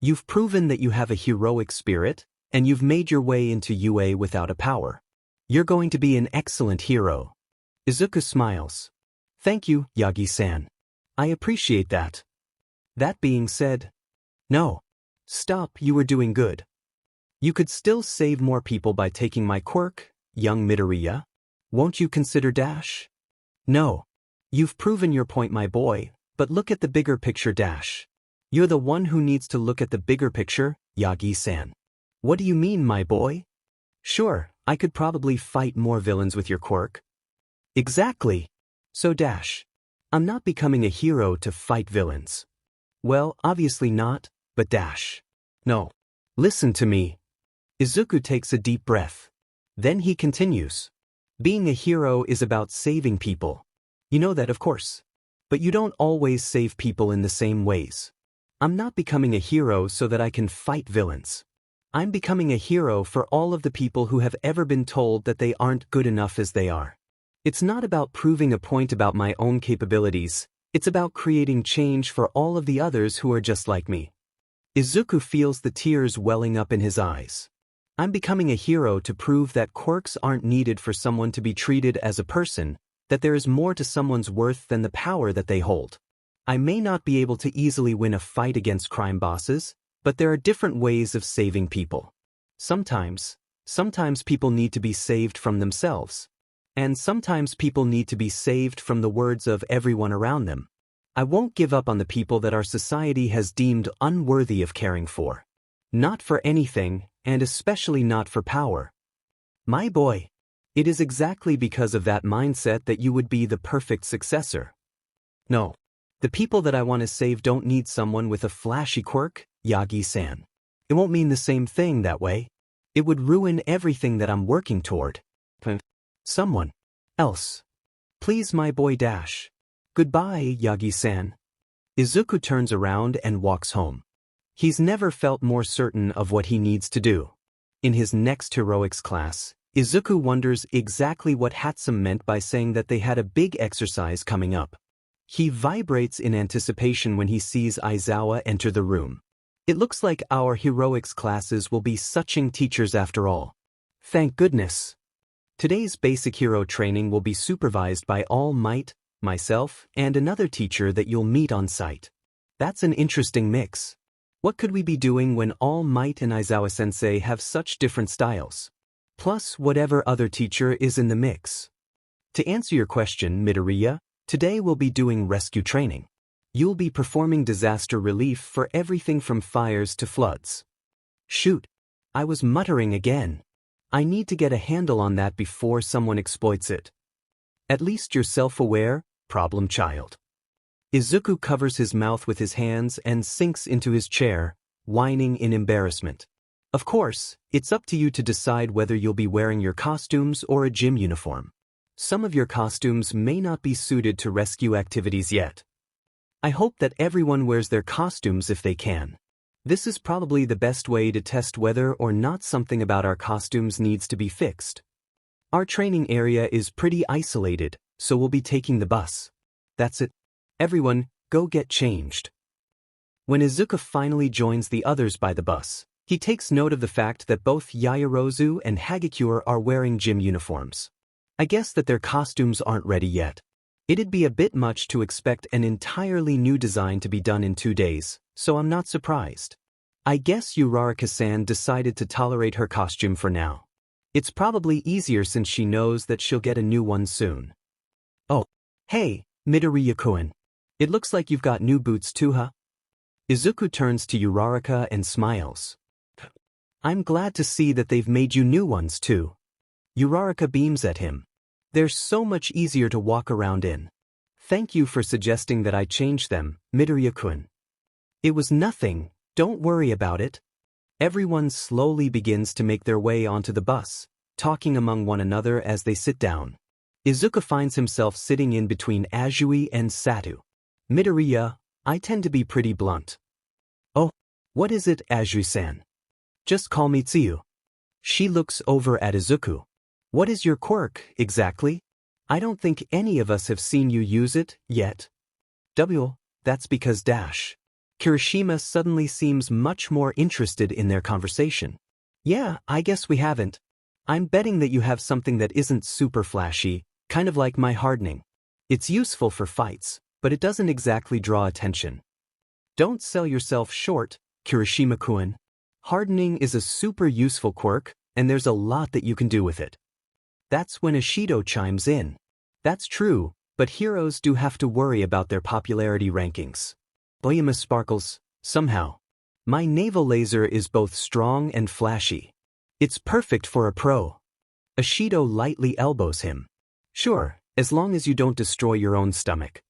You've proven that you have a heroic spirit, and you've made your way into UA without a power. You're going to be an excellent hero. Izuku smiles. Thank you, Yagi-san. I appreciate that. That being said... No. Stop, you were doing good. You could still save more people by taking my quirk, young Midoriya. Won't you consider Dash? No. You've proven your point, my boy, but look at the bigger picture, Dash. You're the one who needs to look at the bigger picture, Yagi-san. What do you mean, my boy? Sure, I could probably fight more villains with your quirk. Exactly. So Dash, I'm not becoming a hero to fight villains. Well, obviously not, but Dash. No. Listen to me. Izuku takes a deep breath. Then he continues. Being a hero is about saving people. You know that, of course. But you don't always save people in the same ways. I'm not becoming a hero so that I can fight villains. I'm becoming a hero for all of the people who have ever been told that they aren't good enough as they are. It's not about proving a point about my own capabilities, it's about creating change for all of the others who are just like me. Izuku feels the tears welling up in his eyes. I'm becoming a hero to prove that quirks aren't needed for someone to be treated as a person, that there is more to someone's worth than the power that they hold. I may not be able to easily win a fight against crime bosses, but there are different ways of saving people. Sometimes people need to be saved from themselves. And sometimes people need to be saved from the words of everyone around them. I won't give up on the people that our society has deemed unworthy of caring for. Not for anything, and especially not for power. My boy, it is exactly because of that mindset that you would be the perfect successor. No. The people that I want to save don't need someone with a flashy quirk, Yagi-san. It won't mean the same thing that way. It would ruin everything that I'm working toward. Someone else. Please, my boy Dash. Goodbye, Yagi-san. Izuku turns around and walks home. He's never felt more certain of what he needs to do. In his next heroics class, Izuku wonders exactly what Hatsum meant by saying that they had a big exercise coming up. He vibrates in anticipation when he sees Aizawa enter the room. It looks like our heroics classes will be suching teachers after all. Thank goodness. Today's basic hero training will be supervised by All Might, myself, and another teacher that you'll meet on site. That's an interesting mix. What could we be doing when All Might and Aizawa-sensei have such different styles? Plus whatever other teacher is in the mix. To answer your question, Midoriya, today we'll be doing rescue training. You'll be performing disaster relief for everything from fires to floods. Shoot. I was muttering again. I need to get a handle on that before someone exploits it. At least you're self-aware, problem child. Izuku covers his mouth with his hands and sinks into his chair, whining in embarrassment. Of course, it's up to you to decide whether you'll be wearing your costumes or a gym uniform. Some of your costumes may not be suited to rescue activities yet. I hope that everyone wears their costumes if they can. This is probably the best way to test whether or not something about our costumes needs to be fixed. Our training area is pretty isolated, so we'll be taking the bus. That's it. Everyone, go get changed. When Izuku finally joins the others by the bus, he takes note of the fact that both Yaoyorozu and Hagakure are wearing gym uniforms. I guess that their costumes aren't ready yet. It'd be a bit much to expect an entirely new design to be done in 2 days, so I'm not surprised. I guess Uraraka-san decided to tolerate her costume for now. It's probably easier since she knows that she'll get a new one soon. Oh, hey, Midoriya-kun. It looks like you've got new boots too, huh? Izuku turns to Uraraka and smiles. I'm glad to see that they've made you new ones too. Uraraka beams at him. They're so much easier to walk around in. Thank you for suggesting that I change them, Midoriya-kun. It was nothing, don't worry about it. Everyone slowly begins to make their way onto the bus, talking among one another as they sit down. Izuku finds himself sitting in between Azui and Satu. Midoriya, I tend to be pretty blunt. Oh, what is it, Azui-san? Just call me Tsuyu. She looks over at Izuku. What is your quirk, exactly? I don't think any of us have seen you use it, yet. That's because Kirishima suddenly seems much more interested in their conversation. Yeah, I guess we haven't. I'm betting that you have something that isn't super flashy, kind of like my hardening. It's useful for fights, but it doesn't exactly draw attention. Don't sell yourself short, Kirishima-kun. Hardening is a super useful quirk, and there's a lot that you can do with it. That's when Ishido chimes in. That's true, but heroes do have to worry about their popularity rankings. Oyama sparkles, somehow. My naval laser is both strong and flashy. It's perfect for a pro. Ishido lightly elbows him. Sure, as long as you don't destroy your own stomach.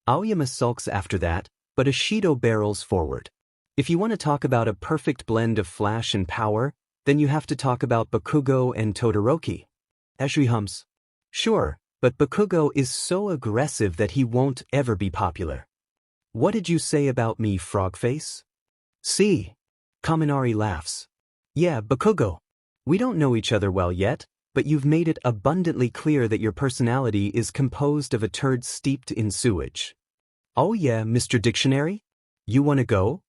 Aoyama sulks after that, but Ishido barrels forward. If you want to talk about a perfect blend of flash and power, then you have to talk about Bakugo and Todoroki. Azui hums. Sure, but Bakugo is so aggressive that he won't ever be popular. What did you say about me, Frogface? See? Kaminari laughs. Yeah, Bakugo. We don't know each other well yet, but you've made it abundantly clear that your personality is composed of a turd steeped in sewage. Oh yeah, Mr. Dictionary? You wanna go?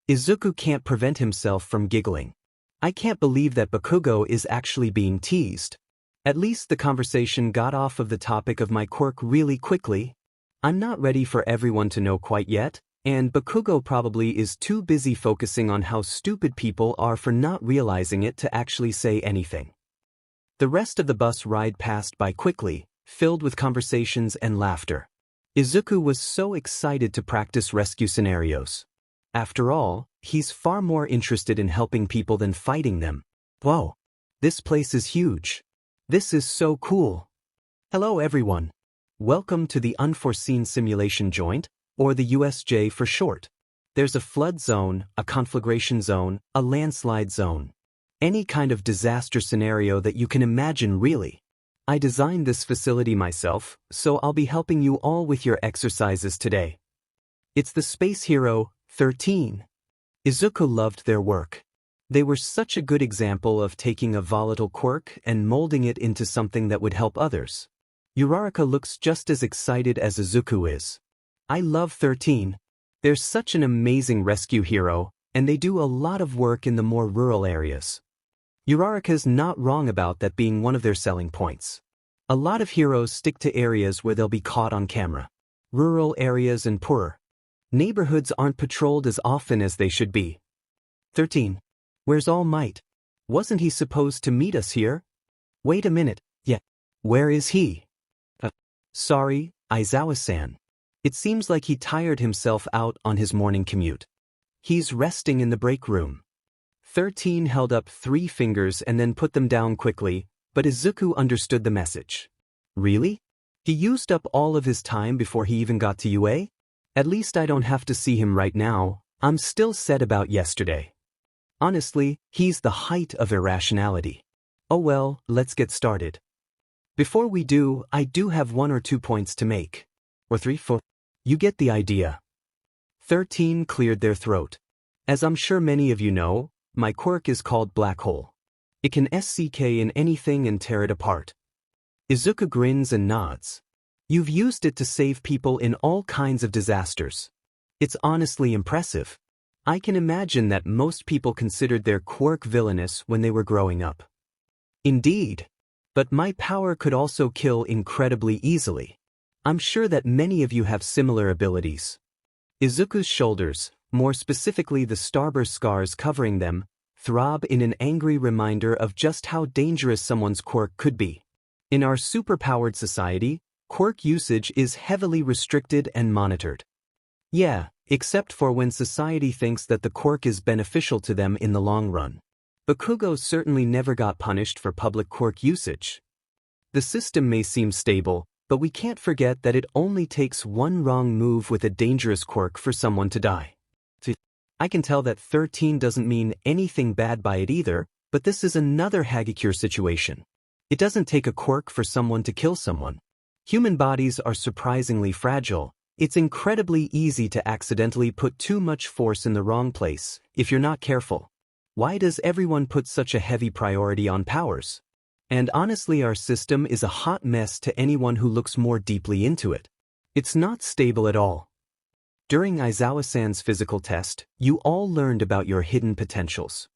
Izuku can't prevent himself from giggling. I can't believe that Bakugo is actually being teased. At least the conversation got off of the topic of my quirk really quickly. I'm not ready for everyone to know quite yet, and Bakugo probably is too busy focusing on how stupid people are for not realizing it to actually say anything. The rest of the bus ride passed by quickly, filled with conversations and laughter. Izuku was so excited to practice rescue scenarios. After all, he's far more interested in helping people than fighting them. Whoa! This place is huge. This is so cool. Hello everyone. Welcome to the Unforeseen Simulation Joint, or the USJ for short. There's a flood zone, a conflagration zone, a landslide zone. Any kind of disaster scenario that you can imagine, really. I designed this facility myself, so I'll be helping you all with your exercises today. It's the Space Hero 13. Izuku loved their work. They were such a good example of taking a volatile quirk and molding it into something that would help others. Uraraka looks just as excited as Izuku is. I love 13. They're such an amazing rescue hero, and they do a lot of work in the more rural areas. Uraraka's not wrong about that being one of their selling points. A lot of heroes stick to areas where they'll be caught on camera. Rural areas and poorer neighborhoods aren't patrolled as often as they should be. 13. Where's All Might? Wasn't he supposed to meet us here? Wait a minute, yeah. Where is he? Sorry, Aizawa-san. It seems like he tired himself out on his morning commute. He's resting in the break room. 13 held up 3 fingers and then put them down quickly, but Izuku understood the message. Really? He used up all of his time before he even got to UA? At least I don't have to see him right now. I'm still sad about yesterday. Honestly, he's the height of irrationality. Oh well, let's get started. Before we do, I do have 1 or 2 points to make. Or 3, 4. You get the idea. 13 cleared their throat. As I'm sure many of you know, my quirk is called Black Hole. It can SCK in anything and tear it apart. Izuku grins and nods. You've used it to save people in all kinds of disasters. It's honestly impressive. I can imagine that most people considered their quirk villainous when they were growing up. Indeed. But my power could also kill incredibly easily. I'm sure that many of you have similar abilities. Izuku's shoulders, more specifically the starburst scars covering them, throb in an angry reminder of just how dangerous someone's quirk could be. In our superpowered society, quirk usage is heavily restricted and monitored. Yeah, except for when society thinks that the quirk is beneficial to them in the long run. Bakugo certainly never got punished for public quirk usage. The system may seem stable, but we can't forget that it only takes one wrong move with a dangerous quirk for someone to die. I can tell that 13 doesn't mean anything bad by it either, but this is another Hagakure situation. It doesn't take a quirk for someone to kill someone. Human bodies are surprisingly fragile. It's incredibly easy to accidentally put too much force in the wrong place, if you're not careful. Why does everyone put such a heavy priority on powers? And honestly, our system is a hot mess to anyone who looks more deeply into it. It's not stable at all. During Aizawa-san's physical test, you all learned about your hidden potentials.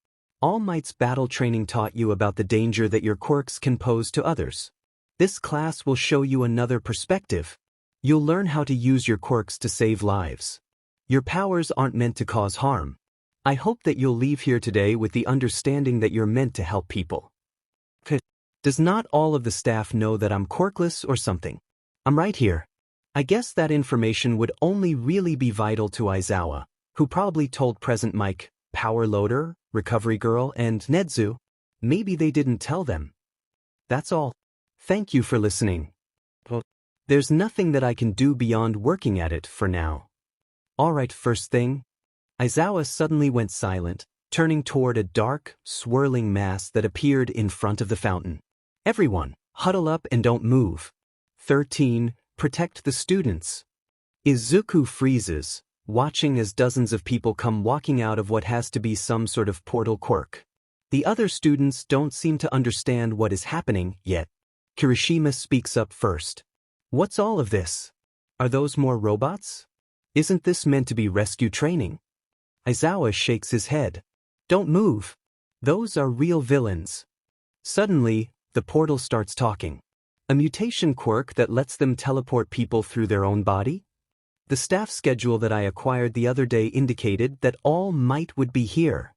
All Might's battle training taught you about the danger that your quirks can pose to others. This class will show you another perspective. You'll learn how to use your quirks to save lives. Your powers aren't meant to cause harm. I hope that you'll leave here today with the understanding that you're meant to help people. Does not all of the staff know that I'm quirkless or something? I'm right here. I guess that information would only really be vital to Aizawa, who probably told present Mike, Power Loader, Recovery Girl, and Nezu. Maybe they didn't tell them. That's all. Thank you for listening. There's nothing that I can do beyond working at it for now. Alright, first thing. Aizawa suddenly went silent, turning toward a dark, swirling mass that appeared in front of the fountain. Everyone, huddle up and don't move. 13. Protect the students. Izuku freezes, watching as dozens of people come walking out of what has to be some sort of portal quirk. The other students don't seem to understand what is happening yet. Kirishima speaks up first. What's all of this? Are those more robots? Isn't this meant to be rescue training? Aizawa shakes his head. Don't move. Those are real villains. Suddenly, the portal starts talking. A mutation quirk that lets them teleport people through their own body? The staff schedule that I acquired the other day indicated that All Might would be here.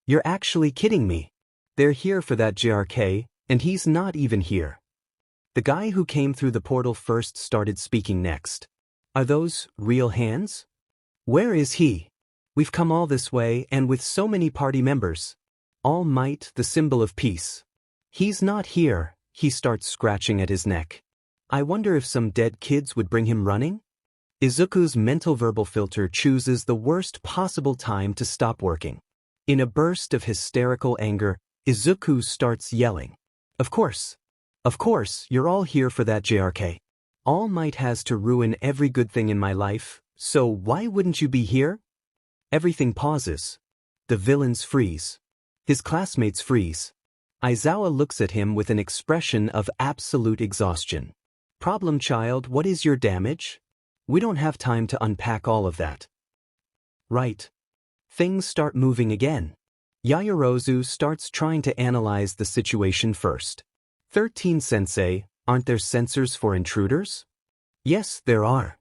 You're actually kidding me. They're here for that JRK, and he's not even here. The guy who came through the portal first started speaking next. Are those real hands? Where is he? We've come all this way and with so many party members. All Might, the symbol of peace. He's not here. He starts scratching at his neck. I wonder if some dead kids would bring him running? Izuku's mental verbal filter chooses the worst possible time to stop working. In a burst of hysterical anger, Izuku starts yelling. Of course, you're all here for that JRK. All Might has to ruin every good thing in my life, so why wouldn't you be here? Everything pauses. The villains freeze. His classmates freeze. Aizawa looks at him with an expression of absolute exhaustion. Problem child, what is your damage? We don't have time to unpack all of that. Right. Things start moving again. Yaoyorozu starts trying to analyze the situation first. 13 Sensei, aren't there sensors for intruders? Yes, there are.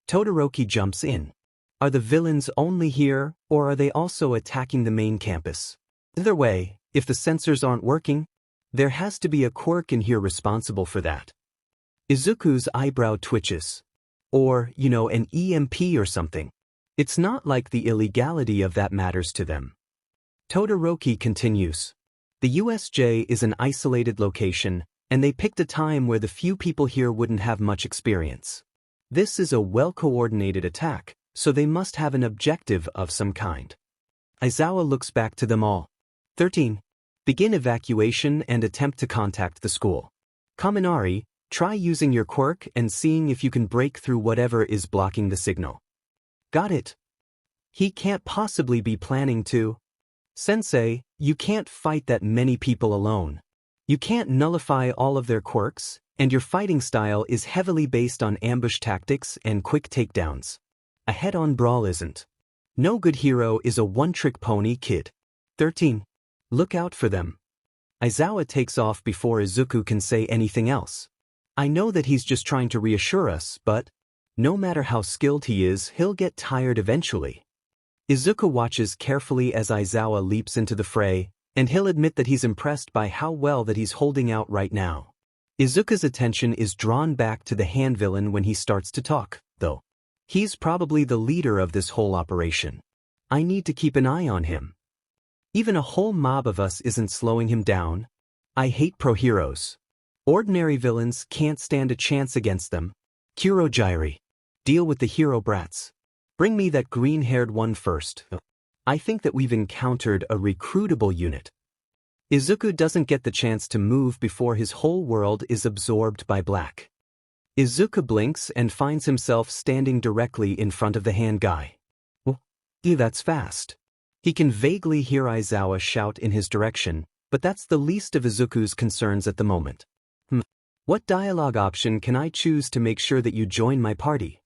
Todoroki jumps in. Are the villains only here, or are they also attacking the main campus? Either way, if the sensors aren't working, there has to be a quirk in here responsible for that. Izuku's eyebrow twitches. Or, an EMP or something. It's not like the illegality of that matters to them. Todoroki continues. The USJ is an isolated location, and they picked a time where the few people here wouldn't have much experience. This is a well-coordinated attack, so they must have an objective of some kind. Aizawa looks back to them all. 13. Begin evacuation and attempt to contact the school. Kaminari, try using your quirk and seeing if you can break through whatever is blocking the signal. Got it. He can't possibly be planning to. Sensei, you can't fight that many people alone. You can't nullify all of their quirks, and your fighting style is heavily based on ambush tactics and quick takedowns. A head-on brawl isn't. No good hero is a one-trick pony, kid. 13. Look out for them. Aizawa takes off before Izuku can say anything else. I know that he's just trying to reassure us, but no matter how skilled he is, he'll get tired eventually. Izuku watches carefully as Aizawa leaps into the fray, and he'll admit that he's impressed by how well that he's holding out right now. Izuku's attention is drawn back to the hand villain when he starts to talk, though. He's probably the leader of this whole operation. I need to keep an eye on him. Even a whole mob of us isn't slowing him down. I hate pro-heroes. Ordinary villains can't stand a chance against them. Kurogyri. Deal with the hero brats. Bring me that green-haired one first. I think that we've encountered a recruitable unit. Izuku doesn't get the chance to move before his whole world is absorbed by black. Izuku blinks and finds himself standing directly in front of the hand guy. Oh, that's fast. He can vaguely hear Aizawa shout in his direction, but that's the least of Izuku's concerns at the moment. What dialogue option can I choose to make sure that you join my party?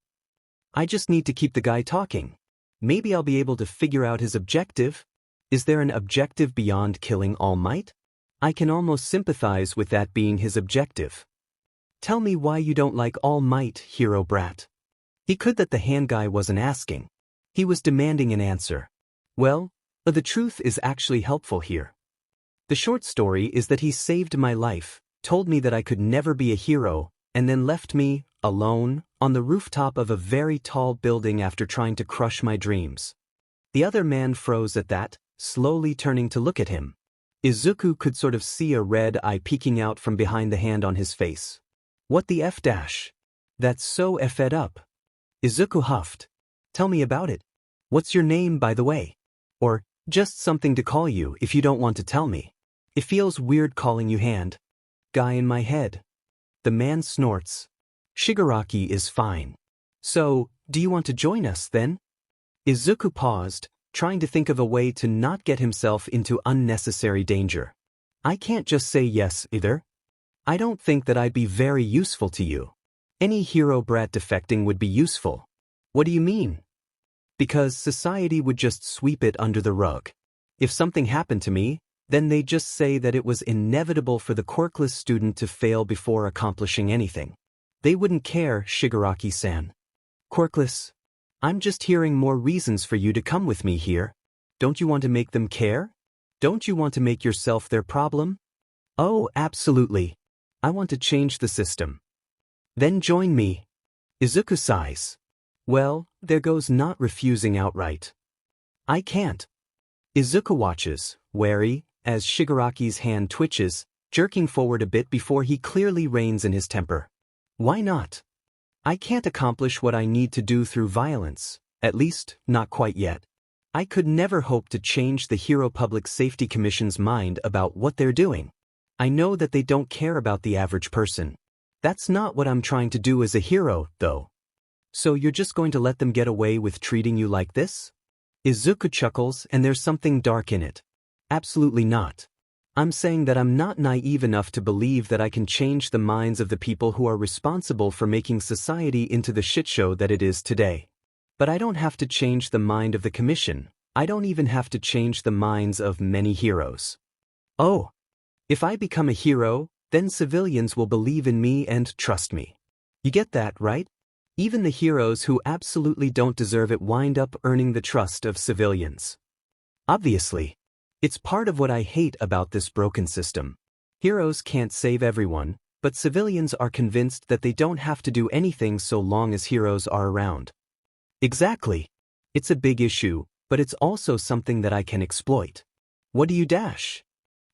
I just need to keep the guy talking. Maybe I'll be able to figure out his objective. Is there an objective beyond killing All Might? I can almost sympathize with that being his objective. Tell me why you don't like All Might, hero brat. He could that the hand guy wasn't asking. He was demanding an answer. Well, the truth is actually helpful here. The short story is that he saved my life, told me that I could never be a hero, and then left me, alone, on the rooftop of a very tall building after trying to crush my dreams. The other man froze at that, slowly turning to look at him. Izuku could sort of see a red eye peeking out from behind the hand on his face. What the F dash? That's so effed up. Izuku huffed. Tell me about it. What's your name, by the way? Or, just something to call you if you don't want to tell me. It feels weird calling you hand guy in my head. The man snorts. Shigaraki is fine. So, do you want to join us then? Izuku paused, trying to think of a way to not get himself into unnecessary danger. I can't just say yes either. I don't think that I'd be very useful to you. Any hero brat defecting would be useful. What do you mean? Because society would just sweep it under the rug. If something happened to me, then they'd just say that it was inevitable for the Quirkless student to fail before accomplishing anything. They wouldn't care, Shigaraki-san. Quirkless, I'm just hearing more reasons for you to come with me here. Don't you want to make them care? Don't you want to make yourself their problem? Oh, absolutely. I want to change the system. Then join me. Izuku sighs. Well, there goes not refusing outright. I can't. Izuku watches, wary, as Shigaraki's hand twitches, jerking forward a bit before he clearly reins in his temper. Why not? I can't accomplish what I need to do through violence, at least, not quite yet. I could never hope to change the Hero Public Safety Commission's mind about what they're doing. I know that they don't care about the average person. That's not what I'm trying to do as a hero, though. So you're just going to let them get away with treating you like this? Izuku chuckles, and there's something dark in it. Absolutely not. I'm saying that I'm not naive enough to believe that I can change the minds of the people who are responsible for making society into the shitshow that it is today. But I don't have to change the mind of the commission. I don't even have to change the minds of many heroes. Oh. If I become a hero, then civilians will believe in me and trust me. You get that, right? Even the heroes who absolutely don't deserve it wind up earning the trust of civilians. Obviously. It's part of what I hate about this broken system. Heroes can't save everyone, but civilians are convinced that they don't have to do anything so long as heroes are around. Exactly. It's a big issue, but it's also something that I can exploit. What do you dash?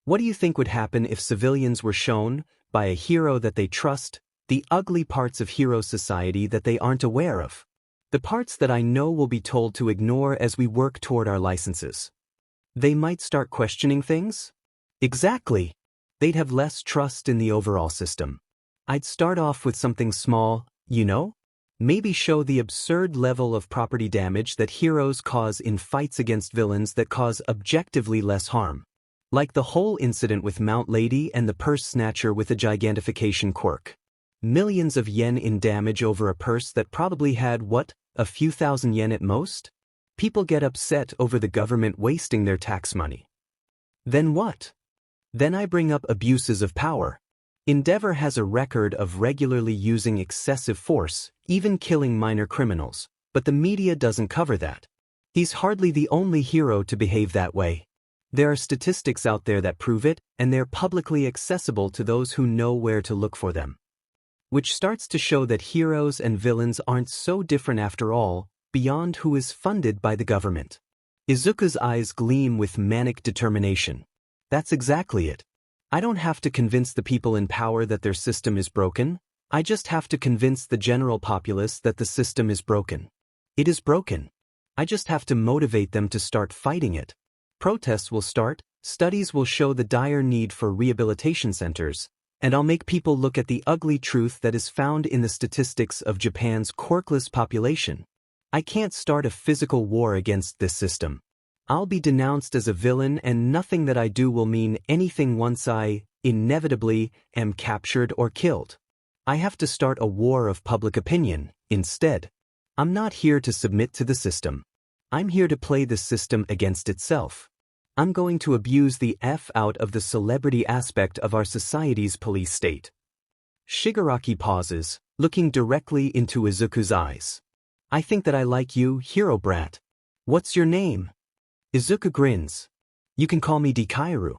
What do you think would happen if civilians were shown, by a hero that they trust, The ugly parts of hero society that they aren't aware of. The parts that I know will be told to ignore as we work toward our licenses. They might start questioning things? Exactly. They'd have less trust in the overall system. I'd start off with something small, you know? Maybe show the absurd level of property damage that heroes cause in fights against villains that cause objectively less harm. Like the whole incident with Mount Lady and the purse snatcher with a gigantification quirk. Millions of yen in damage over a purse that probably had, what, a few thousand yen at most? People get upset over the government wasting their tax money. Then what? Then I bring up abuses of power. Endeavor has a record of regularly using excessive force, even killing minor criminals, but the media doesn't cover that. He's hardly the only hero to behave that way. There are statistics out there that prove it, and they're publicly accessible to those who know where to look for them. Which starts to show that heroes and villains aren't so different after all, beyond who is funded by the government. Izuku's eyes gleam with manic determination. That's exactly it. I don't have to convince the people in power that their system is broken. I just have to convince the general populace that the system is broken. It is broken. I just have to motivate them to start fighting it. Protests will start, studies will show the dire need for rehabilitation centers, and I'll make people look at the ugly truth that is found in the statistics of Japan's quirkless population. I can't start a physical war against this system. I'll be denounced as a villain, and nothing that I do will mean anything once I, inevitably, am captured or killed. I have to start a war of public opinion, instead. I'm not here to submit to the system. I'm here to play the system against itself. I'm going to abuse the F out of the celebrity aspect of our society's police state. Shigaraki pauses, looking directly into Izuku's eyes. I think that I like you, hero brat. What's your name? Izuku grins. You can call me Dikairu.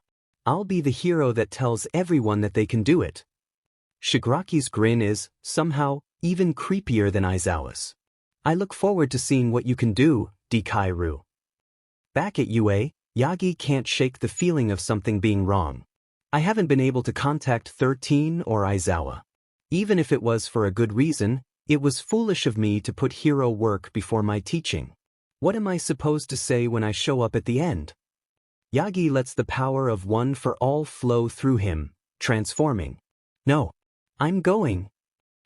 I'll be the hero that tells everyone that they can do it. Shigaraki's grin is, somehow, even creepier than Aizawa's. I look forward to seeing what you can do, Dikairu. Back at UA, Yagi can't shake the feeling of something being wrong. I haven't been able to contact 13 or Aizawa. Even if it was for a good reason, it was foolish of me to put hero work before my teaching. What am I supposed to say when I show up at the end? Yagi lets the power of one for all flow through him, transforming. No. I'm going.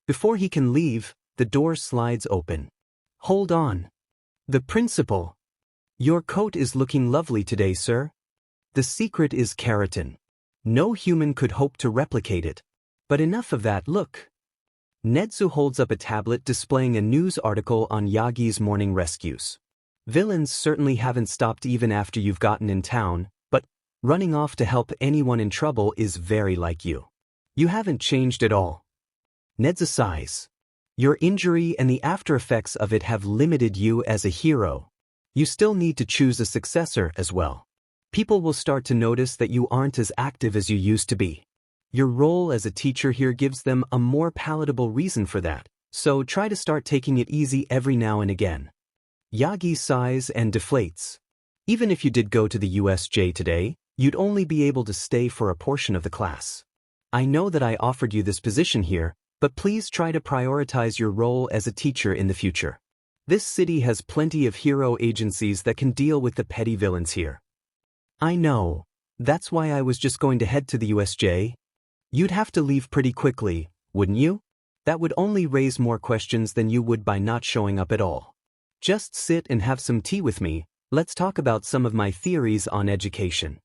Before he can leave, the door slides open. Hold on. The principal. Your coat is looking lovely today, sir. The secret is keratin. No human could hope to replicate it. But enough of that, look. Nezu holds up a tablet displaying a news article on Yagi's morning rescues. Villains certainly haven't stopped even after you've gotten in town, but running off to help anyone in trouble is very like you. You haven't changed at all. Nezu sighs. Your injury and the after effects of it have limited you as a hero. You still need to choose a successor as well. People will start to notice that you aren't as active as you used to be. Your role as a teacher here gives them a more palatable reason for that, so try to start taking it easy every now and again. Yagi sighs and deflates. Even if you did go to the USJ today, you'd only be able to stay for a portion of the class. I know that I offered you this position here, but please try to prioritize your role as a teacher in the future. This city has plenty of hero agencies that can deal with the petty villains here. I know. That's why I was just going to head to the USJ. You'd have to leave pretty quickly, wouldn't you? That would only raise more questions than you would by not showing up at all. Just sit and have some tea with me. Let's talk about some of my theories on education.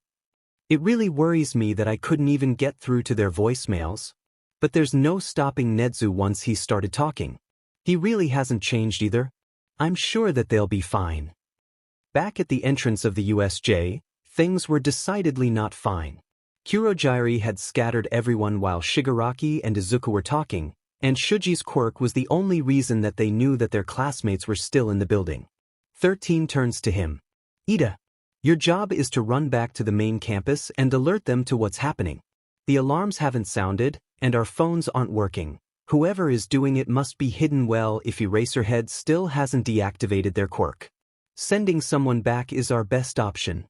It really worries me that I couldn't even get through to their voicemails. But there's no stopping Nezu once he started talking. He really hasn't changed either. I'm sure that they'll be fine. Back at the entrance of the USJ, things were decidedly not fine. Kurogiri had scattered everyone while Shigaraki and Izuku were talking, and Shuji's quirk was the only reason that they knew that their classmates were still in the building. 13 turns to him. Ida, your job is to run back to the main campus and alert them to what's happening. The alarms haven't sounded, and our phones aren't working. Whoever is doing it must be hidden well if Eraserhead still hasn't deactivated their quirk. Sending someone back is our best option.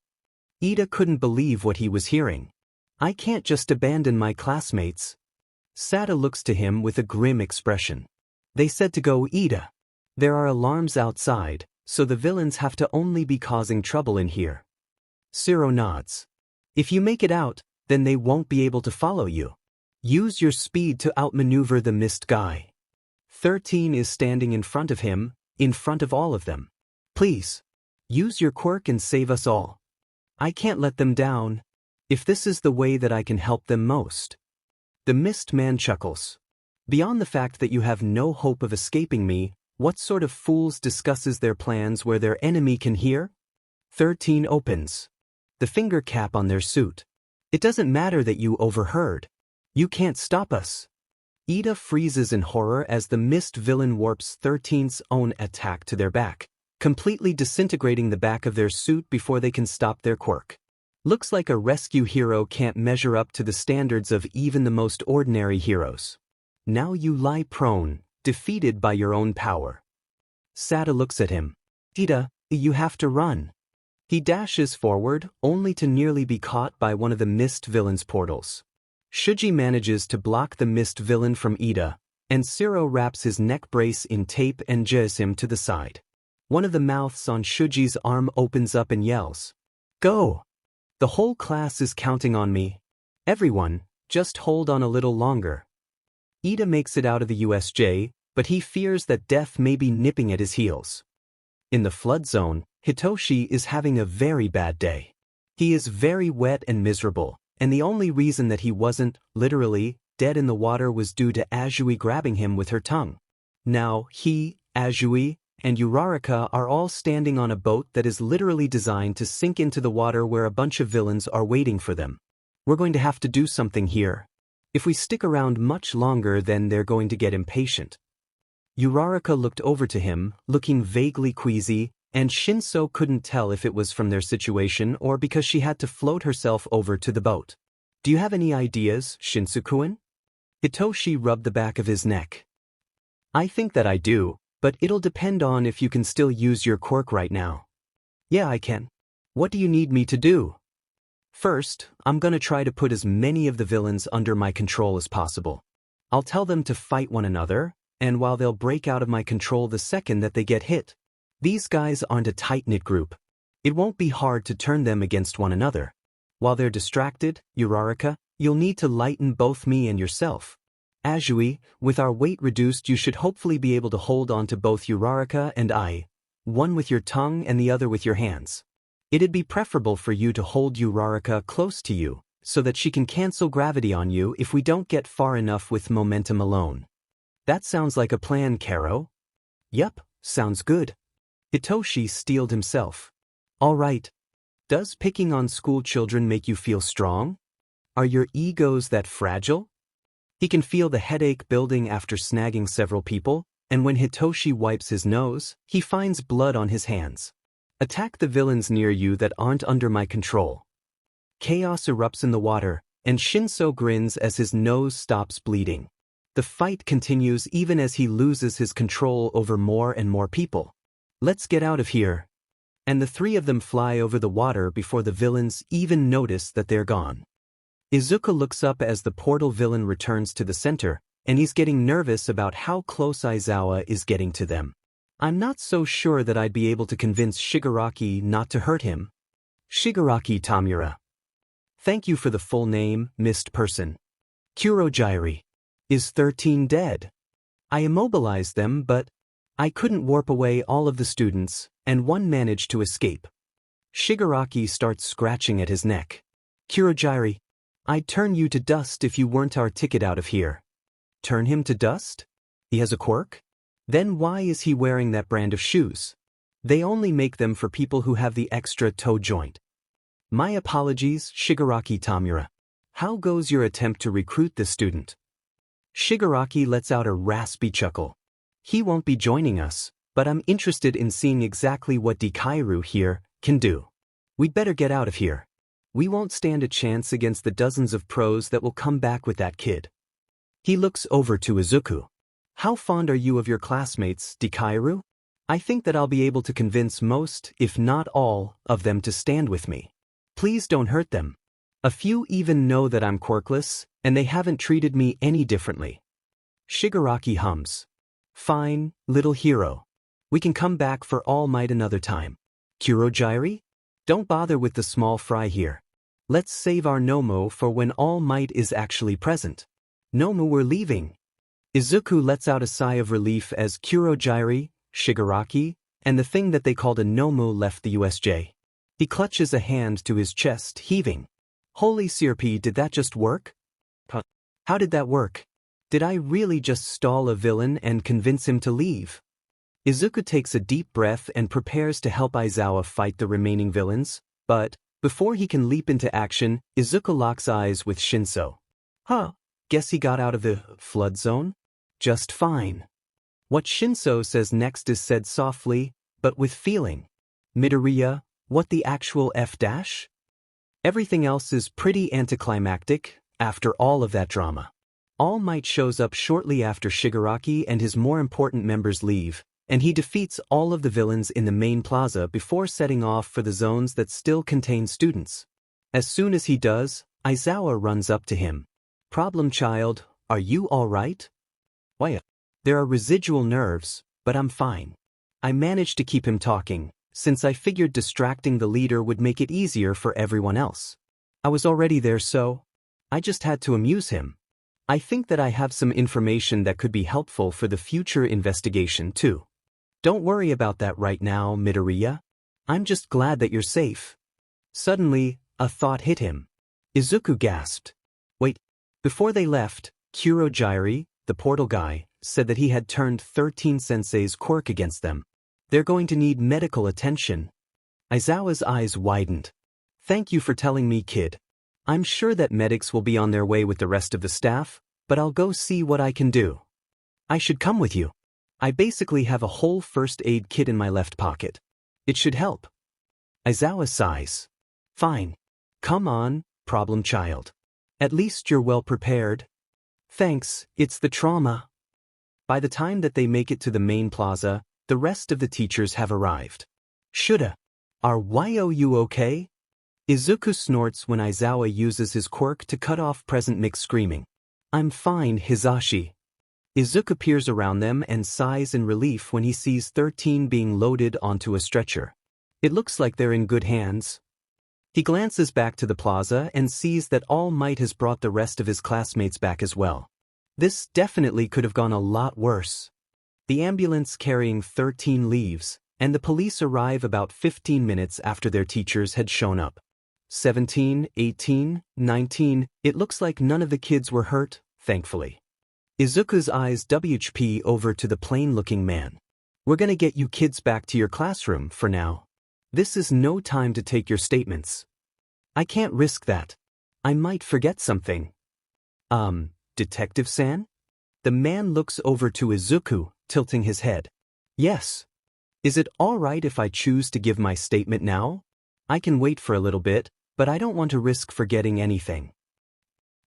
Ida couldn't believe what he was hearing. I can't just abandon my classmates. Sada looks to him with a grim expression. They said to go Ida. There are alarms outside, so the villains have to only be causing trouble in here. Shiro nods. If you make it out, then they won't be able to follow you. Use your speed to outmaneuver the mist guy. 13 is standing in front of him, in front of all of them. Please. Use your quirk and save us all. I can't let them down. If this is the way that I can help them most. The mist man chuckles. Beyond the fact that you have no hope of escaping me, what sort of fools discusses their plans where their enemy can hear? 13 opens. The finger cap on their suit. It doesn't matter that you overheard. You can't stop us. Ida freezes in horror as the mist villain warps 13's own attack to their back, completely disintegrating the back of their suit before they can stop their quirk. Looks like a rescue hero can't measure up to the standards of even the most ordinary heroes. Now you lie prone, defeated by your own power. Sada looks at him. Ida, you have to run. He dashes forward, only to nearly be caught by one of the mist villain's portals. Shuji manages to block the mist villain from Ida, and Shiro wraps his neck brace in tape and jazz him to the side. One of the mouths on Shuji's arm opens up and yells, "Go! The whole class is counting on me. Everyone, just hold on a little longer." Ida makes it out of the USJ, but he fears that death may be nipping at his heels. In the flood zone, Hitoshi is having a very bad day. He is very wet and miserable, and the only reason that he wasn't, literally, dead in the water was due to Azui grabbing him with her tongue. Now he, Azui, and Uraraka are all standing on a boat that is literally designed to sink into the water where a bunch of villains are waiting for them. We're going to have to do something here. If we stick around much longer, then they're going to get impatient. Uraraka looked over to him, looking vaguely queasy, and Shinso couldn't tell if it was from their situation or because she had to float herself over to the boat. Do you have any ideas, Shinso-kun? Hitoshi rubbed the back of his neck. I think that I do, but it'll depend on if you can still use your quirk right now. Yeah, I can. What do you need me to do? First, I'm gonna try to put as many of the villains under my control as possible. I'll tell them to fight one another, and while they'll break out of my control the second that they get hit. These guys aren't a tight-knit group. It won't be hard to turn them against one another. While they're distracted, Uraraka, you'll need to lighten both me and yourself. Azui, with our weight reduced, you should hopefully be able to hold on to both Uraraka and I, one with your tongue and the other with your hands. It'd be preferable for you to hold Uraraka close to you, so that she can cancel gravity on you if we don't get far enough with momentum alone. That sounds like a plan, Karo. Yup, sounds good. Hitoshi steeled himself. All right. Does picking on school children make you feel strong? Are your egos that fragile? He can feel the headache building after snagging several people, and when Hitoshi wipes his nose, he finds blood on his hands. Attack the villains near you that aren't under my control. Chaos erupts in the water, and Shinso grins as his nose stops bleeding. The fight continues even as he loses his control over more and more people. Let's get out of here. And the three of them fly over the water before the villains even notice that they're gone. Izuku looks up as the portal villain returns to the center, and he's getting nervous about how close Aizawa is getting to them. I'm not so sure that I'd be able to convince Shigaraki not to hurt him. Shigaraki Tamura. Thank you for the full name, mist person. Kurojairi. Is 13 dead? I immobilized them, but I couldn't warp away all of the students, and one managed to escape. Shigaraki starts scratching at his neck. Kurojairi, I'd turn you to dust if you weren't our ticket out of here. Turn him to dust? He has a quirk? Then why is he wearing that brand of shoes? They only make them for people who have the extra toe joint. My apologies, Shigaraki Tamura. How goes your attempt to recruit this student? Shigaraki lets out a raspy chuckle. He won't be joining us, but I'm interested in seeing exactly what Dikairu here can do. We'd better get out of here. We won't stand a chance against the dozens of pros that will come back with that kid. He looks over to Izuku. How fond are you of your classmates, Dikairu? I think that I'll be able to convince most, if not all, of them to stand with me. Please don't hurt them. A few even know that I'm quirkless, and they haven't treated me any differently. Shigaraki hums. Fine, little hero. We can come back for All Might another time. Kurojairi? Don't bother with the small fry here. Let's save our Nomo for when All Might is actually present. Nomu, we're leaving. Izuku lets out a sigh of relief as Kurojairi, Shigaraki, and the thing that they called a Nomu left the USJ. He clutches a hand to his chest, heaving. Holy CRP, did that just work? How did that work? Did I really just stall a villain and convince him to leave? Izuku takes a deep breath and prepares to help Aizawa fight the remaining villains, but before he can leap into action, Izuku locks eyes with Shinso. Guess he got out of the flood zone? Just fine. What Shinso says next is said softly, but with feeling. Midoriya, what the actual F-? Everything else is pretty anticlimactic, after all of that drama. All Might shows up shortly after Shigaraki and his more important members leave, and he defeats all of the villains in the main plaza before setting off for the zones that still contain students. As soon as he does, Aizawa runs up to him. Problem child, are you alright? Why? There are residual nerves, but I'm fine. I managed to keep him talking, since I figured distracting the leader would make it easier for everyone else. I was already there, so I just had to amuse him. I think that I have some information that could be helpful for the future investigation too. Don't worry about that right now, Midoriya. I'm just glad that you're safe. Suddenly, a thought hit him. Izuku gasped. Wait, before they left, Kurojairi, the portal guy, said that he had turned 13 Sensei's quirk against them. They're going to need medical attention. Aizawa's eyes widened. Thank you for telling me, kid. I'm sure that medics will be on their way with the rest of the staff, but I'll go see what I can do. I should come with you. I basically have a whole first aid kit in my left pocket. It should help. Aizawa sighs. Fine. Come on, problem child. At least you're well prepared. Thanks, it's the trauma. By the time that they make it to the main plaza, the rest of the teachers have arrived. Shoulda. Are you okay? Izuku snorts when Aizawa uses his quirk to cut off present Mick's screaming. I'm fine, Hisashi. Izuku peers around them and sighs in relief when he sees 13 being loaded onto a stretcher. It looks like they're in good hands. He glances back to the plaza and sees that All Might has brought the rest of his classmates back as well. This definitely could have gone a lot worse. The ambulance carrying 13 leaves, and the police arrive about 15 minutes after their teachers had shown up. 17, 18, 19, it looks like none of the kids were hurt, thankfully. Izuku's eyes WHP over to the plain-looking man. We're gonna get you kids back to your classroom for now. This is no time to take your statements. I can't risk that. I might forget something. Detective-san? The man looks over to Izuku, tilting his head. Yes. Is it all right if I choose to give my statement now? I can wait for a little bit, but I don't want to risk forgetting anything.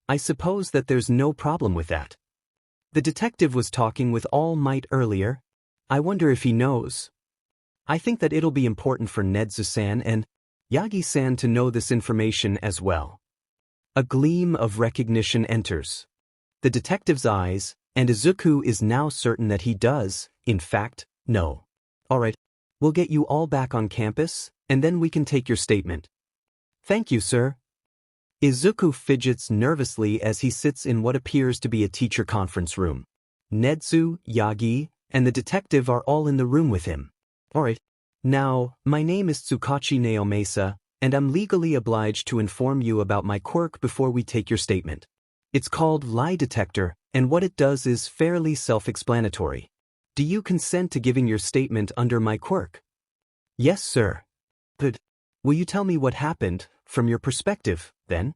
I suppose that there's no problem with that. The detective was talking with All Might earlier. I wonder if he knows. I think that it'll be important for Nezu-san and Yagi-san to know this information as well. A gleam of recognition enters the detective's eyes, and Izuku is now certain that he does, in fact, know. Alright, we'll get you all back on campus, and then we can take your statement. Thank you, sir. Izuku fidgets nervously as he sits in what appears to be a teacher conference room. Nezu, Yagi, and the detective are all in the room with him. Alright. Now, my name is Tsukachi Naomesa, and I'm legally obliged to inform you about my quirk before we take your statement. It's called Lie Detector, and what it does is fairly self-explanatory. Do you consent to giving your statement under my quirk? Yes, sir. Good. Will you tell me what happened, from your perspective, then?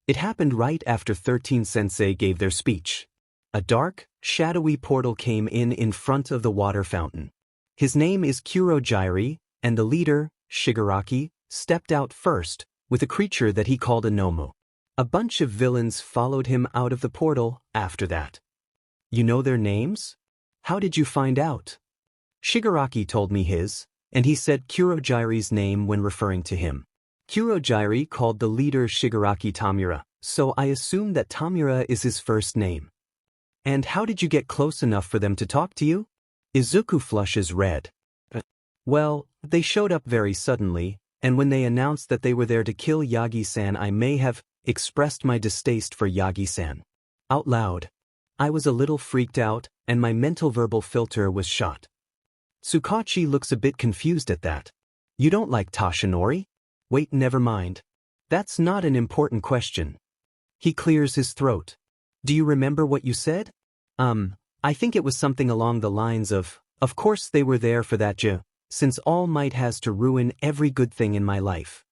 It happened right after 13 Sensei gave their speech. A dark, shadowy portal came in front of the water fountain. His name is Kurojairi, and the leader, Shigaraki, stepped out first, with a creature that he called a Nomu. A bunch of villains followed him out of the portal after that. You know their names? How did you find out? Shigaraki told me his, and he said Kurojairi's name when referring to him. Kurojairi called the leader Shigaraki Tamura, so I assume that Tamura is his first name. And how did you get close enough for them to talk to you? Izuku flushes red. Well, they showed up very suddenly, and when they announced that they were there to kill Yagi-san, I may have expressed my distaste for Yagi-san. Out loud. I was a little freaked out, and my mental verbal filter was shot. Tsukachi looks a bit confused at that. You don't like Toshinori? Wait, never mind. That's not an important question. He clears his throat. Do you remember what you said? I think it was something along the lines of course they were there for that since All Might has to ruin every good thing in my life.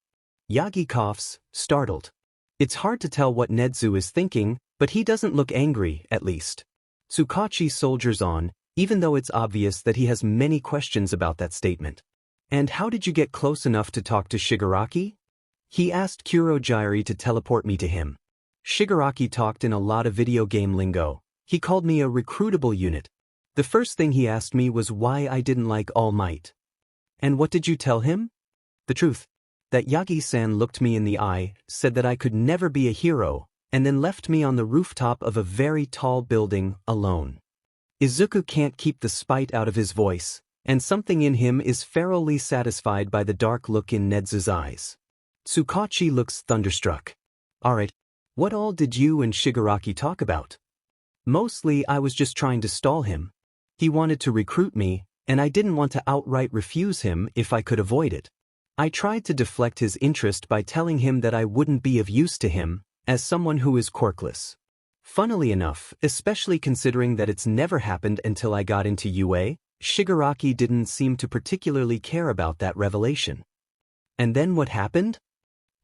Yagi coughs, startled. It's hard to tell what Nezu is thinking, but he doesn't look angry, at least. Tsukachi soldiers on, even though it's obvious that he has many questions about that statement. And how did you get close enough to talk to Shigaraki? He asked Kurojairi to teleport me to him. Shigaraki talked in a lot of video game lingo. He called me a recruitable unit. The first thing he asked me was why I didn't like All Might. And what did you tell him? The truth. That Yagi-san looked me in the eye, said that I could never be a hero, and then left me on the rooftop of a very tall building, alone. Izuku can't keep the spite out of his voice, and something in him is ferally satisfied by the dark look in Nezu's eyes. Tsukachi looks thunderstruck. Alright, what all did you and Shigaraki talk about? Mostly I was just trying to stall him. He wanted to recruit me, and I didn't want to outright refuse him if I could avoid it. I tried to deflect his interest by telling him that I wouldn't be of use to him, as someone who is quirkless. Funnily enough, especially considering that it's never happened until I got into UA, Shigaraki didn't seem to particularly care about that revelation. And then what happened?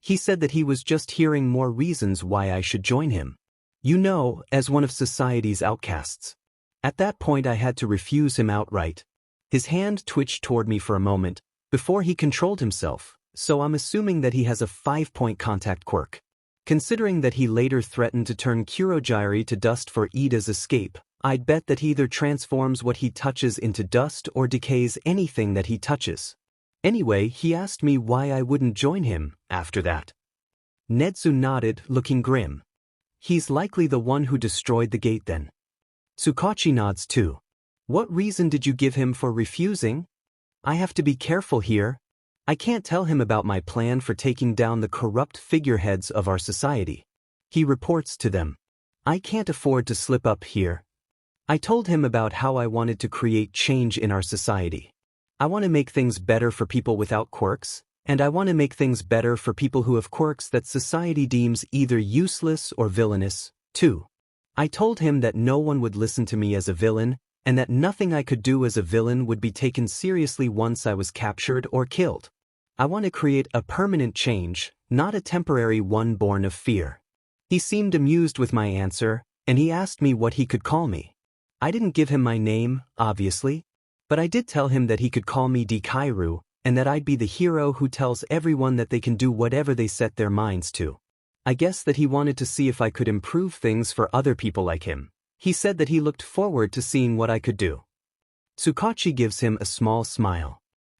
He said that he was just hearing more reasons why I should join him. You know, as one of society's outcasts. At that point I had to refuse him outright. His hand twitched toward me for a moment, before he controlled himself, so I'm assuming that he has a 5-point contact quirk. Considering that he later threatened to turn Kurojairi to dust for Ida's escape, I'd bet that he either transforms what he touches into dust or decays anything that he touches. Anyway, he asked me why I wouldn't join him, after that. Nezu nodded, looking grim. He's likely the one who destroyed the gate then. Tsukachi nods too. What reason did you give him for refusing? I have to be careful here. I can't tell him about my plan for taking down the corrupt figureheads of our society. He reports to them. I can't afford to slip up here. I told him about how I wanted to create change in our society. I want to make things better for people without quirks, and I want to make things better for people who have quirks that society deems either useless or villainous, too. I told him that no one would listen to me as a villain, and that nothing I could do as a villain would be taken seriously once I was captured or killed. I want to create a permanent change, not a temporary one born of fear. He seemed amused with my answer, and he asked me what he could call me. I didn't give him my name, obviously, but I did tell him that he could call me Dikairu, and that I'd be the hero who tells everyone that they can do whatever they set their minds to. I guess that he wanted to see if I could improve things for other people like him. He said that he looked forward to seeing what I could do. Tsukachi gives him a small smile.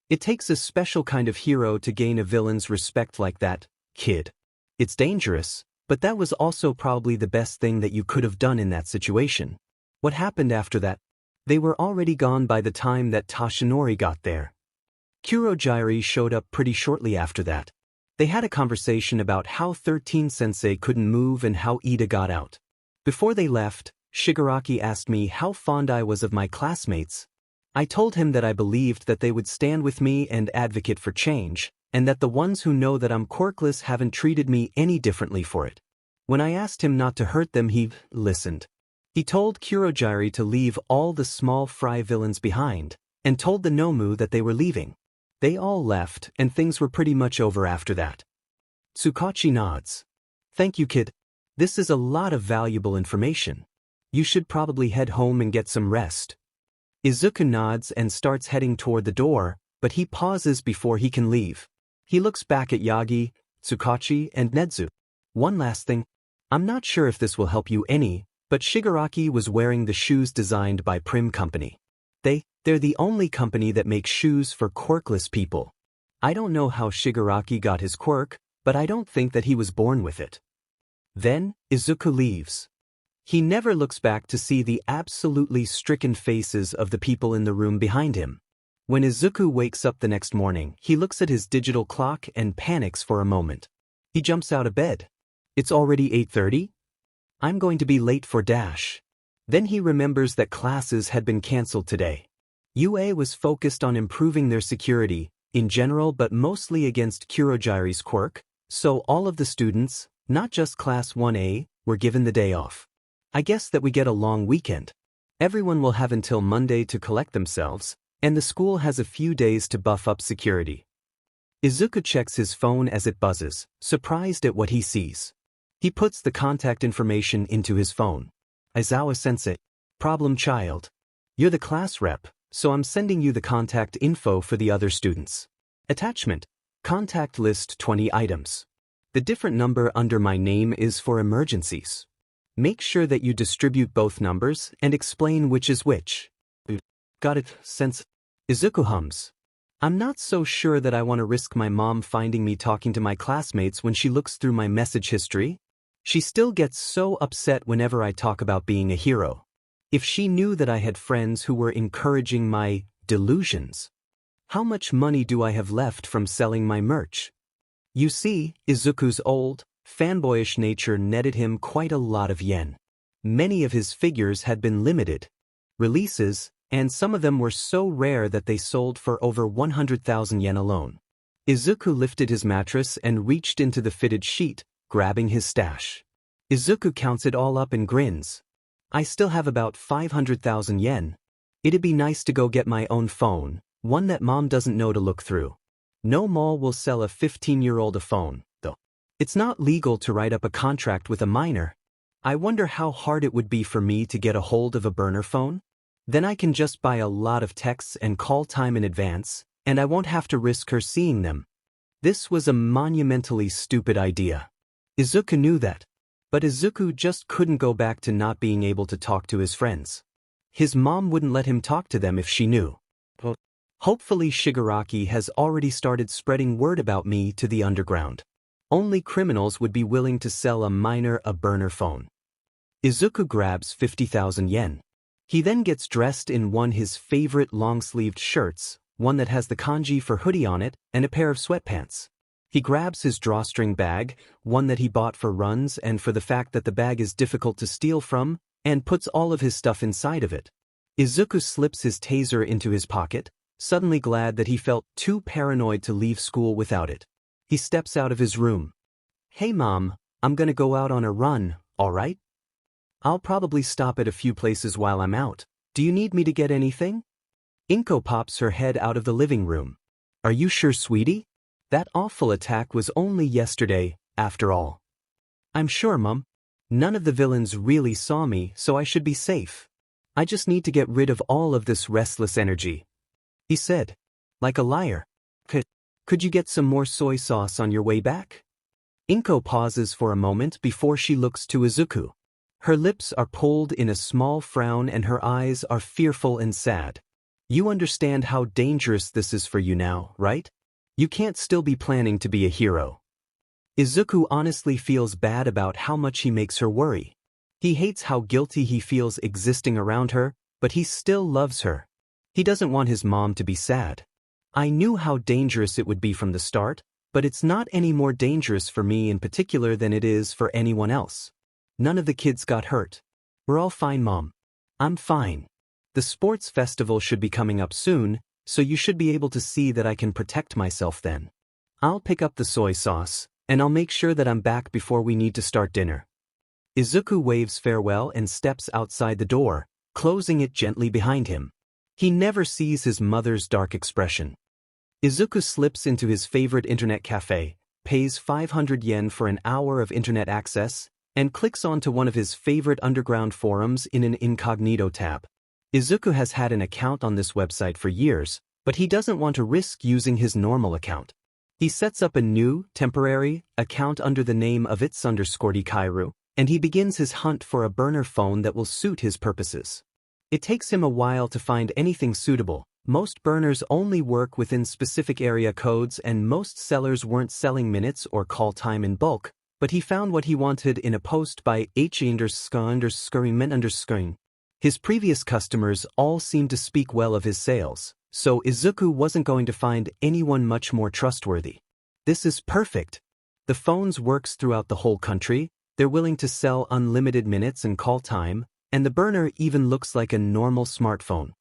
It takes a special kind of hero to gain a villain's respect like that, kid. It's dangerous, but that was also probably the best thing that you could have done in that situation. What happened after that? They were already gone by the time that Toshinori got there. Kurojairi showed up pretty shortly after that. They had a conversation about how 13-sensei couldn't move and how Ida got out. Before they left, Shigaraki asked me how fond I was of my classmates. I told him that I believed that they would stand with me and advocate for change, and that the ones who know that I'm quirkless haven't treated me any differently for it. When I asked him not to hurt them, he listened. He told Kurojairi to leave all the small fry villains behind, and told the Nomu that they were leaving. They all left, and things were pretty much over after that. Tsukachi nods. Thank you, kid. This is a lot of valuable information. You should probably head home and get some rest. Izuku nods and starts heading toward the door, but he pauses before he can leave. He looks back at Yagi, Tsukachi, and Nezu. One last thing. I'm not sure if this will help you any, but Shigaraki was wearing the shoes designed by Prim Company. They're the only company that makes shoes for quirkless people. I don't know how Shigaraki got his quirk, but I don't think that he was born with it. Then, Izuku leaves. He never looks back to see the absolutely stricken faces of the people in the room behind him. When Izuku wakes up the next morning, he looks at his digital clock and panics for a moment. He jumps out of bed. It's already 8:30? I'm going to be late for Dash. Then he remembers that classes had been cancelled today. UA was focused on improving their security, in general but mostly against Kurogiri's quirk, so all of the students, not just Class 1A, were given the day off. I guess that we get a long weekend. Everyone will have until Monday to collect themselves, and the school has a few days to buff up security. Izuku checks his phone as it buzzes, surprised at what he sees. He puts the contact information into his phone. Aizawa Sensei. Problem child. You're the class rep, so I'm sending you the contact info for the other students. Attachment. Contact list 20 items. The different number under my name is for emergencies. Make sure that you distribute both numbers and explain which is which. Got it, Sense. Izuku hums. I'm not so sure that I want to risk my mom finding me talking to my classmates when she looks through my message history. She still gets so upset whenever I talk about being a hero. If she knew that I had friends who were encouraging my delusions. How much money do I have left from selling my merch? You see, Izuku's old, fanboyish nature netted him quite a lot of yen. Many of his figures had been limited releases, and some of them were so rare that they sold for over 100,000 yen alone. Izuku lifted his mattress and reached into the fitted sheet, grabbing his stash. Izuku counts it all up and grins. I still have about 500,000 yen. It'd be nice to go get my own phone, one that mom doesn't know to look through. No mall will sell a 15-year-old a phone, though. It's not legal to write up a contract with a minor. I wonder how hard it would be for me to get a hold of a burner phone? Then I can just buy a lot of texts and call time in advance, and I won't have to risk her seeing them. This was a monumentally stupid idea. Izuku knew that. But Izuku just couldn't go back to not being able to talk to his friends. His mom wouldn't let him talk to them if she knew. Hopefully Shigaraki has already started spreading word about me to the underground. Only criminals would be willing to sell a minor a burner phone. Izuku grabs 50,000 yen. He then gets dressed in one his favorite long-sleeved shirts, one that has the kanji for hoodie on it, and a pair of sweatpants. He grabs his drawstring bag, one that he bought for runs and for the fact that the bag is difficult to steal from, and puts all of his stuff inside of it. Izuku slips his taser into his pocket, suddenly glad that he felt too paranoid to leave school without it. He steps out of his room. Hey mom, I'm gonna go out on a run, alright? I'll probably stop at a few places while I'm out. Do you need me to get anything? Inko pops her head out of the living room. Are you sure, sweetie? That awful attack was only yesterday, after all. I'm sure, Mum. None of the villains really saw me, so I should be safe. I just need to get rid of all of this restless energy. He said. Like a liar. Could you get some more soy sauce on your way back? Inko pauses for a moment before she looks to Izuku. Her lips are pulled in a small frown and her eyes are fearful and sad. You understand how dangerous this is for you now, right? You can't still be planning to be a hero. Izuku honestly feels bad about how much he makes her worry. He hates how guilty he feels existing around her, but he still loves her. He doesn't want his mom to be sad. I knew how dangerous it would be from the start, but it's not any more dangerous for me in particular than it is for anyone else. None of the kids got hurt. We're all fine, Mom. I'm fine. The sports festival should be coming up soon, so you should be able to see that I can protect myself then. I'll pick up the soy sauce, and I'll make sure that I'm back before we need to start dinner. Izuku waves farewell and steps outside the door, closing it gently behind him. He never sees his mother's dark expression. Izuku slips into his favorite internet cafe, pays 500 yen for an hour of internet access, and clicks onto one of his favorite underground forums in an incognito tab. Izuku has had an account on this website for years, but he doesn't want to risk using his normal account. He sets up a new, temporary, account under the name of its_Kairu, and he begins his hunt for a burner phone that will suit his purposes. It takes him a while to find anything suitable, Most burners only work within specific area codes and most sellers weren't selling minutes or call time in bulk, but he found what he wanted in a post by H__. His previous customers all seemed to speak well of his sales, so Izuku wasn't going to find anyone much more trustworthy. This is perfect. The phones works throughout the whole country, they're willing to sell unlimited minutes and call time, and the burner even looks like a normal smartphone.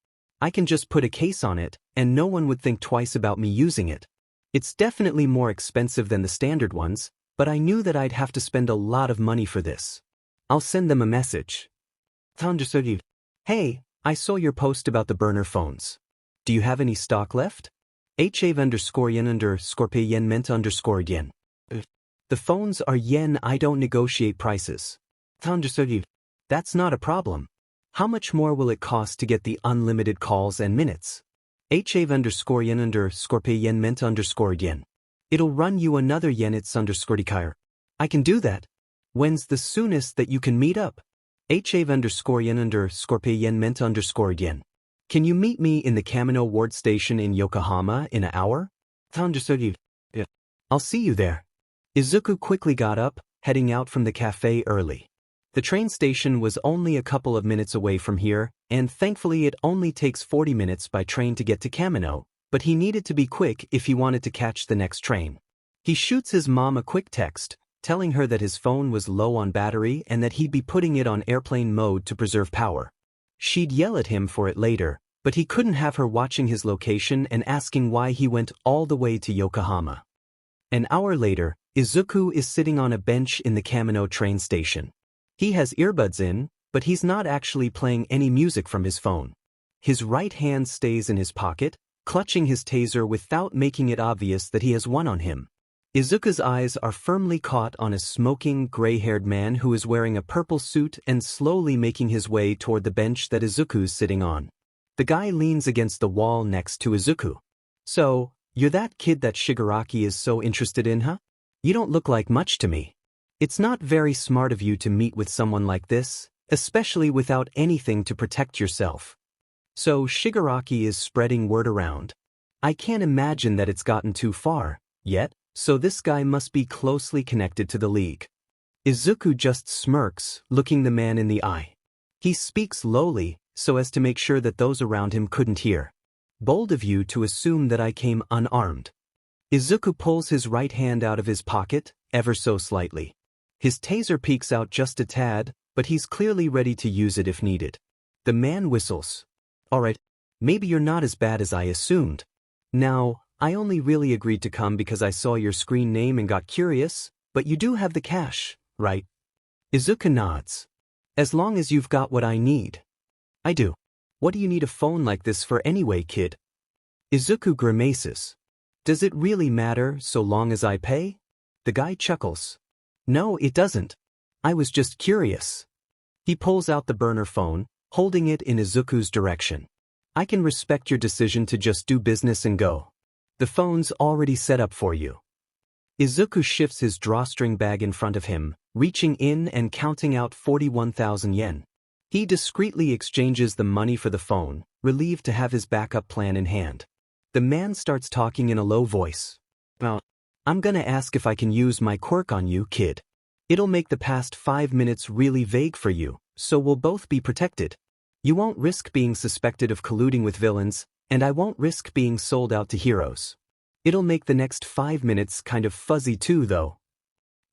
I can just put a case on it, and no one would think twice about me using it. It's definitely more expensive than the standard ones, but I knew that I'd have to spend a lot of money for this. I'll send them a message. Hey, I saw your post about the burner phones. Do you have any stock left? _yen_yen_yen. The phones are yen, I don't negotiate prices. That's not a problem. How much more will it cost to get the unlimited calls and minutes? _yen_yen_yen. It'll run you another yen it's_. I can do that. When's the soonest that you can meet up? _yen_yen_yen. Can you meet me in the Kamino Ward Station in Yokohama in an hour? I'll see you there. Izuku quickly got up, heading out from the cafe early. The train station was only a couple of minutes away from here, and thankfully it only takes 40 minutes by train to get to Kamino, but he needed to be quick if he wanted to catch the next train. He shoots his mom a quick text, telling her that his phone was low on battery and that he'd be putting it on airplane mode to preserve power. She'd yell at him for it later, but he couldn't have her watching his location and asking why he went all the way to Yokohama. An hour later, Izuku is sitting on a bench in the Kamino train station. He has earbuds in, but he's not actually playing any music from his phone. His right hand stays in his pocket, clutching his taser without making it obvious that he has one on him. Izuku's eyes are firmly caught on a smoking, gray-haired man who is wearing a purple suit and slowly making his way toward the bench that Izuku's sitting on. The guy leans against the wall next to Izuku. So, you're that kid that Shigaraki is so interested in, huh? You don't look like much to me. It's not very smart of you to meet with someone like this, especially without anything to protect yourself. So Shigaraki is spreading word around. I can't imagine that it's gotten too far, yet, so this guy must be closely connected to the League. Izuku just smirks, looking the man in the eye. He speaks lowly, so as to make sure that those around him couldn't hear. Bold of you to assume that I came unarmed. Izuku pulls his right hand out of his pocket, ever so slightly. His taser peeks out just a tad, but he's clearly ready to use it if needed. The man whistles. Alright, maybe you're not as bad as I assumed. Now, I only really agreed to come because I saw your screen name and got curious, but you do have the cash, right? Izuku nods. As long as you've got what I need. I do. What do you need a phone like this for anyway, kid? Izuku grimaces. Does it really matter so long as I pay? The guy chuckles. No, it doesn't. I was just curious. He pulls out the burner phone, holding it in Izuku's direction. I can respect your decision to just do business and go. The phone's already set up for you. Izuku shifts his drawstring bag in front of him, reaching in and counting out 41,000 yen. He discreetly exchanges the money for the phone, relieved to have his backup plan in hand. The man starts talking in a low voice. Well, I'm gonna ask if I can use my quirk on you, kid. It'll make the past 5 minutes really vague for you, so we'll both be protected. You won't risk being suspected of colluding with villains, and I won't risk being sold out to heroes. It'll make the next 5 minutes kind of fuzzy too, though.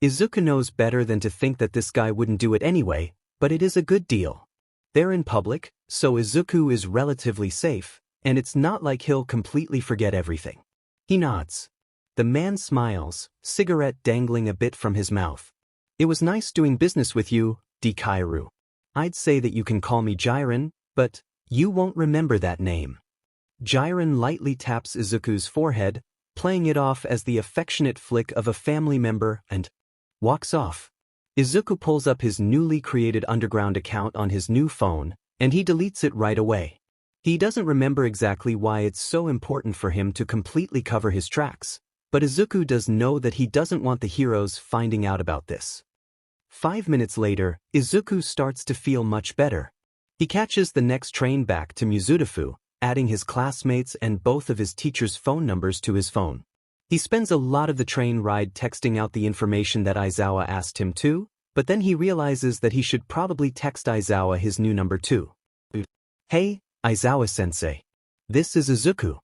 Izuku knows better than to think that this guy wouldn't do it anyway, but it is a good deal. They're in public, so Izuku is relatively safe, and it's not like he'll completely forget everything. He nods. The man smiles, cigarette dangling a bit from his mouth. It was nice doing business with you, Dikairu. I'd say that you can call me Jiren, but you won't remember that name. Jiren lightly taps Izuku's forehead, playing it off as the affectionate flick of a family member, and walks off. Izuku pulls up his newly created underground account on his new phone, and he deletes it right away. He doesn't remember exactly why it's so important for him to completely cover his tracks, but Izuku does know that he doesn't want the heroes finding out about this. 5 minutes later, Izuku starts to feel much better. He catches the next train back to Mizudafu, adding his classmates and both of his teachers' phone numbers to his phone. He spends a lot of the train ride texting out the information that Aizawa asked him to, but then he realizes that he should probably text Aizawa his new number too. Hey, Aizawa-sensei. This is Izuku.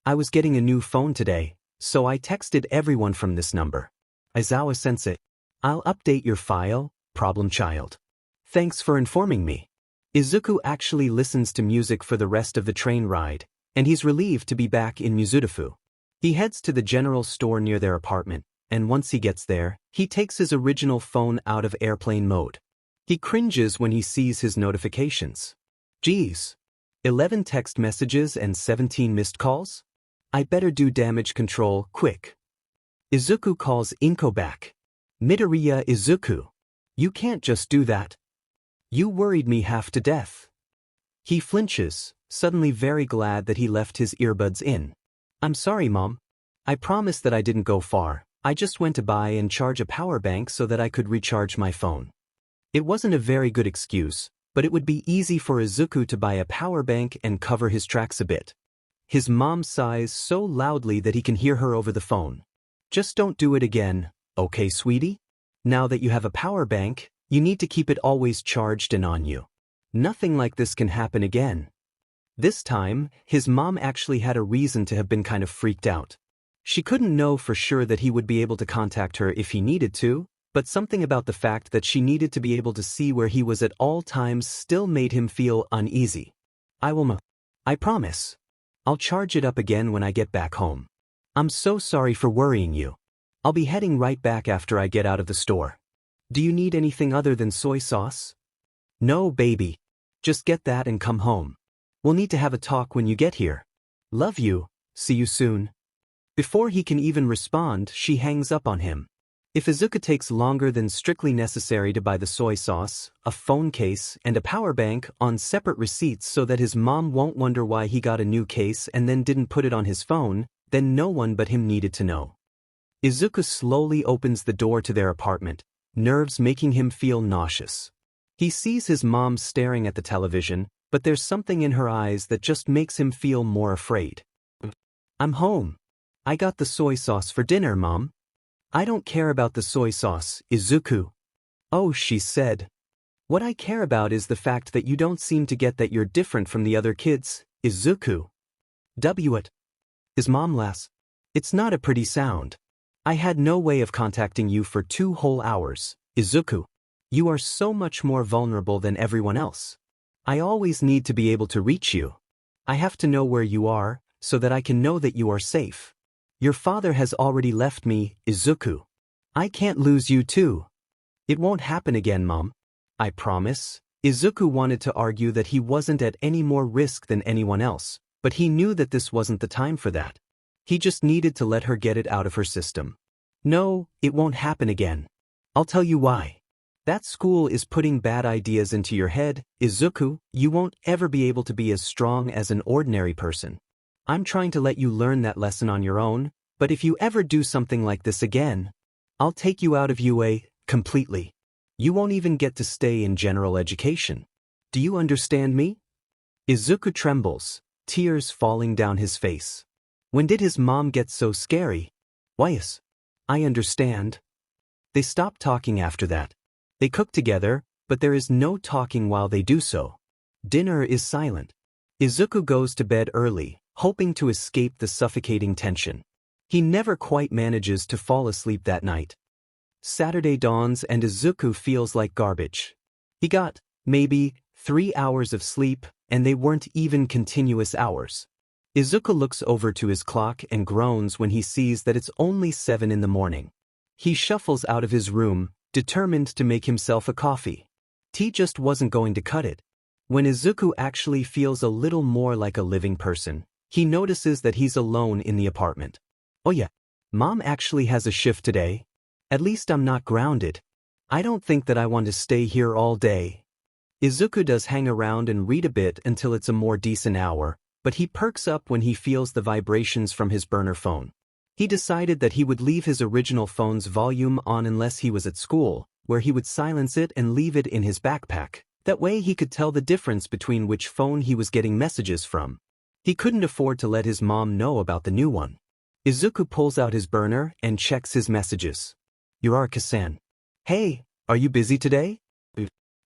I was getting a new phone today, so I texted everyone from this number. Aizawa-sensei. I'll update your file, problem child. Thanks for informing me. Izuku actually listens to music for the rest of the train ride, and he's relieved to be back in Mizudafu. He heads to the general store near their apartment, and once he gets there, he takes his original phone out of airplane mode. He cringes when he sees his notifications. Geez. 11 text messages and 17 missed calls? I better do damage control quick. Izuku calls Inko back. Midoriya Izuku. You can't just do that. You worried me half to death. He flinches, suddenly very glad that he left his earbuds in. I'm sorry, Mom. I promise that I didn't go far. I just went to buy and charge a power bank so that I could recharge my phone. It wasn't a very good excuse, but it would be easy for Izuku to buy a power bank and cover his tracks a bit. His mom sighs so loudly that he can hear her over the phone. Just don't do it again, okay, sweetie? Now that you have a power bank, you need to keep it always charged and on you. Nothing like this can happen again. This time, his mom actually had a reason to have been kind of freaked out. She couldn't know for sure that he would be able to contact her if he needed to, but something about the fact that she needed to be able to see where he was at all times still made him feel uneasy. I promise. I'll charge it up again when I get back home. I'm so sorry for worrying you. I'll be heading right back after I get out of the store. Do you need anything other than soy sauce? No, baby. Just get that and come home. We'll need to have a talk when you get here. Love you. See you soon. Before he can even respond, she hangs up on him. If Izuku takes longer than strictly necessary to buy the soy sauce, a phone case, and a power bank on separate receipts so that his mom won't wonder why he got a new case and then didn't put it on his phone, then no one but him needed to know. Izuku slowly opens the door to their apartment, nerves making him feel nauseous. He sees his mom staring at the television, but there's something in her eyes that just makes him feel more afraid. I'm home. I got the soy sauce for dinner, Mom. I don't care about the soy sauce, Izuku. Oh, she said. What I care about is the fact that you don't seem to get that you're different from the other kids, Izuku. What? His mom laughs. It's not a pretty sound. I had no way of contacting you for 2 whole hours, Izuku. You are so much more vulnerable than everyone else. I always need to be able to reach you. I have to know where you are, so that I can know that you are safe. Your father has already left me, Izuku. I can't lose you too. It won't happen again, Mom. I promise. Izuku wanted to argue that he wasn't at any more risk than anyone else, but he knew that this wasn't the time for that. He just needed to let her get it out of her system. No, it won't happen again. I'll tell you why. That school is putting bad ideas into your head, Izuku. You won't ever be able to be as strong as an ordinary person. I'm trying to let you learn that lesson on your own, but if you ever do something like this again, I'll take you out of UA completely. You won't even get to stay in general education. Do you understand me? Izuku trembles, tears falling down his face. When did his mom get so scary? Why yes, I understand. They stop talking after that. They cook together, but there is no talking while they do so. Dinner is silent. Izuku goes to bed early, hoping to escape the suffocating tension. He never quite manages to fall asleep that night. Saturday dawns and Izuku feels like garbage. He got, maybe, 3 hours of sleep, and they weren't even continuous hours. Izuku looks over to his clock and groans when he sees that it's only 7 in the morning. He shuffles out of his room, determined to make himself a coffee. Tea just wasn't going to cut it. When Izuku actually feels a little more like a living person, he notices that he's alone in the apartment. Oh yeah, Mom actually has a shift today. At least I'm not grounded. I don't think that I want to stay here all day. Izuku does hang around and read a bit until it's a more decent hour, but he perks up when he feels the vibrations from his burner phone. He decided that he would leave his original phone's volume on unless he was at school, where he would silence it and leave it in his backpack. That way he could tell the difference between which phone he was getting messages from. He couldn't afford to let his mom know about the new one. Izuku pulls out his burner and checks his messages. Uraraka-san. Hey, are you busy today?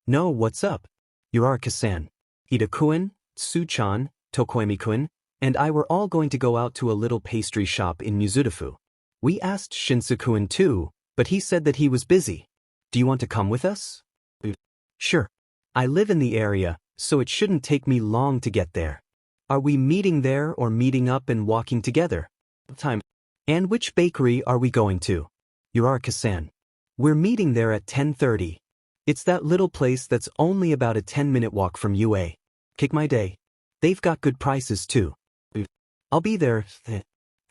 No, what's up? Uraraka-san. Ida-kun, Tsu-chan, Tokoyami-kun, and I were all going to go out to a little pastry shop in Mizudafu. We asked Shinso-kun too, but he said that he was busy. Do you want to come with us? Sure. I live in the area, so it shouldn't take me long to get there. Are we meeting there or meeting up and walking together? Time. And which bakery are we going to? Uraraka-san. We're meeting there at 10:30. It's that little place that's only about a 10-minute walk from UA. Kick my day. They've got good prices too. I'll be there.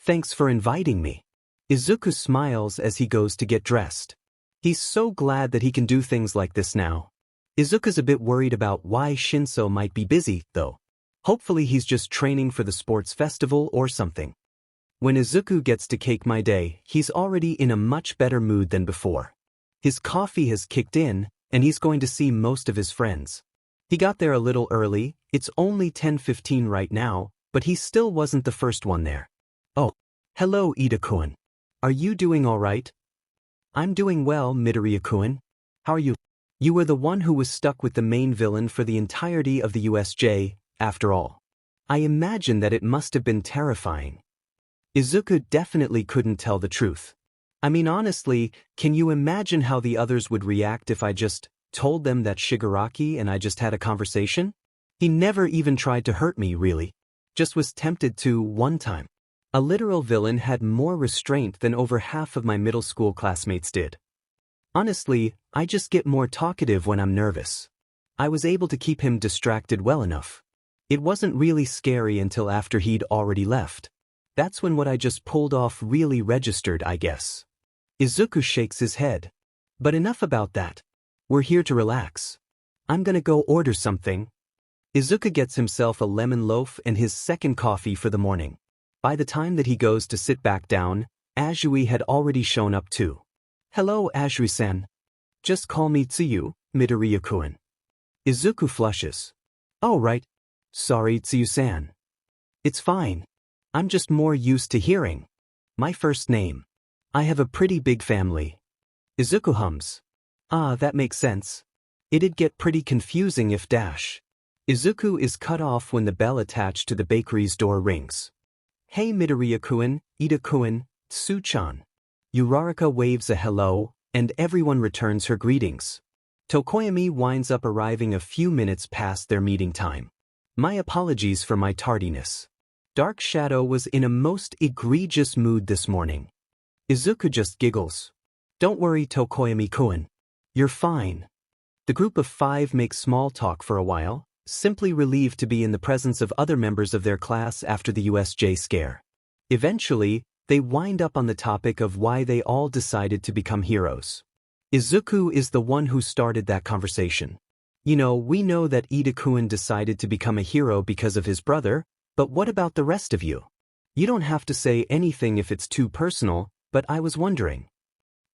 Thanks for inviting me. Izuku smiles as he goes to get dressed. He's so glad that he can do things like this now. Izuku's a bit worried about why Shinso might be busy, though. Hopefully he's just training for the sports festival or something. When Izuku gets to Cake My Day, he's already in a much better mood than before. His coffee has kicked in, and he's going to see most of his friends. He got there a little early, it's only 10:15 right now, but he still wasn't the first one there. Oh, hello Ida-kun. Are you doing alright? I'm doing well, Midoriya-kun. How are you? You were the one who was stuck with the main villain for the entirety of the USJ, after all. I imagine that it must have been terrifying. Izuku definitely couldn't tell the truth. I mean honestly, can you imagine how the others would react if I just told them that Shigaraki and I just had a conversation? He never even tried to hurt me, really. Just was tempted to one time. A literal villain had more restraint than over half of my middle school classmates did. Honestly, I just get more talkative when I'm nervous. I was able to keep him distracted well enough. It wasn't really scary until after he'd already left. That's when what I just pulled off really registered, I guess. Izuku shakes his head. But enough about that. We're here to relax. I'm gonna go order something. Izuku gets himself a lemon loaf and his second coffee for the morning. By the time that he goes to sit back down, Azui had already shown up too. Hello Azui-san. Just call me Tsuyu, Midoriya-kun. Izuku flushes. Oh right. Sorry Tsuyu-san. It's fine. I'm just more used to hearing my first name. I have a pretty big family. Izuku hums. Ah, that makes sense. It'd get pretty confusing if dash. Izuku is cut off when the bell attached to the bakery's door rings. Hey Midoriya-kun, Ida-kun, Tsu-chan. Uraraka waves a hello, and everyone returns her greetings. Tokoyami winds up arriving a few minutes past their meeting time. My apologies for my tardiness. Dark Shadow was in a most egregious mood this morning. Izuku just giggles. Don't worry Tokoyami-kun. You're fine. The group of 5 makes small talk for a while, simply relieved to be in the presence of other members of their class after the USJ scare. Eventually, they wind up on the topic of why they all decided to become heroes. Izuku is the one who started that conversation. You know, we know that Ida-kun decided to become a hero because of his brother, but what about the rest of you? You don't have to say anything if it's too personal, but I was wondering.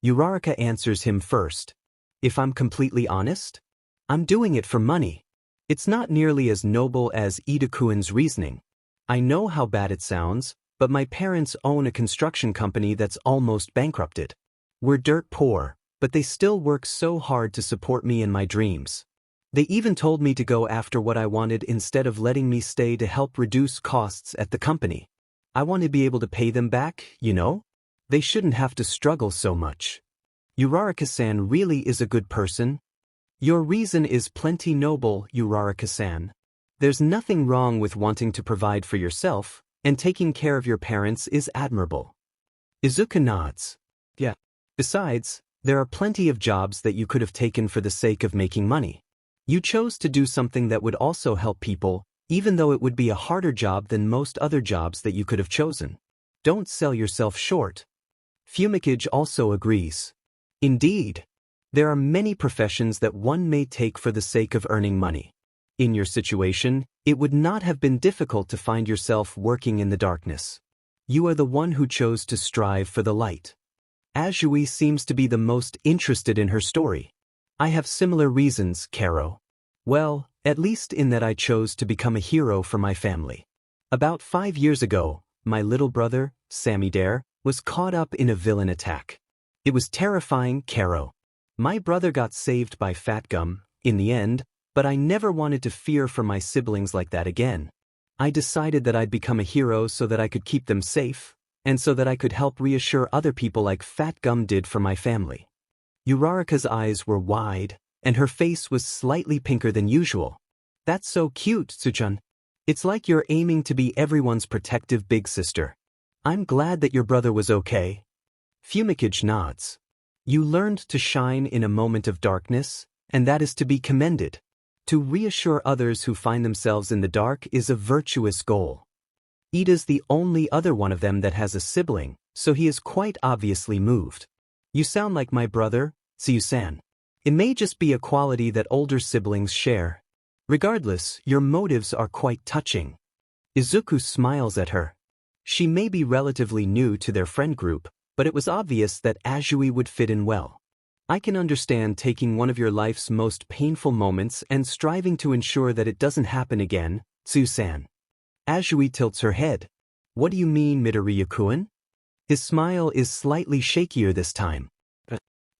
Uraraka answers him first. If I'm completely honest, I'm doing it for money. It's not nearly as noble as Ida-kun's reasoning. I know how bad it sounds, but my parents own a construction company that's almost bankrupted. We're dirt poor, but they still work so hard to support me in my dreams. They even told me to go after what I wanted instead of letting me stay to help reduce costs at the company. I want to be able to pay them back, you know? They shouldn't have to struggle so much. Uraraka-san really is a good person. Your reason is plenty noble, Uraraka-san. There's nothing wrong with wanting to provide for yourself, and taking care of your parents is admirable. Izuku nods. Yeah. Besides, there are plenty of jobs that you could have taken for the sake of making money. You chose to do something that would also help people, even though it would be a harder job than most other jobs that you could have chosen. Don't sell yourself short. Fumikage also agrees. Indeed, there are many professions that one may take for the sake of earning money. In your situation, it would not have been difficult to find yourself working in the darkness. You are the one who chose to strive for the light. Azui seems to be the most interested in her story. I have similar reasons, Karo. Well, at least in that I chose to become a hero for my family. About 5 years ago, my little brother, Sammy Dare, was caught up in a villain attack. It was terrifying, Caro. My brother got saved by Fat Gum, in the end, but I never wanted to fear for my siblings like that again. I decided that I'd become a hero so that I could keep them safe, and so that I could help reassure other people like Fat Gum did for my family. Uraraka's eyes were wide, and her face was slightly pinker than usual. That's so cute, Tsuchan. It's like you're aiming to be everyone's protective big sister. I'm glad that your brother was okay. Fumikage nods. You learned to shine in a moment of darkness, and that is to be commended. To reassure others who find themselves in the dark is a virtuous goal. Ida's the only other one of them that has a sibling, so he is quite obviously moved. You sound like my brother, Tsuyu-san. It may just be a quality that older siblings share. Regardless, your motives are quite touching. Izuku smiles at her. She may be relatively new to their friend group, but it was obvious that Azui would fit in well. I can understand taking one of your life's most painful moments and striving to ensure that it doesn't happen again, Tsuyu-san. Azui tilts her head. What do you mean, Midoriya-kun? His smile is slightly shakier this time.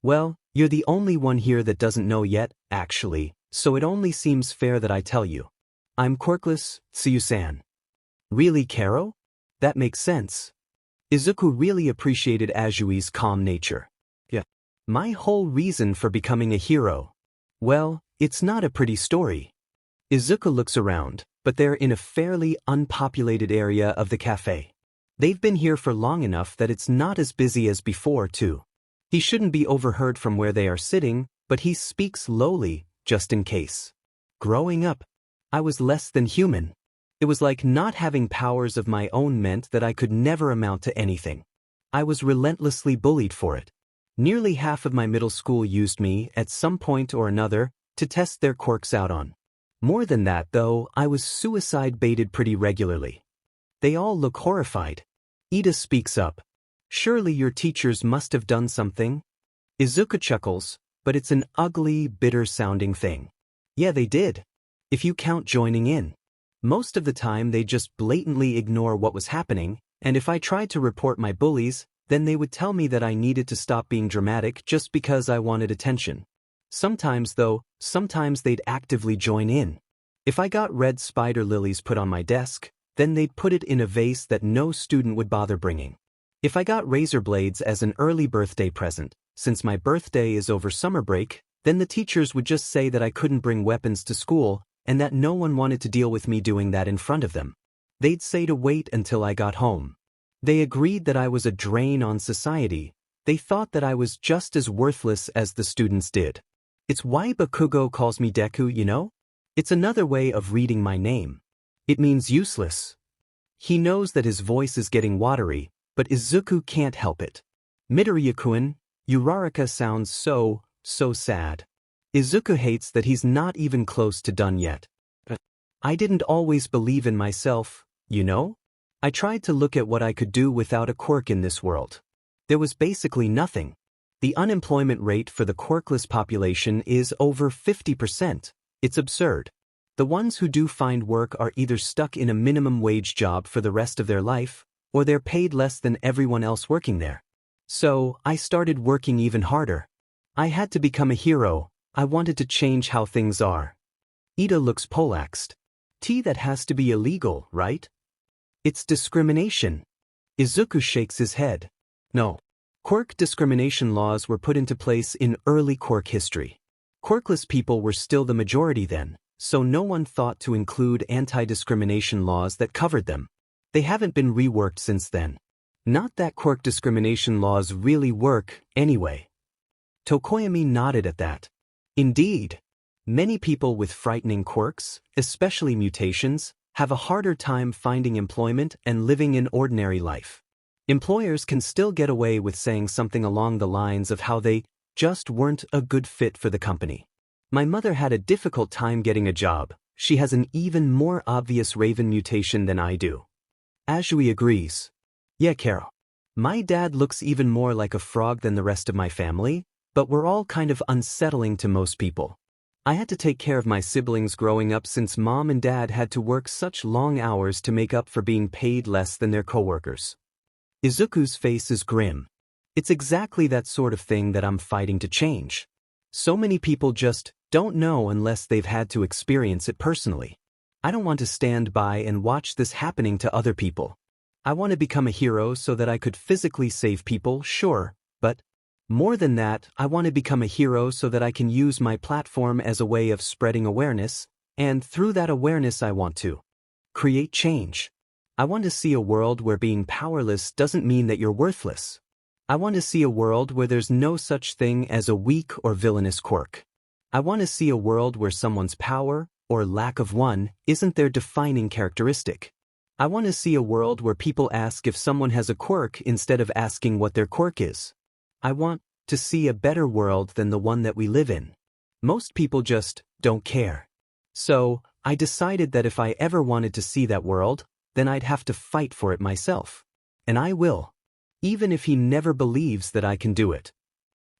Well, you're the only one here that doesn't know yet, actually, so it only seems fair that I tell you. I'm Quirkless, Tsuyu-san. Really, Caro? That makes sense. Izuku really appreciated Azui's calm nature. Yeah. My whole reason for becoming a hero. Well, it's not a pretty story. Izuku looks around, but they're in a fairly unpopulated area of the cafe. They've been here for long enough that it's not as busy as before, too. He shouldn't be overheard from where they are sitting, but he speaks lowly, just in case. Growing up, I was less than human. It was like not having powers of my own meant that I could never amount to anything. I was relentlessly bullied for it. Nearly half of my middle school used me, at some point or another, to test their quirks out on. More than that, though, I was suicide-baited pretty regularly. They all look horrified. Ida speaks up. Surely your teachers must have done something? Izuku chuckles, but it's an ugly, bitter-sounding thing. Yeah, they did. If you count joining in. Most of the time they just blatantly ignore what was happening, and if I tried to report my bullies, then they would tell me that I needed to stop being dramatic just because I wanted attention. Sometimes, though, they'd actively join in. If I got red spider lilies put on my desk, then they'd put it in a vase that no student would bother bringing. If I got razor blades as an early birthday present, since my birthday is over summer break, then the teachers would just say that I couldn't bring weapons to school and that no one wanted to deal with me doing that in front of them. They'd say to wait until I got home. They agreed that I was a drain on society. They thought that I was just as worthless as the students did. It's why Bakugo calls me Deku, you know? It's another way of reading my name. It means useless. He knows that his voice is getting watery, but Izuku can't help it. Midoriya-kun, Uraraka sounds so sad. Izuku hates that he's not even close to done yet. I didn't always believe in myself, you know? I tried to look at what I could do without a quirk in this world. There was basically nothing. The unemployment rate for the quirkless population is over 50%. It's absurd. The ones who do find work are either stuck in a minimum wage job for the rest of their life, or they're paid less than everyone else working there. So, I started working even harder. I had to become a hero. I wanted to change how things are. Ida looks polaxed. That has to be illegal, right? It's discrimination. Izuku shakes his head. No. Quirk discrimination laws were put into place in early quirk history. Quirkless people were still the majority then, so no one thought to include anti-discrimination laws that covered them. They haven't been reworked since then. Not that quirk discrimination laws really work, anyway. Tokoyami nodded at that. Indeed. Many people with frightening quirks, especially mutations, have a harder time finding employment and living an ordinary life. Employers can still get away with saying something along the lines of how they just weren't a good fit for the company. My mother had a difficult time getting a job. She has an even more obvious raven mutation than I do. Azui agrees. Yeah, Carol. My dad looks even more like a frog than the rest of my family, but we're all kind of unsettling to most people. I had to take care of my siblings growing up since mom and dad had to work such long hours to make up for being paid less than their coworkers. Izuku's face is grim. It's exactly that sort of thing that I'm fighting to change. So many people just don't know unless they've had to experience it personally. I don't want to stand by and watch this happening to other people. I want to become a hero so that I could physically save people, sure, but more than that, I want to become a hero so that I can use my platform as a way of spreading awareness, and through that awareness I want to create change. I want to see a world where being powerless doesn't mean that you're worthless. I want to see a world where there's no such thing as a weak or villainous quirk. I want to see a world where someone's power, or lack of one, isn't their defining characteristic. I want to see a world where people ask if someone has a quirk instead of asking what their quirk is. I want to see a better world than the one that we live in. Most people just don't care. So, I decided that if I ever wanted to see that world, then I'd have to fight for it myself. And I will. Even if he never believes that I can do it.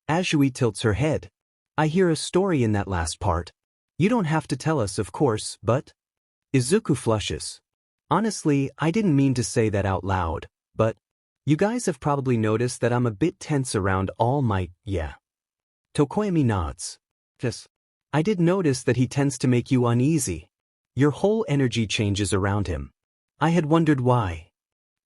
Azui tilts her head. I hear a story in that last part. You don't have to tell us, of course, but... Izuku flushes. Honestly, I didn't mean to say that out loud, but... You guys have probably noticed that I'm a bit tense around All Might, yeah. Tokoyami nods. Yes. I did notice that he tends to make you uneasy. Your whole energy changes around him. I had wondered why.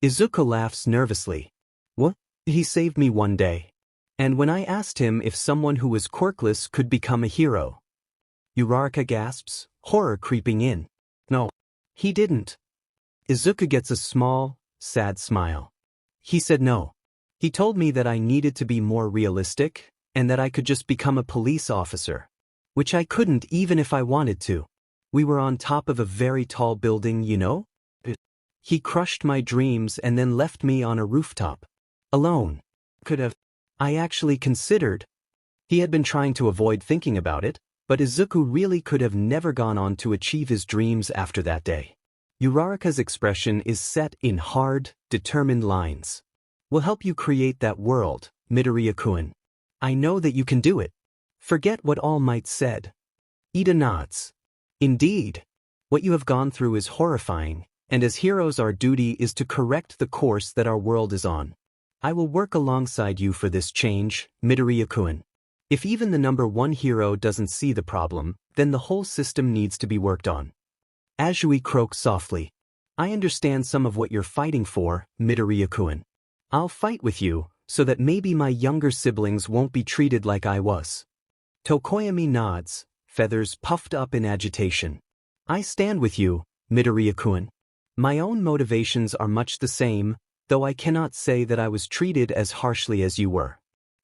Izuku laughs nervously. What? He saved me one day. And when I asked him if someone who was quirkless could become a hero. Uraraka gasps, horror creeping in. No. He didn't. Izuku gets a small, sad smile. He said no. He told me that I needed to be more realistic, and that I could just become a police officer. Which I couldn't even if I wanted to. We were on top of a very tall building, you know? He crushed my dreams and then left me on a rooftop. Alone. I actually considered. He had been trying to avoid thinking about it, but Izuku really could have never gone on to achieve his dreams after that day. Uraraka's expression is set in hard, determined lines. We'll help you create that world, Midoriya-kun. I know that you can do it. Forget what All Might said. Ida nods. Indeed. What you have gone through is horrifying, and as heroes our duty is to correct the course that our world is on. I will work alongside you for this change, Midoriya-kun. If even the number one hero doesn't see the problem, then the whole system needs to be worked on. Azui croaks softly. I understand some of what you're fighting for, Midoriya-kun. I'll fight with you, so that maybe my younger siblings won't be treated like I was. Tokoyami nods, feathers puffed up in agitation. I stand with you, Midoriya-kun. My own motivations are much the same, though I cannot say that I was treated as harshly as you were.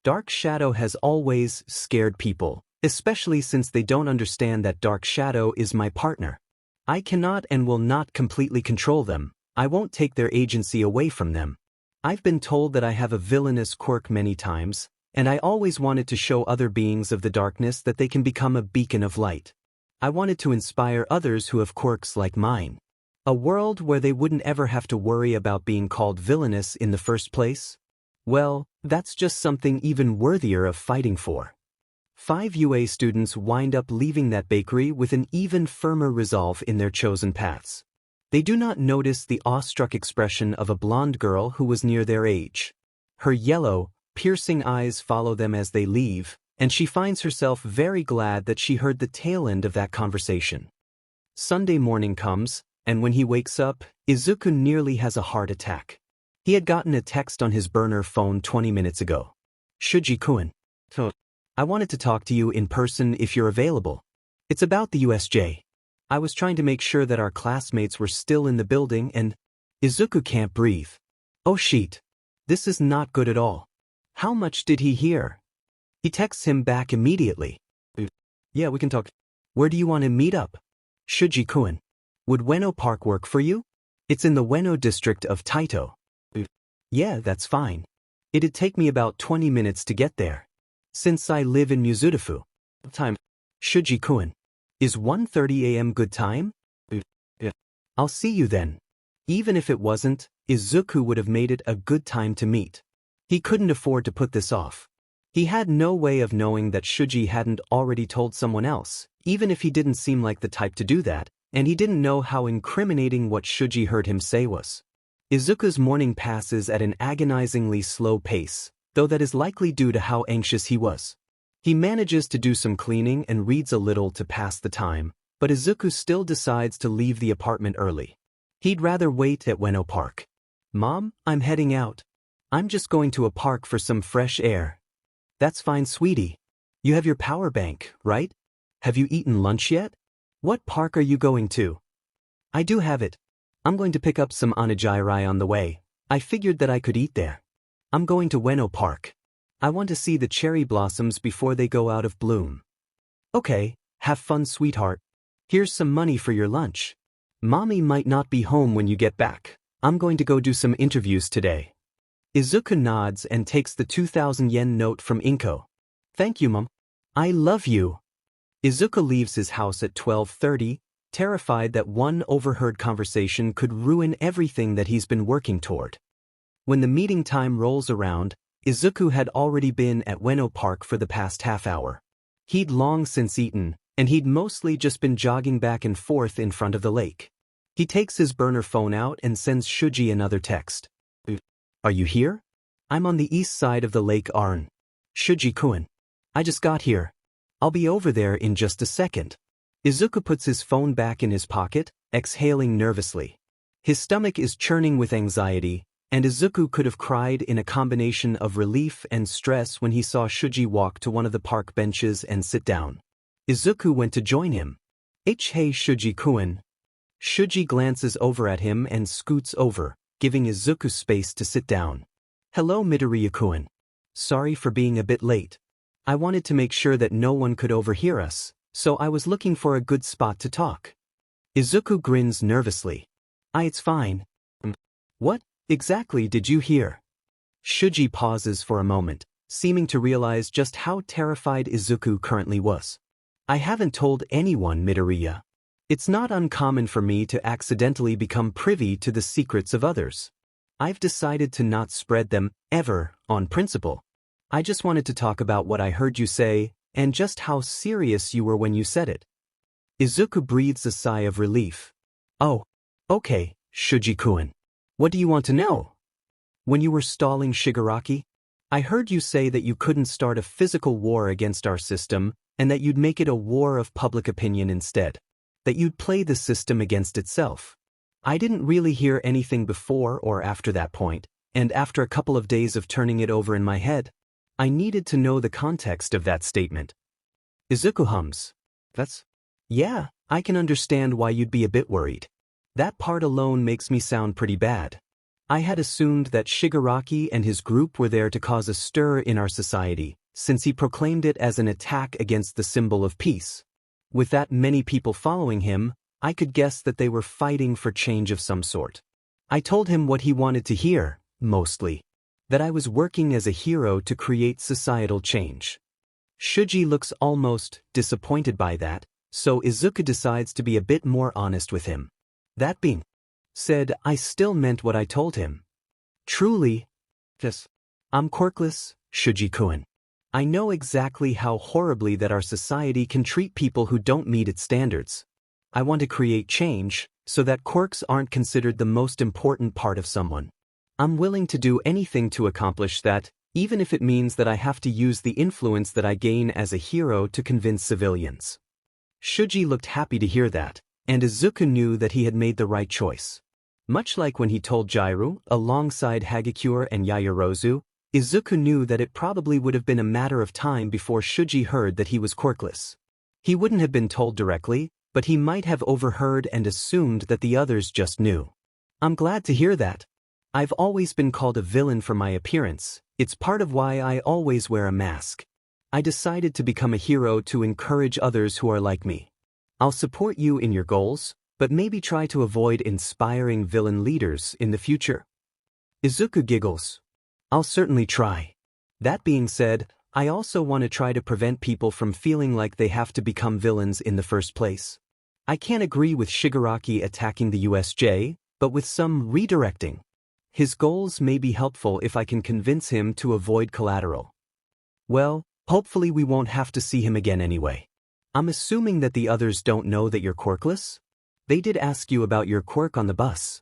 Dark Shadow has always scared people, especially since they don't understand that Dark Shadow is my partner. I cannot and will not completely control them. I won't take their agency away from them. I've been told that I have a villainous quirk many times, and I always wanted to show other beings of the darkness that they can become a beacon of light. I wanted to inspire others who have quirks like mine. A world where they wouldn't ever have to worry about being called villainous in the first place? Well, that's just something even worthier of fighting for. 5 UA students wind up leaving that bakery with an even firmer resolve in their chosen paths. They do not notice the awestruck expression of a blonde girl who was near their age. Her yellow, piercing eyes follow them as they leave, and she finds herself very glad that she heard the tail end of that conversation. Sunday morning comes, and when he wakes up, Izuku nearly has a heart attack. He had gotten a text on his burner phone 20 minutes ago. Shuji-kun. I wanted to talk to you in person if you're available. It's about the USJ. I was trying to make sure that our classmates were still in the building and... Izuku can't breathe. Oh shit. This is not good at all. How much did he hear? He texts him back immediately. Yeah, we can talk. Where do you want to meet up? Shuji-kun. Would Ueno Park work for you? It's in the Ueno district of Taito. Yeah, that's fine. It'd take me about 20 minutes to get there. Since I live in Mizudafu. Time. Shuji-kun. Is 1:30 a.m. good time? Yeah. I'll see you then. Even if it wasn't, Izuku would have made it a good time to meet. He couldn't afford to put this off. He had no way of knowing that Shuji hadn't already told someone else, even if he didn't seem like the type to do that, and he didn't know how incriminating what Shuji heard him say was. Izuku's morning passes at an agonizingly slow pace, though that is likely due to how anxious he was. He manages to do some cleaning and reads a little to pass the time, but Izuku still decides to leave the apartment early. He'd rather wait at Ueno Park. "Mom, I'm heading out. I'm just going to a park for some fresh air." "That's fine, sweetie. You have your power bank, right? Have you eaten lunch yet? What park are you going to?" "I do have it. I'm going to pick up some onigiri on the way. I figured that I could eat there. I'm going to Ueno Park. I want to see the cherry blossoms before they go out of bloom." "Okay, have fun, sweetheart. Here's some money for your lunch. Mommy might not be home when you get back. I'm going to go do some interviews today." Izuku nods and takes the 2,000 yen note from Inko. "Thank you, Mom. I love you." Izuku leaves his house at 12:30, terrified that one overheard conversation could ruin everything that he's been working toward. When the meeting time rolls around, Izuku had already been at Ueno Park for the past half hour. He'd long since eaten, and he'd mostly just been jogging back and forth in front of the lake. He takes his burner phone out and sends Shuji another text. "Are you here? I'm on the east side of the Lake Arn. Shuji-kun. I just got here. I'll be over there in just a second." Izuku puts his phone back in his pocket, exhaling nervously. His stomach is churning with anxiety, and Izuku could have cried in a combination of relief and stress when he saw Shuji walk to one of the park benches and sit down. Izuku went to join him. "Hey Shuji-kun." Shuji glances over at him and scoots over, giving Izuku space to sit down. "Hello, Midoriya-kun. Sorry for being a bit late. I wanted to make sure that no one could overhear us, so I was looking for a good spot to talk." Izuku grins nervously. It's fine." "What exactly did you hear?" Shuji pauses for a moment, seeming to realize just how terrified Izuku currently was. "I haven't told anyone, Midoriya. It's not uncommon for me to accidentally become privy to the secrets of others. I've decided to not spread them, ever, on principle. I just wanted to talk about what I heard you say, and just how serious you were when you said it." Izuku breathes a sigh of relief. "Oh, okay, Shuji-kun. What do you want to know?" "When you were stalling Shigaraki, I heard you say that you couldn't start a physical war against our system, and that you'd make it a war of public opinion instead. That you'd play the system against itself. I didn't really hear anything before or after that point, and after a couple of days of turning it over in my head, I needed to know the context of that statement." Izuku hums. Yeah, I can understand why you'd be a bit worried. That part alone makes me sound pretty bad. I had assumed that Shigaraki and his group were there to cause a stir in our society, since he proclaimed it as an attack against the symbol of peace. With that many people following him, I could guess that they were fighting for change of some sort. I told him what he wanted to hear, mostly. That I was working as a hero to create societal change. Shuji looks almost disappointed by that, so Izuku decides to be a bit more honest with him. That being said, I still meant what I told him. Truly. Yes. I'm Quirkless, Shuji-kun. I know exactly how horribly that our society can treat people who don't meet its standards. I want to create change, so that quirks aren't considered the most important part of someone. I'm willing to do anything to accomplish that, even if it means that I have to use the influence that I gain as a hero to convince civilians. Shuji looked happy to hear that, and Izuku knew that he had made the right choice. Much like when he told Jairu, alongside Hagakure and Yaoyorozu, Izuku knew that it probably would have been a matter of time before Shuji heard that he was quirkless. He wouldn't have been told directly, but he might have overheard and assumed that the others just knew. I'm glad to hear that. I've always been called a villain for my appearance. It's part of why I always wear a mask. I decided to become a hero to encourage others who are like me. I'll support you in your goals, but maybe try to avoid inspiring villain leaders in the future. Izuku giggles. I'll certainly try. That being said, I also want to try to prevent people from feeling like they have to become villains in the first place. I can't agree with Shigaraki attacking the USJ, but with some redirecting. His goals may be helpful if I can convince him to avoid collateral. Well, hopefully we won't have to see him again anyway. I'm assuming that the others don't know that you're quirkless? They did ask you about your quirk on the bus.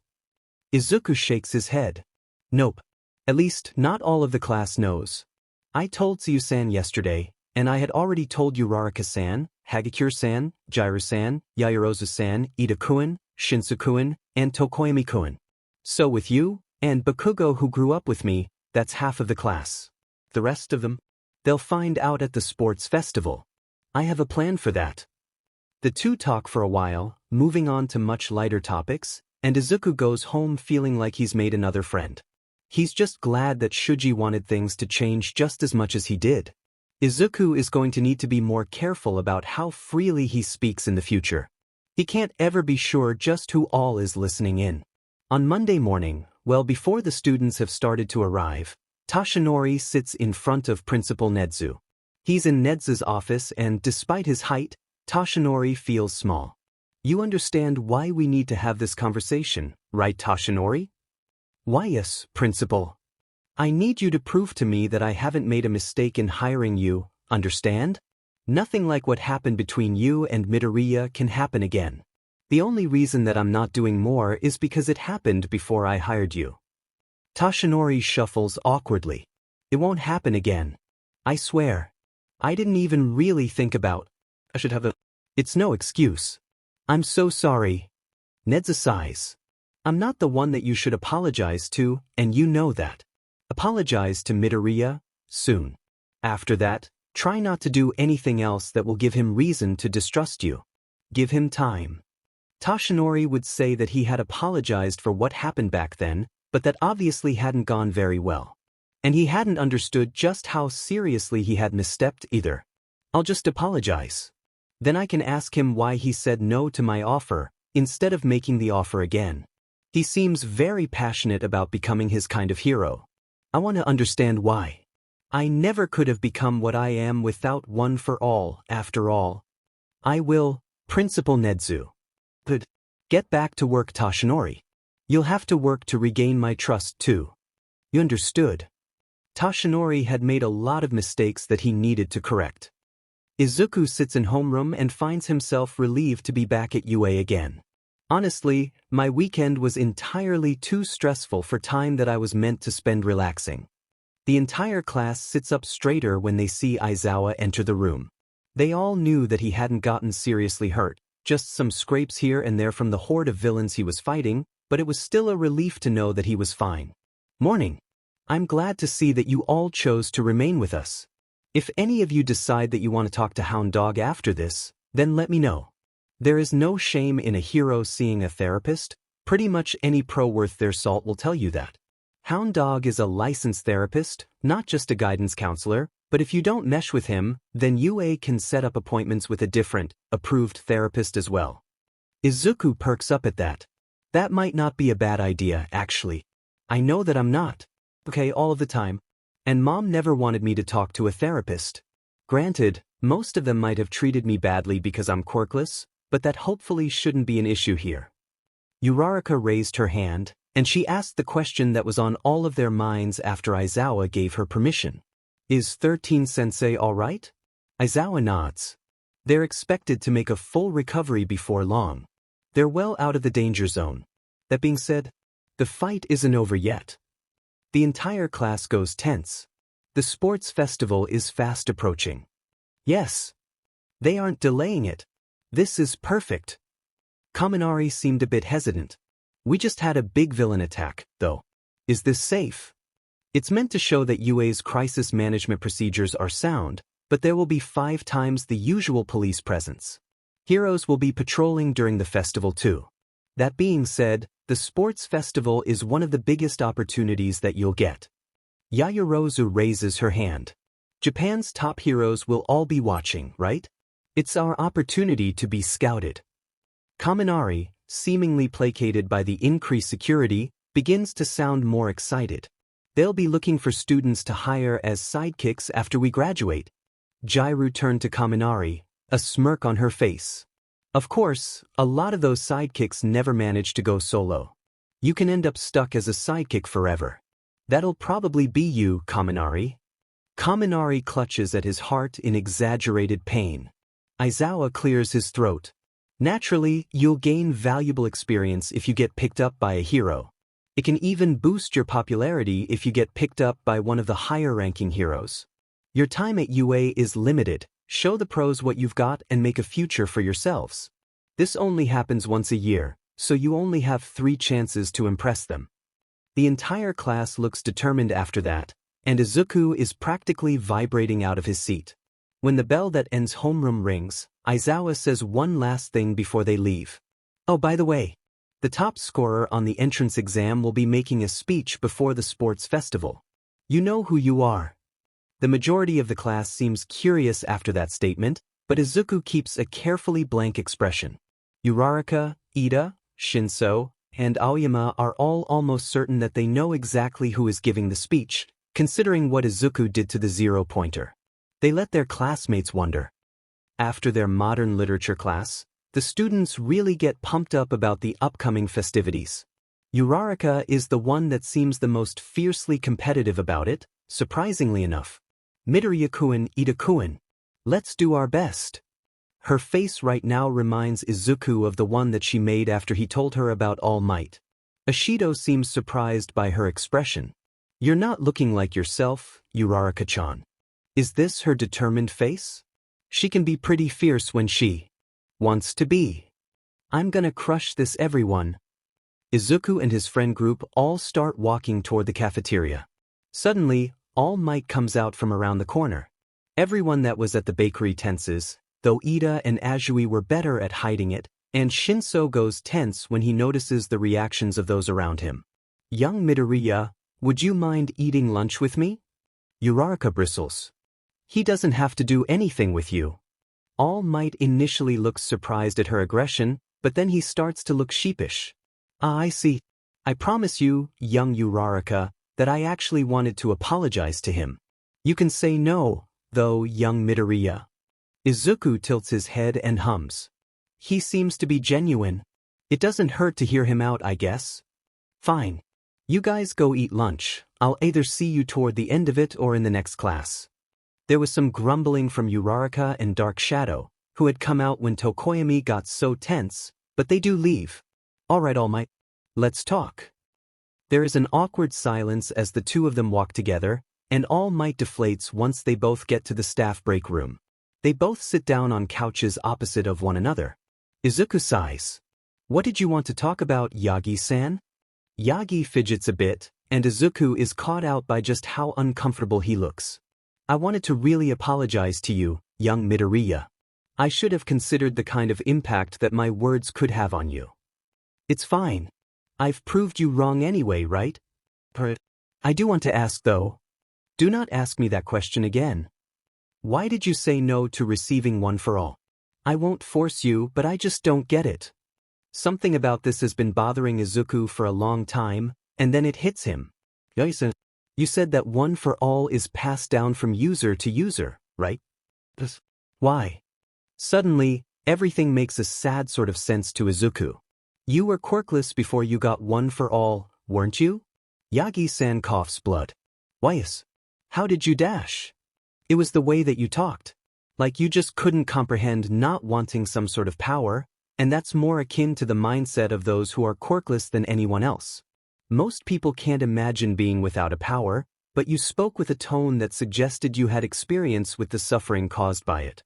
Izuku shakes his head. Nope. At least, not all of the class knows. I told Tsuyu-san yesterday, and I had already told Uraraka-san, Hagakure-san, Jiru-san, Yaoyorozu-san, Ida-kun, Shinso-kun, and Tokoyami-kun. So with you, and Bakugo who grew up with me, that's half of the class. The rest of them? They'll find out at the sports festival. I have a plan for that. The two talk for a while, moving on to much lighter topics, and Izuku goes home feeling like he's made another friend. He's just glad that Shuji wanted things to change just as much as he did. Izuku is going to need to be more careful about how freely he speaks in the future. He can't ever be sure just who all is listening in. On Monday morning, well before the students have started to arrive, Toshinori sits in front of Principal Nedu. He's in Nezu's office and despite his height, Toshinori feels small. You understand why we need to have this conversation, right Toshinori? Why yes, Principal. I need you to prove to me that I haven't made a mistake in hiring you, understand? Nothing like what happened between you and Midoriya can happen again. The only reason that I'm not doing more is because it happened before I hired you. Toshinori shuffles awkwardly. It won't happen again. I swear. I didn't even really think about. I should have a. It's no excuse. I'm so sorry. Nezu sighs. I'm not the one that you should apologize to, and you know that. Apologize to Midoriya, soon. After that, try not to do anything else that will give him reason to distrust you. Give him time. Toshinori would say that he had apologized for what happened back then, but that obviously hadn't gone very well. And he hadn't understood just how seriously he had misstepped either. I'll just apologize. Then I can ask him why he said no to my offer, instead of making the offer again. He seems very passionate about becoming his kind of hero. I want to understand why. I never could have become what I am without one for all, after all. I will, Principal Nedu. Good. Get back to work, Toshinori. You'll have to work to regain my trust too. You understood? Toshinori had made a lot of mistakes that he needed to correct. Izuku sits in homeroom and finds himself relieved to be back at UA again. Honestly, my weekend was entirely too stressful for time that I was meant to spend relaxing. The entire class sits up straighter when they see Aizawa enter the room. They all knew that he hadn't gotten seriously hurt, just some scrapes here and there from the horde of villains he was fighting, but it was still a relief to know that he was fine. Morning. I'm glad to see that you all chose to remain with us. If any of you decide that you want to talk to Hound Dog after this, then let me know. There is no shame in a hero seeing a therapist. Pretty much any pro worth their salt will tell you that. Hound Dog is a licensed therapist, not just a guidance counselor, but if you don't mesh with him, then UA can set up appointments with a different, approved therapist as well. Izuku perks up at that. That might not be a bad idea, actually. I know that I'm not. Okay, all of the time. And Mom never wanted me to talk to a therapist. Granted, most of them might have treated me badly because I'm quirkless, but that hopefully shouldn't be an issue here. Uraraka raised her hand, and she asked the question that was on all of their minds after Aizawa gave her permission. Is 13-sensei alright? Aizawa nods. They're expected to make a full recovery before long. They're well out of the danger zone. That being said, the fight isn't over yet. The entire class goes tense. The sports festival is fast approaching. Yes. They aren't delaying it. This is perfect. Kaminari seemed a bit hesitant. We just had a big villain attack, though. Is this safe? It's meant to show that UA's crisis management procedures are sound, but there will be 5 times the usual police presence. Heroes will be patrolling during the festival too. That being said, the sports festival is one of the biggest opportunities that you'll get. Yaoyorozu raises her hand. Japan's top heroes will all be watching, right? It's our opportunity to be scouted. Kaminari, seemingly placated by the increased security, begins to sound more excited. They'll be looking for students to hire as sidekicks after we graduate. Jiru turned to Kaminari, a smirk on her face. Of course, a lot of those sidekicks never manage to go solo. You can end up stuck as a sidekick forever. That'll probably be you, Kaminari. Kaminari clutches at his heart in exaggerated pain. Aizawa clears his throat. Naturally, you'll gain valuable experience if you get picked up by a hero. It can even boost your popularity if you get picked up by one of the higher-ranking heroes. Your time at UA is limited. Show the pros what you've got and make a future for yourselves. This only happens once a year, so you only have 3 chances to impress them. The entire class looks determined after that, and Izuku is practically vibrating out of his seat. When the bell that ends homeroom rings, Aizawa says one last thing before they leave. Oh, by the way, the top scorer on the entrance exam will be making a speech before the sports festival. You know who you are. The majority of the class seems curious after that statement, but Izuku keeps a carefully blank expression. Uraraka, Ida, Shinso, and Aoyama are all almost certain that they know exactly who is giving the speech, considering what Izuku did to the 0-pointer. They let their classmates wonder. After their modern literature class, the students really get pumped up about the upcoming festivities. Uraraka is the one that seems the most fiercely competitive about it, surprisingly enough. Midoriya-kun, Ida-kun. Let's do our best. Her face right now reminds Izuku of the one that she made after he told her about All Might. Ashido seems surprised by her expression. You're not looking like yourself, Uraraka-chan. Is this her determined face? She can be pretty fierce when she wants to be. I'm gonna crush this, everyone. Izuku and his friend group all start walking toward the cafeteria. Suddenly, All Might comes out from around the corner. Everyone that was at the bakery tenses, though Ida and Azui were better at hiding it, and Shinso goes tense when he notices the reactions of those around him. Young Midoriya, would you mind eating lunch with me? Uraraka bristles. He doesn't have to do anything with you. All Might initially looks surprised at her aggression, but then he starts to look sheepish. Ah, I see. I promise you, young Uraraka, that I actually wanted to apologize to him. You can say no, though, young Midoriya. Izuku tilts his head and hums. He seems to be genuine. It doesn't hurt to hear him out, I guess. Fine. You guys go eat lunch. I'll either see you toward the end of it or in the next class. There was some grumbling from Uraraka and Dark Shadow, who had come out when Tokoyami got so tense, but they do leave. Alright, All Might. Let's talk. There is an awkward silence as the two of them walk together, and All Might deflates once they both get to the staff break room. They both sit down on couches opposite of one another. Izuku sighs. What did you want to talk about, Yagi-san? Yagi fidgets a bit, and Izuku is caught out by just how uncomfortable he looks. I wanted to really apologize to you, young Midoriya. I should have considered the kind of impact that my words could have on you. It's fine. I've proved you wrong anyway, right? I do want to ask though. Do not ask me that question again. Why did you say no to receiving One for All? I won't force you, but I just don't get it. Something about this has been bothering Izuku for a long time, and then it hits him. You said that One for All is passed down from user to user, right? Why? Suddenly, everything makes a sad sort of sense to Izuku. You were Quirkless before you got One for All, weren't you? Yagi-san coughs blood. Why's? How did you dash? It was the way that you talked. Like you just couldn't comprehend not wanting some sort of power, and that's more akin to the mindset of those who are Quirkless than anyone else. Most people can't imagine being without a power, but you spoke with a tone that suggested you had experience with the suffering caused by it.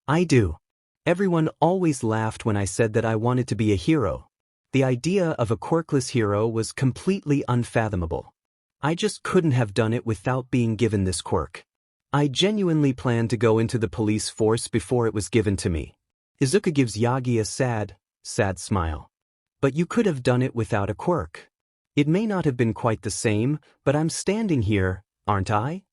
I do. Everyone always laughed when I said that I wanted to be a hero. The idea of a Quirkless hero was completely unfathomable. I just couldn't have done it without being given this quirk. I genuinely planned to go into the police force before it was given to me. Izuku gives Yagi a sad smile. But you could have done it without a quirk. It may not have been quite the same, but I'm standing here, aren't I?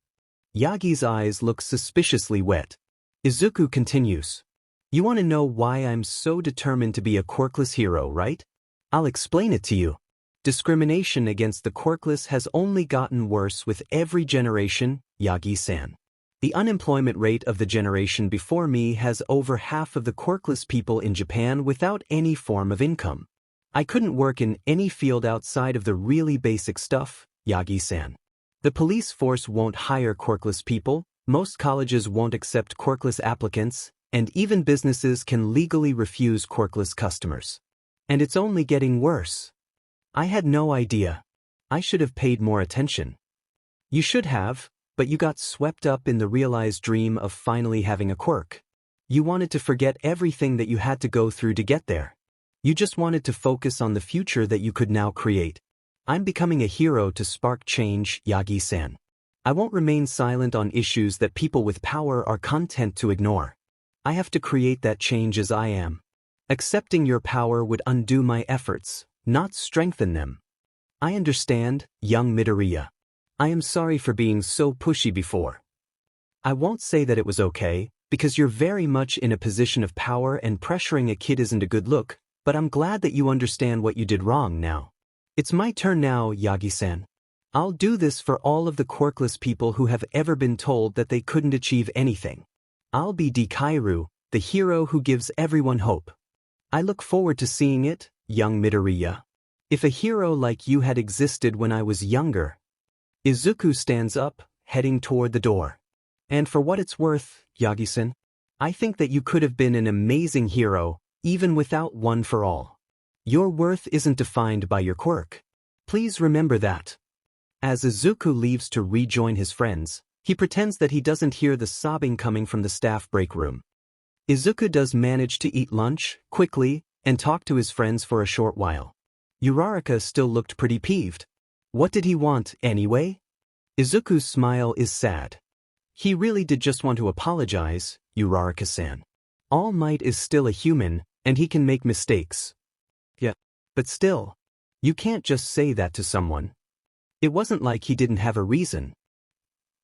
Yagi's eyes look suspiciously wet. Izuku continues. You want to know why I'm so determined to be a quirkless hero, right? I'll explain it to you. Discrimination against the quirkless has only gotten worse with every generation, Yagi-san. The unemployment rate of the generation before me has over half of the quirkless people in Japan without any form of income. I couldn't work in any field outside of the really basic stuff, Yagi-san. The police force won't hire Quirkless people, most colleges won't accept Quirkless applicants, and even businesses can legally refuse Quirkless customers. And it's only getting worse. I had no idea. I should have paid more attention. You should have, but you got swept up in the realized dream of finally having a quirk. You wanted to forget everything that you had to go through to get there. You just wanted to focus on the future that you could now create. I'm becoming a hero to spark change, Yagi-san. I won't remain silent on issues that people with power are content to ignore. I have to create that change as I am. Accepting your power would undo my efforts, not strengthen them. I understand, young Midoriya. I am sorry for being so pushy before. I won't say that it was okay, because you're very much in a position of power and pressuring a kid isn't a good look, but I'm glad that you understand what you did wrong now. It's my turn now, Yagi-san. I'll do this for all of the quirkless people who have ever been told that they couldn't achieve anything. I'll be Dikairu, the hero who gives everyone hope. I look forward to seeing it, young Midoriya. If a hero like you had existed when I was younger. Izuku stands up, heading toward the door. And for what it's worth, Yagi-san, I think that you could have been an amazing hero, even without one for all. Your worth isn't defined by your quirk. Please remember that. As Izuku leaves to rejoin his friends, he pretends that he doesn't hear the sobbing coming from the staff break room. Izuku does manage to eat lunch, quickly, and talk to his friends for a short while. Uraraka still looked pretty peeved. What did he want, anyway? Izuku's smile is sad. He really did just want to apologize, Uraraka-san. All Might is still a human, and he can make mistakes. Yeah, but still, you can't just say that to someone. It wasn't like he didn't have a reason.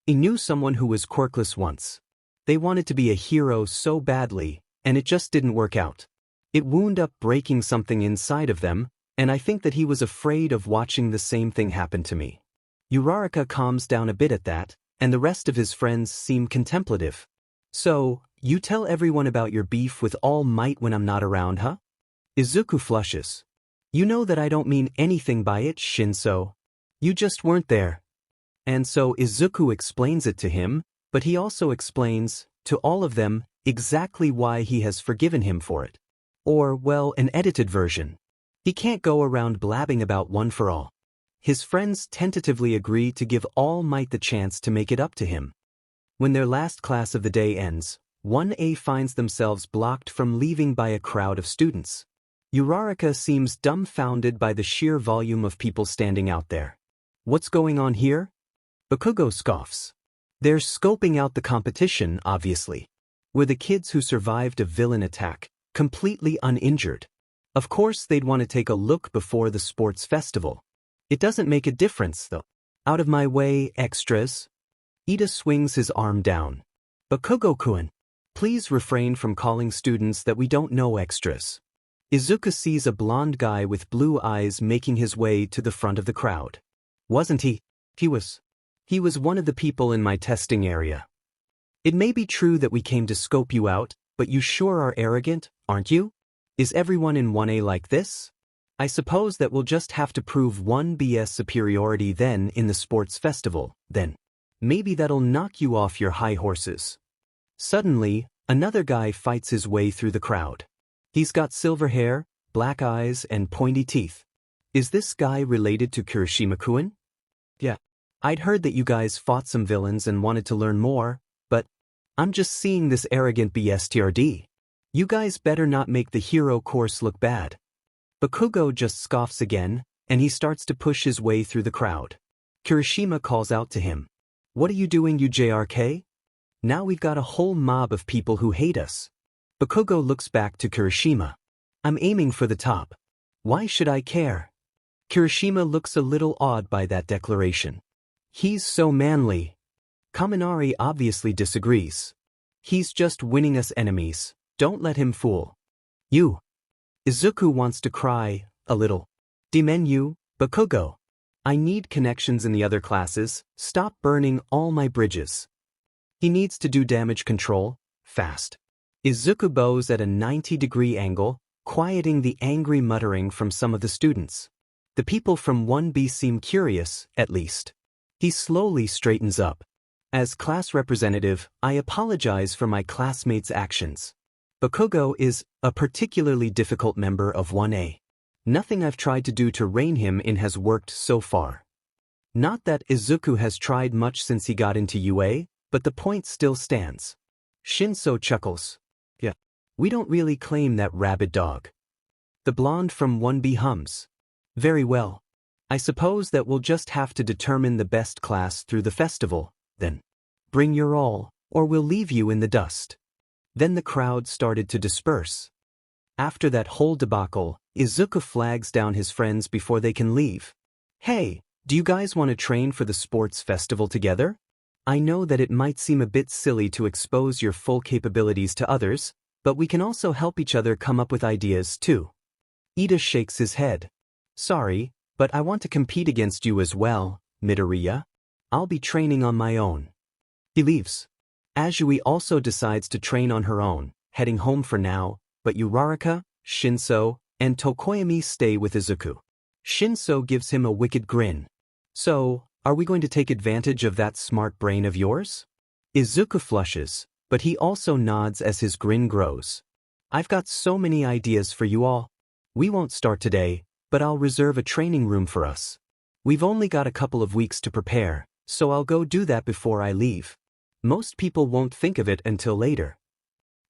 He knew someone who was quirkless once. They wanted to be a hero so badly, and it just didn't work out. It wound up breaking something inside of them, and I think that he was afraid of watching the same thing happen to me. Uraraka calms down a bit at that, and the rest of his friends seem contemplative. So, you tell everyone about your beef with All Might when I'm not around, huh? Izuku flushes. You know that I don't mean anything by it, Shinso. You just weren't there. And so Izuku explains it to him, but he also explains, to all of them, exactly why he has forgiven him for it. Or, well, an edited version. He can't go around blabbing about one for all. His friends tentatively agree to give All Might the chance to make it up to him. When their last class of the day ends, 1A finds themselves blocked from leaving by a crowd of students. Uraraka seems dumbfounded by the sheer volume of people standing out there. What's going on here? Bakugo scoffs. They're scoping out the competition, obviously. We're the kids who survived a villain attack, completely uninjured. Of course they'd want to take a look before the sports festival. It doesn't make a difference, though. Out of my way, extras. Ida swings his arm down. Bakugo-kun, please refrain from calling students that we don't know extras. Izuku sees a blonde guy with blue eyes making his way to the front of the crowd. Wasn't he? He was one of the people in my testing area. It may be true that we came to scope you out, but you sure are arrogant, aren't you? Is everyone in 1A like this? I suppose that we'll just have to prove 1B's superiority then in the sports festival, then. Maybe that'll knock you off your high horses. Suddenly, another guy fights his way through the crowd. He's got silver hair, black eyes, and pointy teeth. Is this guy related to Kirishima-kun? Yeah. I'd heard that you guys fought some villains and wanted to learn more, but I'm just seeing this arrogant BSTRD. You guys better not make the hero course look bad. Bakugo just scoffs again, and he starts to push his way through the crowd. Kirishima calls out to him. What are you doing, you JRK? Now we've got a whole mob of people who hate us. Bakugo looks back to Kirishima. I'm aiming for the top. Why should I care? Kirishima looks a little awed by that declaration. He's so manly. Kaminari obviously disagrees. He's just winning us enemies. Don't let him fool you. Izuku wants to cry, a little. Demenu, Bakugo. I need connections in the other classes, stop burning all my bridges. He needs to do damage control, fast. Izuku bows at a 90-degree angle, quieting the angry muttering from some of the students. The people from 1B seem curious, at least. He slowly straightens up. As class representative, I apologize for my classmates' actions. Bakugo is a particularly difficult member of 1A. Nothing I've tried to do to rein him in has worked so far. Not that Izuku has tried much since he got into UA, but the point still stands. Shinso chuckles. Yeah. We don't really claim that rabid dog. The blonde from 1B hums. Very well. I suppose that we'll just have to determine the best class through the festival, then. Bring your all, or we'll leave you in the dust. Then the crowd started to disperse. After that whole debacle, Izuku flags down his friends before they can leave. Hey, do you guys want to train for the sports festival together? I know that it might seem a bit silly to expose your full capabilities to others, but we can also help each other come up with ideas too. Ida shakes his head. Sorry, but I want to compete against you as well, Midoriya. I'll be training on my own. He leaves. Azui also decides to train on her own, heading home for now, but Uraraka, Shinso, and Tokoyami stay with Izuku. Shinso gives him a wicked grin. So, are we going to take advantage of that smart brain of yours? Izuku flushes, but he also nods as his grin grows. I've got so many ideas for you all. We won't start today, but I'll reserve a training room for us. We've only got a couple of weeks to prepare, so I'll go do that before I leave. Most people won't think of it until later.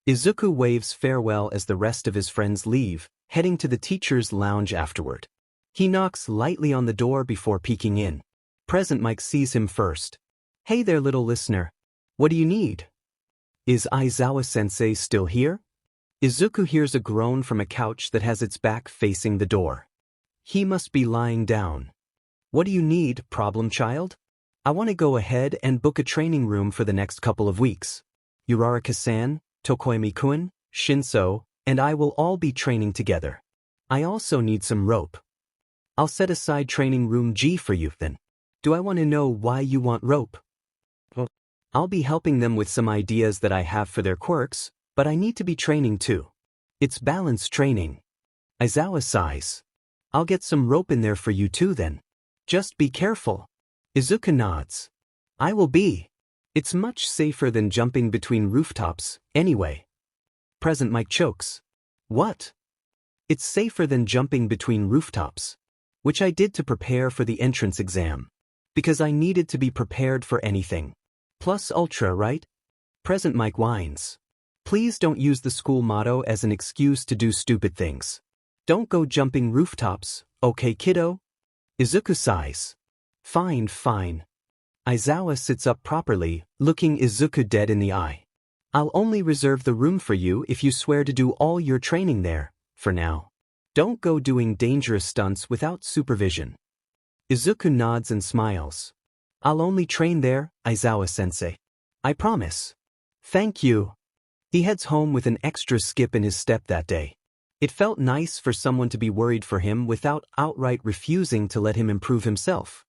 Izuku waves farewell as the rest of his friends leave, heading to the teacher's lounge afterward. He knocks lightly on the door before peeking in. Present Mike sees him first. Hey there, little listener. What do you need? Is Aizawa-sensei still here? Izuku hears a groan from a couch that has its back facing the door. He must be lying down. What do you need, problem child? I want to go ahead and book a training room for the next couple of weeks. Uraraka-san, Tokoyami-kun, Shinso, and I will all be training together. I also need some rope. I'll set aside training room G for you then. Do I want to know why you want rope? Well, I'll be helping them with some ideas that I have for their quirks, but I need to be training too. It's balance training. Aizawa sighs. I'll get some rope in there for you too then. Just be careful. Izuku nods. I will be. It's much safer than jumping between rooftops, anyway. Present Mike chokes. What? It's safer than jumping between rooftops. Which I did to prepare for the entrance exam. Because I needed to be prepared for anything. Plus ultra, right? Present Mike whines. Please don't use the school motto as an excuse to do stupid things. Don't go jumping rooftops, okay kiddo? Izuku sighs. Fine, fine. Aizawa sits up properly, looking Izuku dead in the eye. I'll only reserve the room for you if you swear to do all your training there, for now. Don't go doing dangerous stunts without supervision. Izuku nods and smiles. I'll only train there, Aizawa-sensei. I promise. Thank you. He heads home with an extra skip in his step that day. It felt nice for someone to be worried for him without outright refusing to let him improve himself.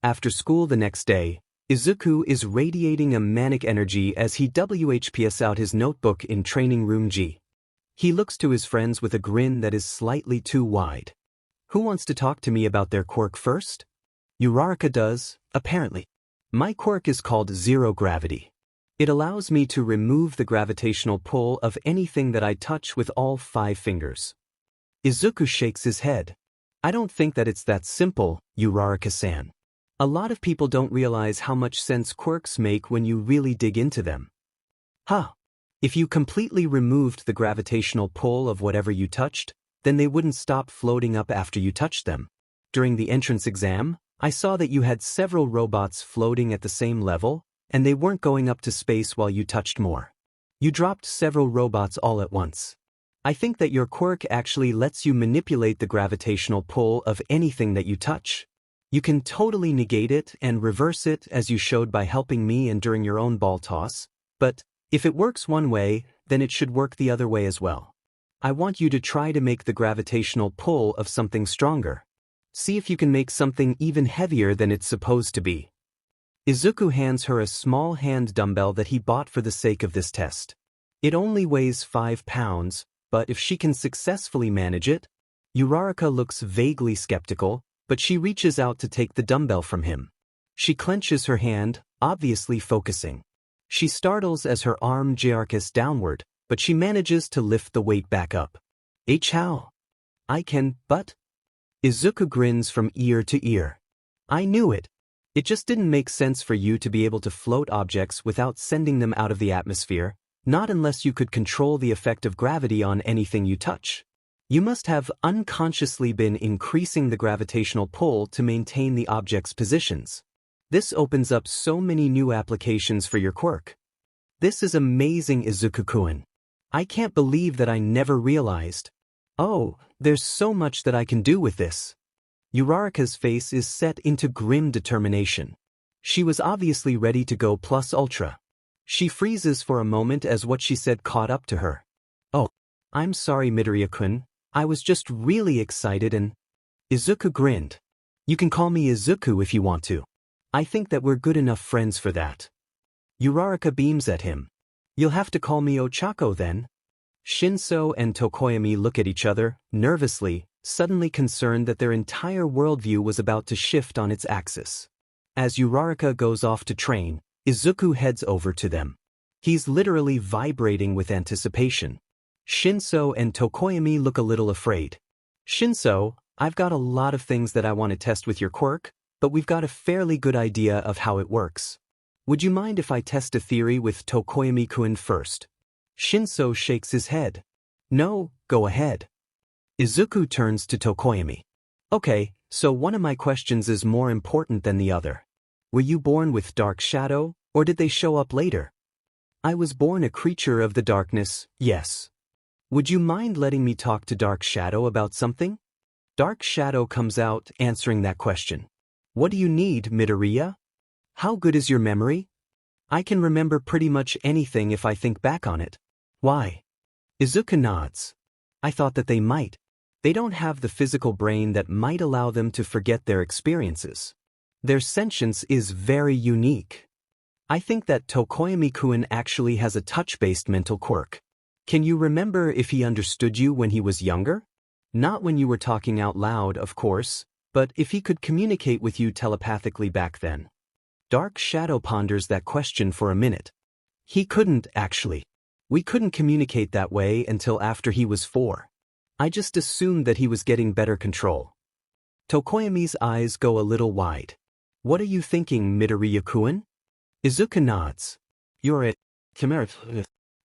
After school the next day, Izuku is radiating a manic energy as he WHPS out his notebook in training room G. He looks to his friends with a grin that is slightly too wide. Who wants to talk to me about their quirk first? Uraraka does, apparently. My quirk is called Zero Gravity. It allows me to remove the gravitational pull of anything that I touch with all 5 fingers. Izuku shakes his head. I don't think that it's that simple, Uraraka-san. A lot of people don't realize how much sense quirks make when you really dig into them. Huh. If you completely removed the gravitational pull of whatever you touched, then they wouldn't stop floating up after you touched them. During the entrance exam, I saw that you had several robots floating at the same level, and they weren't going up to space while you touched more. You dropped several robots all at once. I think that your quirk actually lets you manipulate the gravitational pull of anything that you touch. You can totally negate it and reverse it as you showed by helping me and during your own ball toss, but if it works one way, then it should work the other way as well. I want you to try to make the gravitational pull of something stronger. See if you can make something even heavier than it's supposed to be. Izuku hands her a small hand dumbbell that he bought for the sake of this test. It only weighs 5 pounds, but if she can successfully manage it, Uraraka looks vaguely skeptical, but she reaches out to take the dumbbell from him. She clenches her hand, obviously focusing. She startles as her arm jerks downward, but she manages to lift the weight back up. How? I can, but? Izuku grins from ear to ear. I knew it. It just didn't make sense for you to be able to float objects without sending them out of the atmosphere, not unless you could control the effect of gravity on anything you touch. You must have unconsciously been increasing the gravitational pull to maintain the object's positions. This opens up so many new applications for your quirk. This is amazing, Izuku-kun. I can't believe that I never realized. Oh, there's so much that I can do with this. Uraraka's face is set into grim determination. She was obviously ready to go plus ultra. She freezes for a moment as what she said caught up to her. Oh, I'm sorry, Midoriya-kun. I was just really excited and... Izuku grinned. You can call me Izuku if you want to. I think that we're good enough friends for that. Uraraka beams at him. You'll have to call me Ochako then. Shinso and Tokoyami look at each other, nervously, suddenly concerned that their entire worldview was about to shift on its axis. As Uraraka goes off to train, Izuku heads over to them. He's literally vibrating with anticipation. Shinso and Tokoyami look a little afraid. Shinso, I've got a lot of things that I want to test with your quirk, but we've got a fairly good idea of how it works. Would you mind if I test a theory with Tokoyami-kun first? Shinso shakes his head. No, go ahead. Izuku turns to Tokoyami. Okay, so one of my questions is more important than the other. Were you born with dark shadow, or did they show up later? I was born a creature of the darkness, yes. Would you mind letting me talk to Dark Shadow about something? Dark Shadow comes out, answering that question. What do you need, Midoriya? How good is your memory? I can remember pretty much anything if I think back on it. Why? Izuku nods. I thought that they might. They don't have the physical brain that might allow them to forget their experiences. Their sentience is very unique. I think that Tokoyami-kun actually has a touch-based mental quirk. Can you remember if he understood you when he was younger? Not when you were talking out loud, of course, but if he could communicate with you telepathically back then. Dark Shadow ponders that question for a minute. He couldn't, actually. We couldn't communicate that way until after he was 4. I just assumed that he was getting better control. Tokoyami's eyes go a little wide. What are you thinking, Midoriya-kun? Izuku nods. You're a chimera.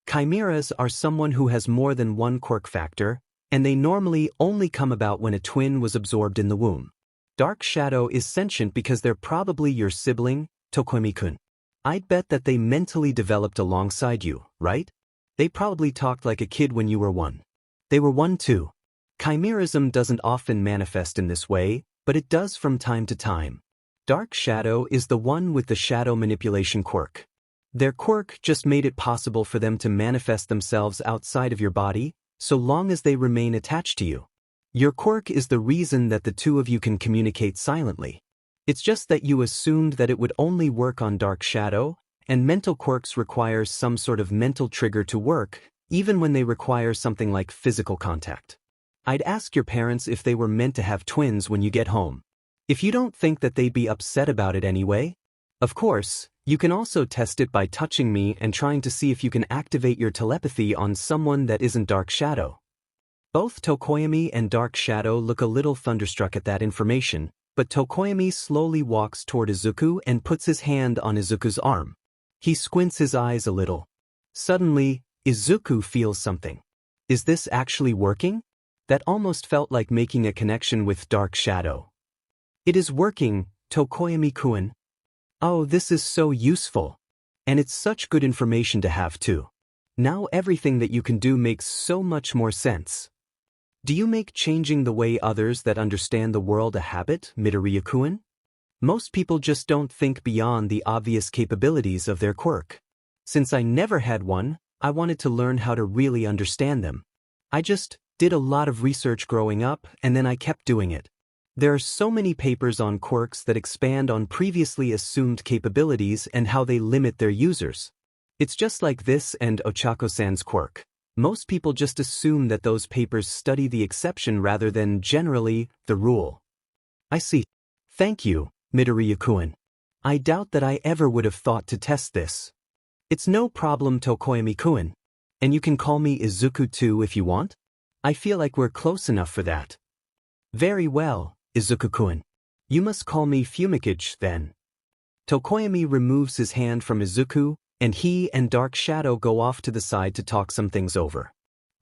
Chimeras are someone who has more than one quirk factor, and they normally only come about when a twin was absorbed in the womb. Dark Shadow is sentient because they're probably your sibling, Tokoyami-kun. I'd bet that they mentally developed alongside you, right? They probably talked like a kid when you were 1. They were 1 too. Chimerism doesn't often manifest in this way, but it does from time to time. Dark Shadow is the one with the shadow manipulation quirk. Their quirk just made it possible for them to manifest themselves outside of your body, so long as they remain attached to you. Your quirk is the reason that the two of you can communicate silently. It's just that you assumed that it would only work on Dark Shadow, and mental quirks require some sort of mental trigger to work, even when they require something like physical contact. I'd ask your parents if they were meant to have twins when you get home. If you don't think that they'd be upset about it anyway. Of course, you can also test it by touching me and trying to see if you can activate your telepathy on someone that isn't Dark Shadow. Both Tokoyami and Dark Shadow look a little thunderstruck at that information, but Tokoyami slowly walks toward Izuku and puts his hand on Izuku's arm. He squints his eyes a little. Suddenly, Izuku feels something. Is this actually working? That almost felt like making a connection with Dark Shadow. It is working, Tokoyami-kun. Oh, this is so useful. And it's such good information to have too. Now everything that you can do makes so much more sense. Do you make changing the way others that understand the world a habit, Midoriya-kun? Most people just don't think beyond the obvious capabilities of their quirk. Since I never had one, I wanted to learn how to really understand them. I just did a lot of research growing up, and then I kept doing it. There are so many papers on quirks that expand on previously assumed capabilities and how they limit their users. It's just like this and Ochako-san's quirk. Most people just assume that those papers study the exception rather than, generally, the rule. I see. Thank you, Midoriya-kun. I doubt that I ever would have thought to test this. It's no problem, Tokoyami-kun. And you can call me Izuku too if you want. I feel like we're close enough for that. Very well, Izuku-kun. You must call me Fumikage then. Tokoyami removes his hand from Izuku, and he and Dark Shadow go off to the side to talk some things over.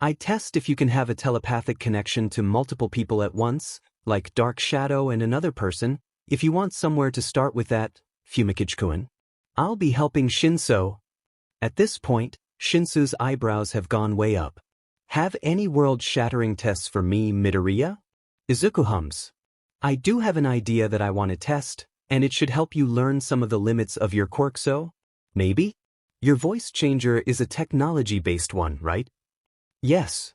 I test if you can have a telepathic connection to multiple people at once, like Dark Shadow and another person. If you want somewhere to start with that, Fumikage-kun. I'll be helping Shinso. At this point, Shinso's eyebrows have gone way up. Have any world-shattering tests for me, Midoriya? Izuku hums. I do have an idea that I want to test, and it should help you learn some of the limits of your quirk, so? Maybe? Your voice changer is a technology-based one, right? Yes.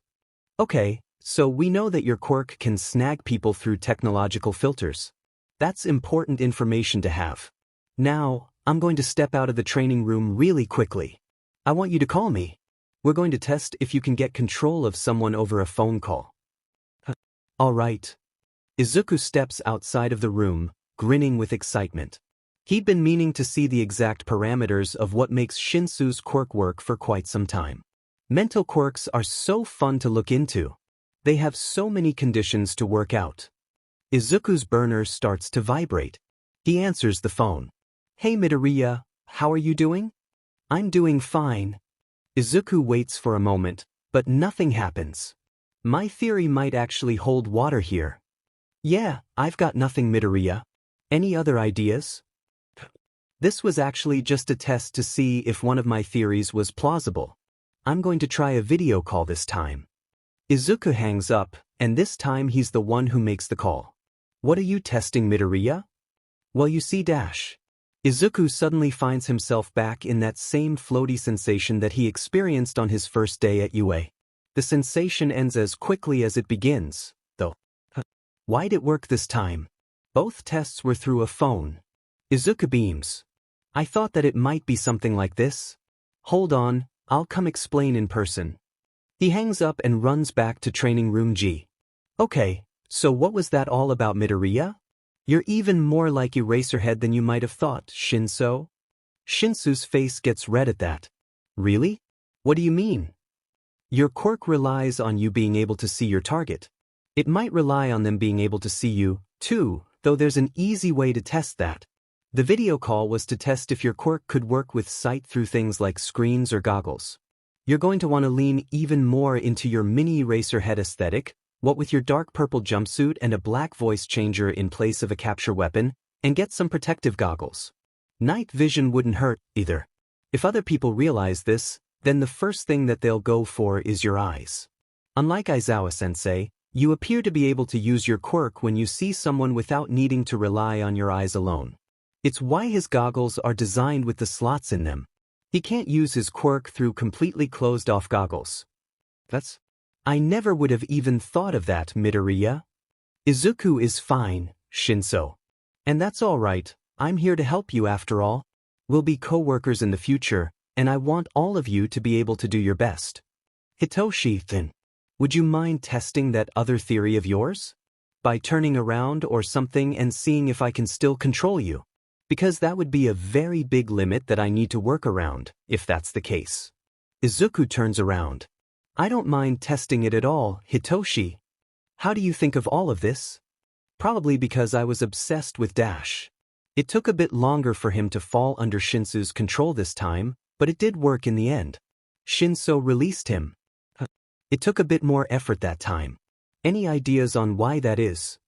Okay, so we know that your quirk can snag people through technological filters. That's important information to have. Now, I'm going to step out of the training room really quickly. I want you to call me. We're going to test if you can get control of someone over a phone call. All right. Izuku steps outside of the room, grinning with excitement. He'd been meaning to see the exact parameters of what makes Shinso's quirk work for quite some time. Mental quirks are so fun to look into. They have so many conditions to work out. Izuku's burner starts to vibrate. He answers the phone. Hey Midoriya, how are you doing? I'm doing fine. Izuku waits for a moment, but nothing happens. My theory might actually hold water here. Yeah, I've got nothing, Midoriya. Any other ideas? This was actually just a test to see if one of my theories was plausible. I'm going to try a video call this time. Izuku hangs up, and this time he's the one who makes the call. What are you testing, Midoriya? Well, you see, Izuku suddenly finds himself back in that same floaty sensation that he experienced on his first day at UA. The sensation ends as quickly as it begins, though. Why'd it work this time? Both tests were through a phone. Izuku beams. I thought that it might be something like this. Hold on, I'll come explain in person. He hangs up and runs back to training room G. Okay, so what was that all about, Midoriya? You're even more like Eraserhead than you might have thought, Shinso. Shinso's face gets red at that. Really? What do you mean? Your quirk relies on you being able to see your target. It might rely on them being able to see you, too, though there's an easy way to test that. The video call was to test if your quirk could work with sight through things like screens or goggles. You're going to want to lean even more into your mini Eraserhead aesthetic, what with your dark purple jumpsuit and a black voice changer in place of a capture weapon, and get some protective goggles. Night vision wouldn't hurt, either. If other people realize this, then the first thing that they'll go for is your eyes. Unlike Aizawa-sensei, you appear to be able to use your quirk when you see someone without needing to rely on your eyes alone. It's why his goggles are designed with the slots in them. He can't use his quirk through completely closed-off goggles. I never would have even thought of that, Midoriya. Izuku is fine, Shinso. And that's all right, I'm here to help you after all. We'll be co-workers in the future, and I want all of you to be able to do your best. Hitoshi, then, would you mind testing that other theory of yours? By turning around or something and seeing if I can still control you? Because that would be a very big limit that I need to work around, if that's the case. Izuku turns around. I don't mind testing it at all, Hitoshi. How do you think of all of this? Probably because I was obsessed with Dash. It took a bit longer for him to fall under Shinso's control this time, but it did work in the end. Shinso released him. It took a bit more effort that time. Any ideas on why that is?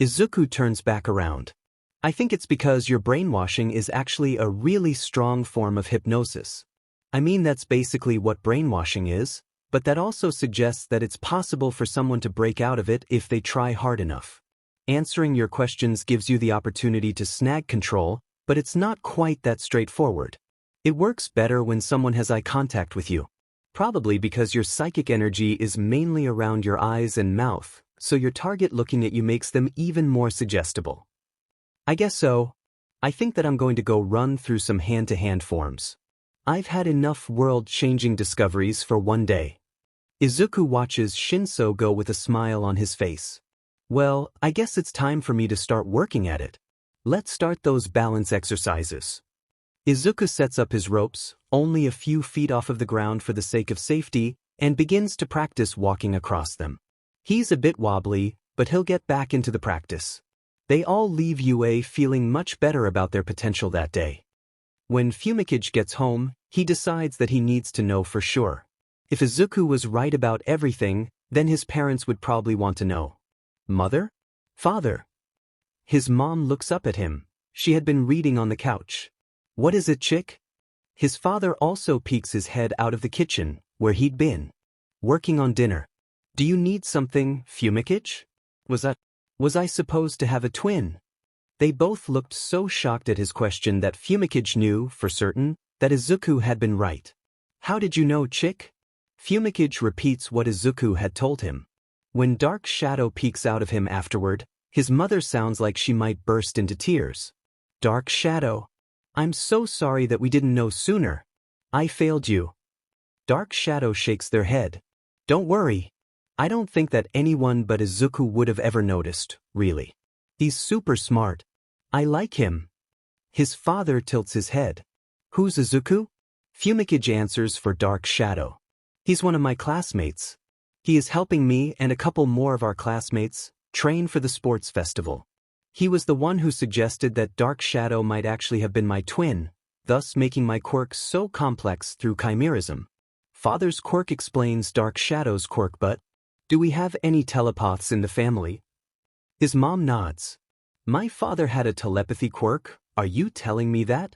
Izuku turns back around. I think it's because your brainwashing is actually a really strong form of hypnosis. I mean, that's basically what brainwashing is. But that also suggests that it's possible for someone to break out of it if they try hard enough. Answering your questions gives you the opportunity to snag control, but it's not quite that straightforward. It works better when someone has eye contact with you. Probably because your psychic energy is mainly around your eyes and mouth, so your target looking at you makes them even more suggestible. I guess so. I think that I'm going to go run through some hand-to-hand forms. I've had enough world-changing discoveries for one day. Izuku watches Shinso go with a smile on his face. Well, I guess it's time for me to start working at it. Let's start those balance exercises. Izuku sets up his ropes, only a few feet off of the ground for the sake of safety, and begins to practice walking across them. He's a bit wobbly, but he'll get back into the practice. They all leave UA feeling much better about their potential that day. When Fumikage gets home, he decides that he needs to know for sure. If Izuku was right about everything, then his parents would probably want to know. Mother? Father? His mom looks up at him. She had been reading on the couch. What is it, chick? His father also peeks his head out of the kitchen, where he'd been. Working on dinner. Do you need something, Fumikage? Was I supposed to have a twin? They both looked so shocked at his question that Fumikage knew, for certain, that Izuku had been right. How did you know, chick? Fumikage repeats what Izuku had told him. When Dark Shadow peeks out of him afterward, his mother sounds like she might burst into tears. Dark Shadow. I'm so sorry that we didn't know sooner. I failed you. Dark Shadow shakes their head. Don't worry. I don't think that anyone but Izuku would have ever noticed, really. He's super smart. I like him. His father tilts his head. Who's Izuku? Fumikage answers for Dark Shadow. He's one of my classmates. He is helping me and a couple more of our classmates train for the sports festival. He was the one who suggested that Dark Shadow might actually have been my twin, thus making my quirk so complex through chimerism. Father's quirk explains Dark Shadow's quirk, but do we have any telepaths in the family? His mom nods. My father had a telepathy quirk, are you telling me that?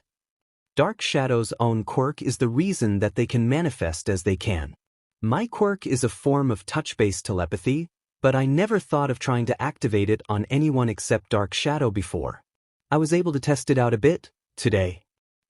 Dark Shadow's own quirk is the reason that they can manifest as they can. My quirk is a form of touch-based telepathy, but I never thought of trying to activate it on anyone except Dark Shadow before. I was able to test it out a bit today.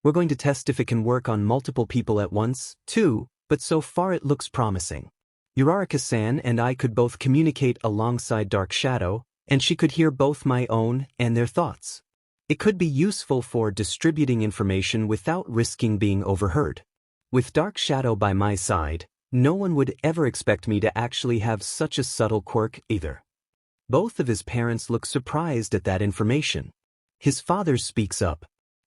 We're going to test if it can work on multiple people at once, too, but so far it looks promising. Uraraka-san and I could both communicate alongside Dark Shadow, and she could hear both my own and their thoughts. It could be useful for distributing information without risking being overheard. With Dark Shadow by my side, no one would ever expect me to actually have such a subtle quirk either. Both of his parents look surprised at that information. His father speaks up.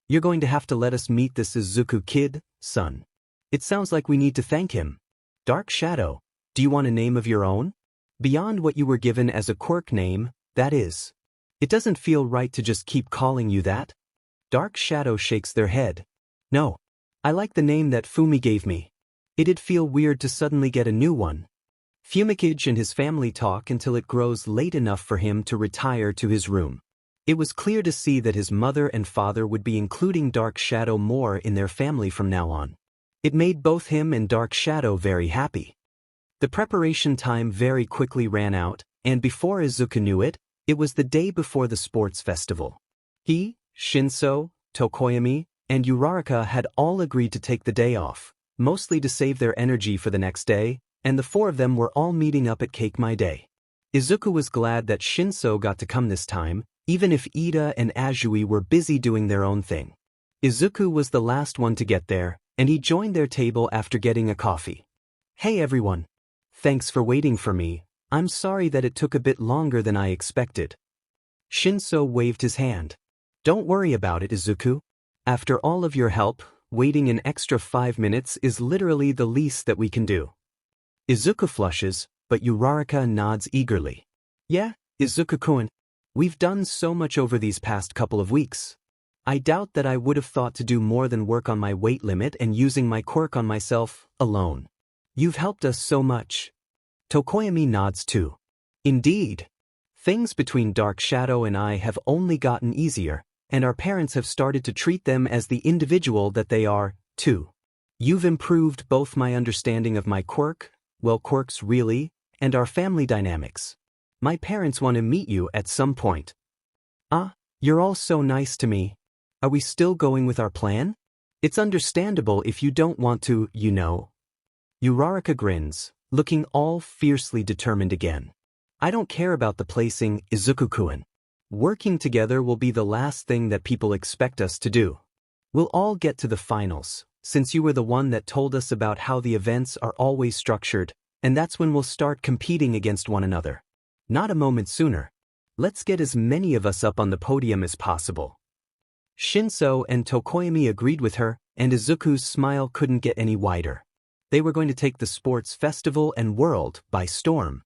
You're going to have to let us meet this Izuku kid, son. It sounds like we need to thank him. Dark Shadow, do you want a name of your own? Beyond what you were given as a quirk name, that is. It doesn't feel right to just keep calling you that. Dark Shadow shakes their head. No. I like the name that Fumi gave me. It'd feel weird to suddenly get a new one. Fumikage and his family talk until it grows late enough for him to retire to his room. It was clear to see that his mother and father would be including Dark Shadow more in their family from now on. It made both him and Dark Shadow very happy. The preparation time very quickly ran out, and before Izuku knew it, it was the day before the sports festival. He, Shinso, Tokoyami, and Uraraka had all agreed to take the day off, mostly to save their energy for the next day, and the four of them were all meeting up at Cake My Day. Izuku was glad that Shinso got to come this time, even if Ida and Azui were busy doing their own thing. Izuku was the last one to get there, and he joined their table after getting a coffee. Hey everyone. Thanks for waiting for me. I'm sorry that it took a bit longer than I expected. Shinso waved his hand. Don't worry about it, Izuku. After all of your help, waiting an extra 5 minutes is literally the least that we can do. Izuku flushes, but Uraraka nods eagerly. Yeah, Izuku-kun. We've done so much over these past couple of weeks. I doubt that I would have thought to do more than work on my weight limit and using my quirk on myself, alone. You've helped us so much. Tokoyami nods too. Indeed. Things between Dark Shadow and I have only gotten easier, and our parents have started to treat them as the individual that they are, too. You've improved both my understanding of my quirk, well, quirks really, and our family dynamics. My parents want to meet you at some point. Ah, you're all so nice to me. Are we still going with our plan? It's understandable if you don't want to, you know. Uraraka grins, looking all fiercely determined again. I don't care about the placing, Izuku-kun. Working together will be the last thing that people expect us to do. We'll all get to the finals, since you were the one that told us about how the events are always structured, and that's when we'll start competing against one another. Not a moment sooner. Let's get as many of us up on the podium as possible. Shinso and Tokoyami agreed with her, and Izuku's smile couldn't get any wider. They were going to take the sports festival and world by storm.